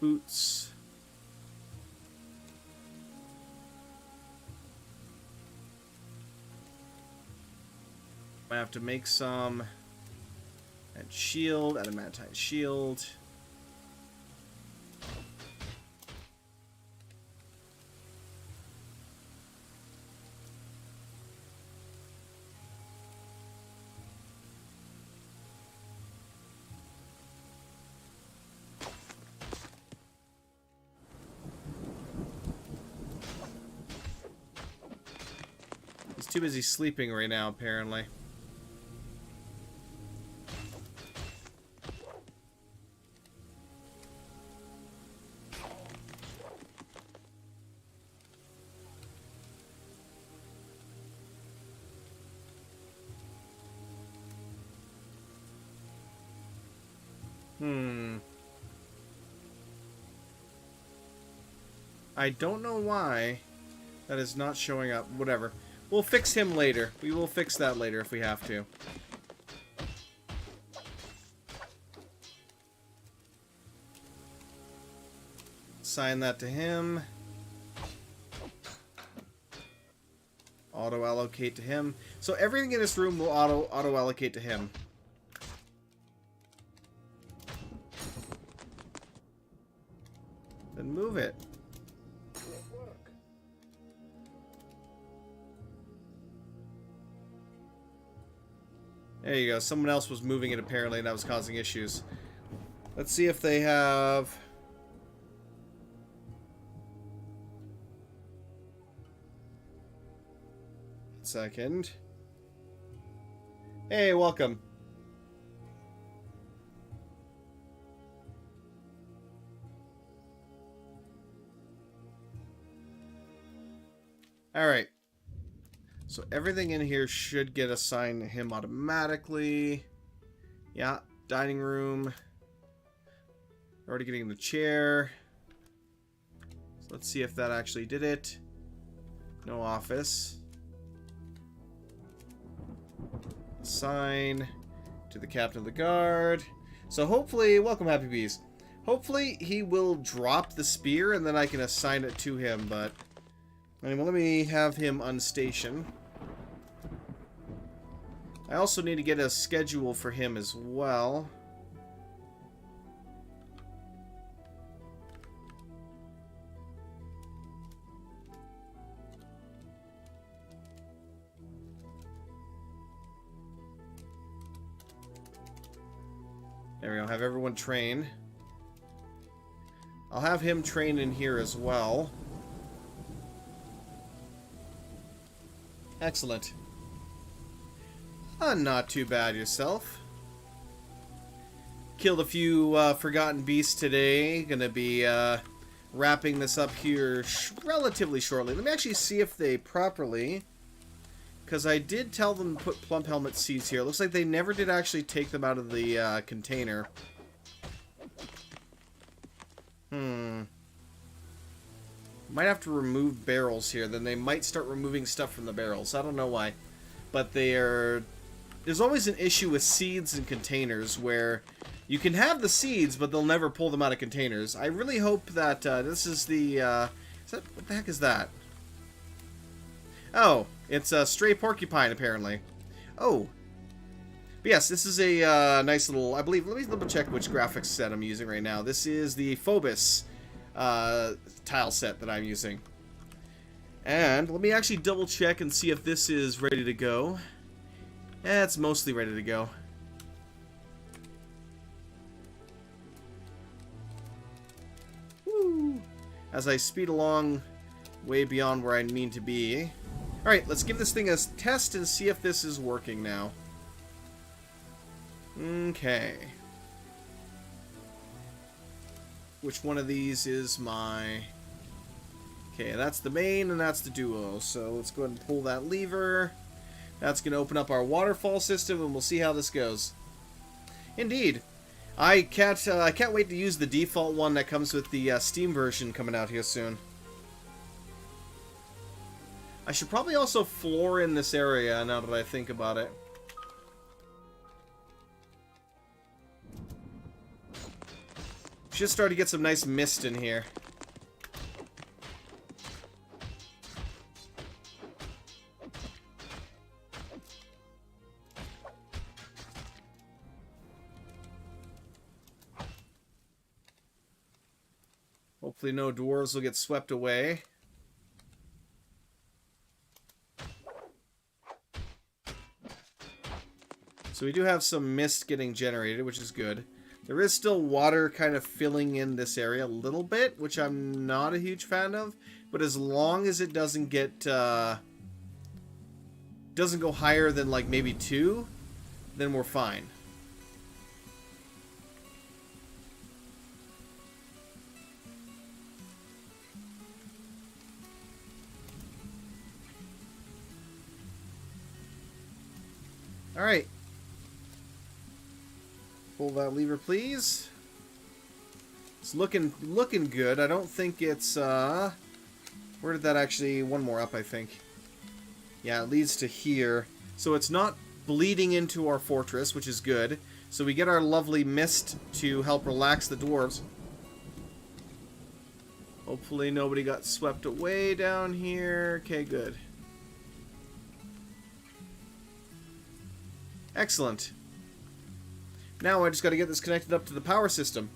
Boots. I have to make some. And shield, adamantine shield. He's too busy sleeping right now, apparently. I don't know why that is not showing up. Whatever. We'll fix him later. We will fix that later if we have to. Assign that to him. Auto-allocate to him. So everything in this room will auto-allocate to him. Then move it. There you go. Someone else was moving it apparently, and that was causing issues. Let's see if they have... second. Hey, welcome. Alright. So everything in here should get assigned to him automatically. Yeah, dining room. Already getting the chair. So let's see if that actually did it. No office. Assign to the captain of the guard. So hopefully, welcome Happy Bees. Hopefully he will drop the spear and then I can assign it to him, but anyway, let me have him unstation. I also need to get a schedule for him as well. There we go, have everyone train. I'll have him train in here as well. Excellent. Not too bad yourself. Killed a few forgotten beasts today. Gonna be wrapping this up here relatively shortly. Let me actually see if they properly... Because I did tell them to put plump helmet seeds here. Looks like they never did actually take them out of the container. Might have to remove barrels here. Then they might start removing stuff from the barrels. I don't know why. But they are... There's always an issue with seeds and containers where you can have the seeds, but they'll never pull them out of containers. I really hope that this is the... what the heck is that? Oh, it's a stray porcupine, apparently. Oh. But yes, this is a nice little... I believe... Let me double check which graphics set I'm using right now. This is the Phobos tile set that I'm using. And let me actually double check and see if this is ready to go. It's mostly ready to go. Woo. As I speed along way beyond where I mean to be. Alright, let's give this thing a test and see if this is working now. Okay. Which one of these is my... Okay, that's the main and that's the duo. So let's go ahead and pull that lever. That's going to open up our waterfall system, and we'll see how this goes. Indeed. I can't wait to use the default one that comes with the Steam version coming out here soon. I should probably also floor in this area, now that I think about it. Should start to get some nice mist in here. Hopefully no dwarves will get swept away. So we do have some mist getting generated, which is good. There is still water kind of filling in this area a little bit, which I'm not a huge fan of. But as long as it doesn't get... doesn't go higher than like maybe 2, then we're fine. Alright. Pull that lever, please. It's looking good. I don't think it's, where did that actually... One more up, I think. Yeah, it leads to here. So it's not bleeding into our fortress, which is good. So we get our lovely mist to help relax the dwarves. Hopefully nobody got swept away down here. Okay, good. Excellent. Now I just got to get this connected up to the power system.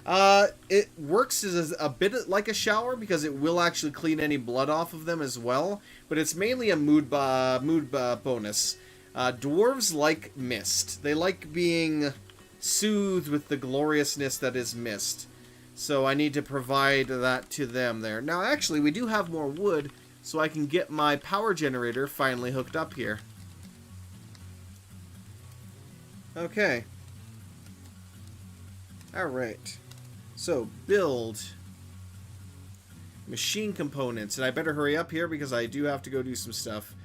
It works as a bit like a shower because it will actually clean any blood off of them as well. But it's mainly a mood bonus. Dwarves like mist. They like being soothed with the gloriousness that is mist. So I need to provide that to them there. Now actually we do have more wood. so I can get my power generator finally hooked up here. Okay. Alright. So, build machine components. And I better hurry up here because I do have to go do some stuff.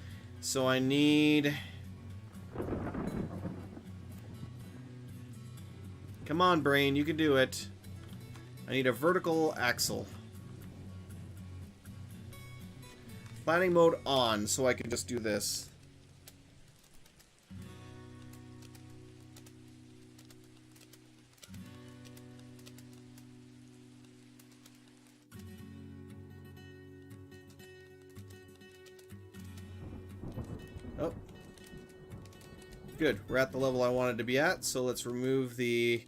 So I need... Come on, brain, you can do it. I need a vertical axle. Planning mode on, so I can just do this. Oh. Good, we're at the level I wanted to be at, so let's remove the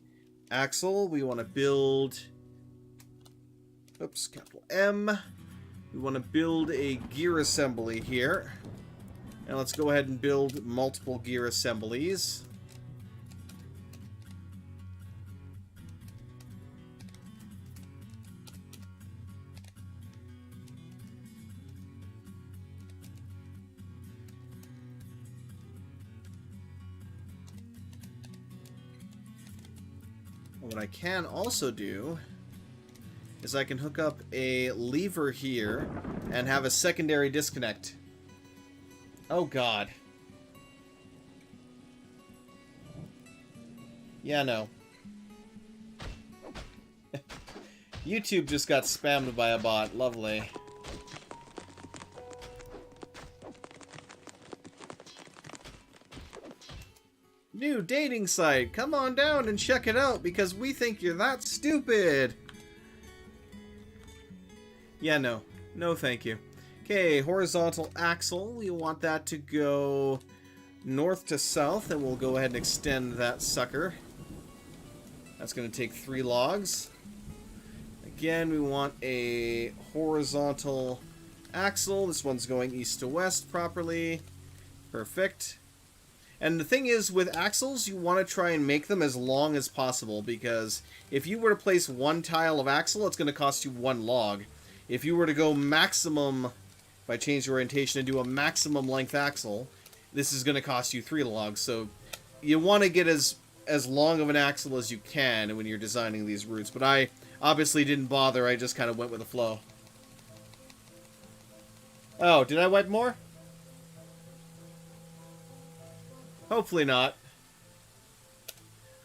axle. We want to build... Oops, capital M. We want to build a gear assembly here. And let's go ahead and build multiple gear assemblies. What I can also do is I can hook up a lever here and have a secondary disconnect. Oh god. Yeah, no. YouTube just got spammed by a bot. Lovely. New dating site. Come on down and check it out because we think you're that stupid. Yeah, no. No, thank you. Okay, horizontal axle. We want that to go north to south, and we'll go ahead and extend that sucker. That's going to take 3 logs. Again, we want a horizontal axle. This one's going east to west properly. Perfect. And the thing is, with axles, you want to try and make them as long as possible, because if you were to place 1 tile of axle, it's going to cost you 1 log. If you were to go maximum, if I change the orientation and do a maximum length axle, this is going to cost you 3 logs. So you want to get as long of an axle as you can when you're designing these routes. But I obviously didn't bother, I just kind of went with the flow. Oh, did I wipe more? Hopefully not.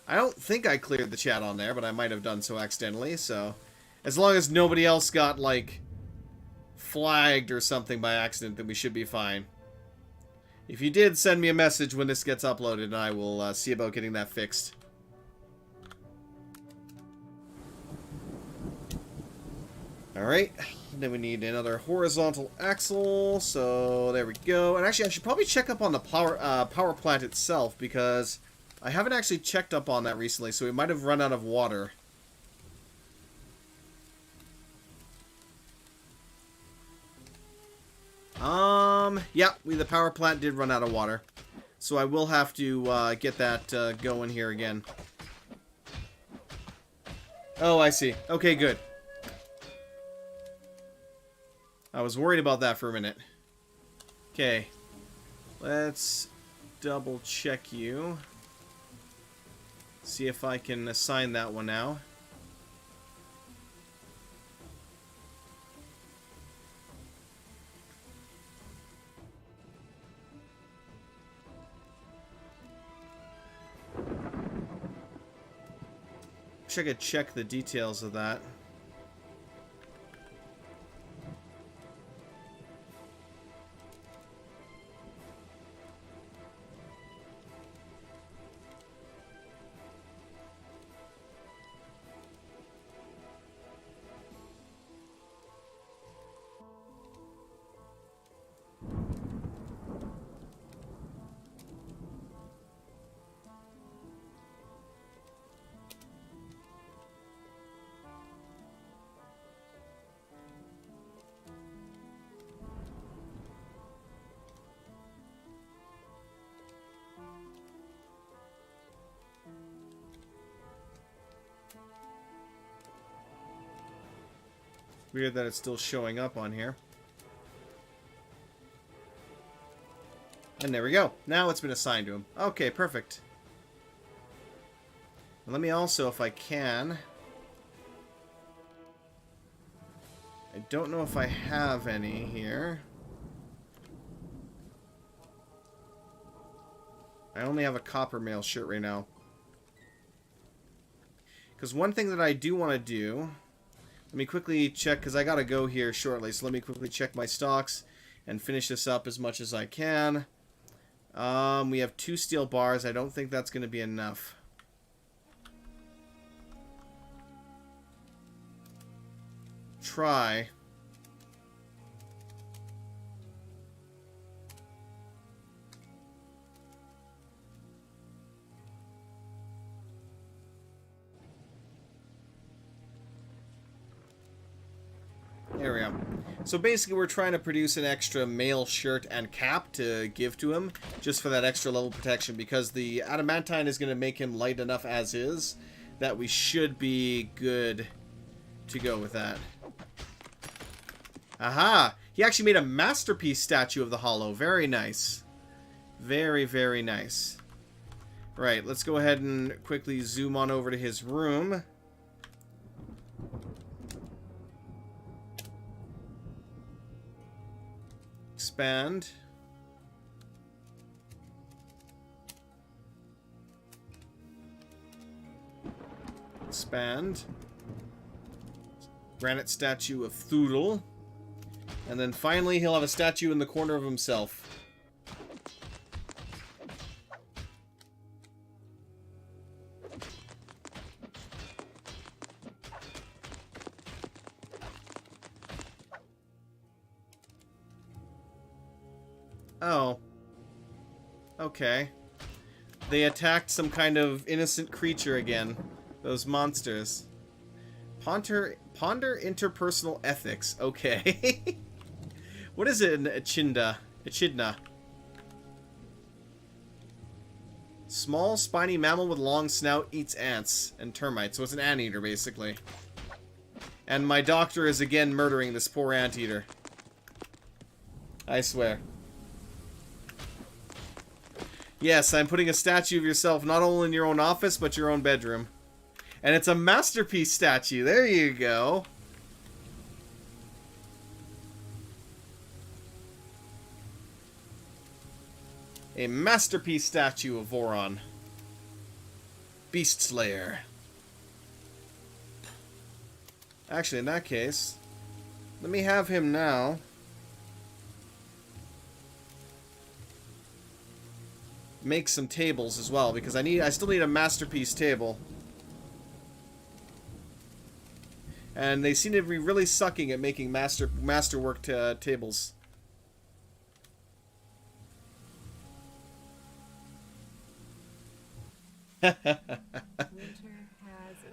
I don't think I cleared the chat on there, but I might have done so accidentally, so... As long as nobody else got, like, flagged or something by accident, then we should be fine. If you did, send me a message when this gets uploaded, and I will see about getting that fixed. Alright, then we need another horizontal axle, so there we go. And actually, I should probably check up on the power plant itself, because I haven't actually checked up on that recently, so we might have run out of water. Yeah, the power plant did run out of water. So I will have to get that going here again. Oh, I see. Okay, good. I was worried about that for a minute. Okay. Let's double check you. See if I can assign that one now. Wish I could check the details of that. Weird that it's still showing up on here. And there we go. Now it's been assigned to him. Okay, perfect. Let me also, if I can... I don't know if I have any here. I only have a copper mail shirt right now. Because one thing that I do want to do... Let me quickly check, because I gotta go here shortly. So let me quickly check my stocks and finish this up as much as I can. We have 2 steel bars. I don't think that's going to be enough. Try. There we go. So basically we're trying to produce an extra mail shirt and cap to give to him, just for that extra level of protection, because the adamantine is going to make him light enough as is, that we should be good to go with that. Aha! He actually made a masterpiece statue of the Hollow. Very nice. Very, very nice. Right, let's go ahead and quickly zoom on over to his room. Expand. Expand. Granite statue of Thoodle. And then finally he'll have a statue in the corner of himself. Oh. Okay. They attacked some kind of innocent creature again. Those monsters. Ponder interpersonal ethics. Okay. What is it, an echidna? Small, spiny mammal with long snout eats ants and termites. So it's an anteater, basically. And my doctor is again murdering this poor anteater. I swear. Yes, I'm putting a statue of yourself not only in your own office, but your own bedroom. And it's a masterpiece statue. There you go. A masterpiece statue of VoronBeastSlayer. Actually, in that case, let me have him now. Make some tables as well, because I still need a masterpiece table. And they seem to be really sucking at making masterwork tables.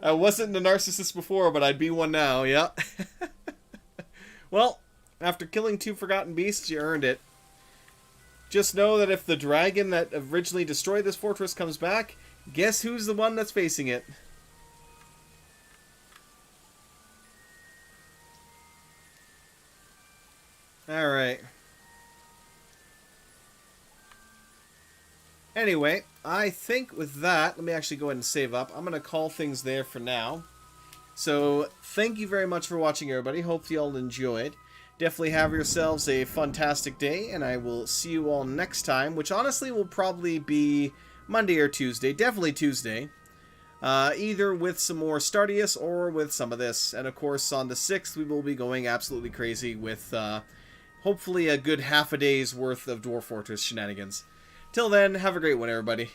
I wasn't a narcissist before, but I'd be one now, yeah. Well, after killing 2 forgotten beasts, you earned it. Just know that if the dragon that originally destroyed this fortress comes back, guess who's the one that's facing it? Alright. Anyway, I think with that, let me actually go ahead and save up. I'm going to call things there for now. So, thank you very much for watching, everybody. Hope you all enjoyed. Definitely have yourselves a fantastic day, and I will see you all next time, which honestly will probably be Monday or Tuesday. Definitely Tuesday. Either with some more Stardius or with some of this. And of course, on the 6th, we will be going absolutely crazy with hopefully a good half a day's worth of Dwarf Fortress shenanigans. Till then, have a great one, everybody.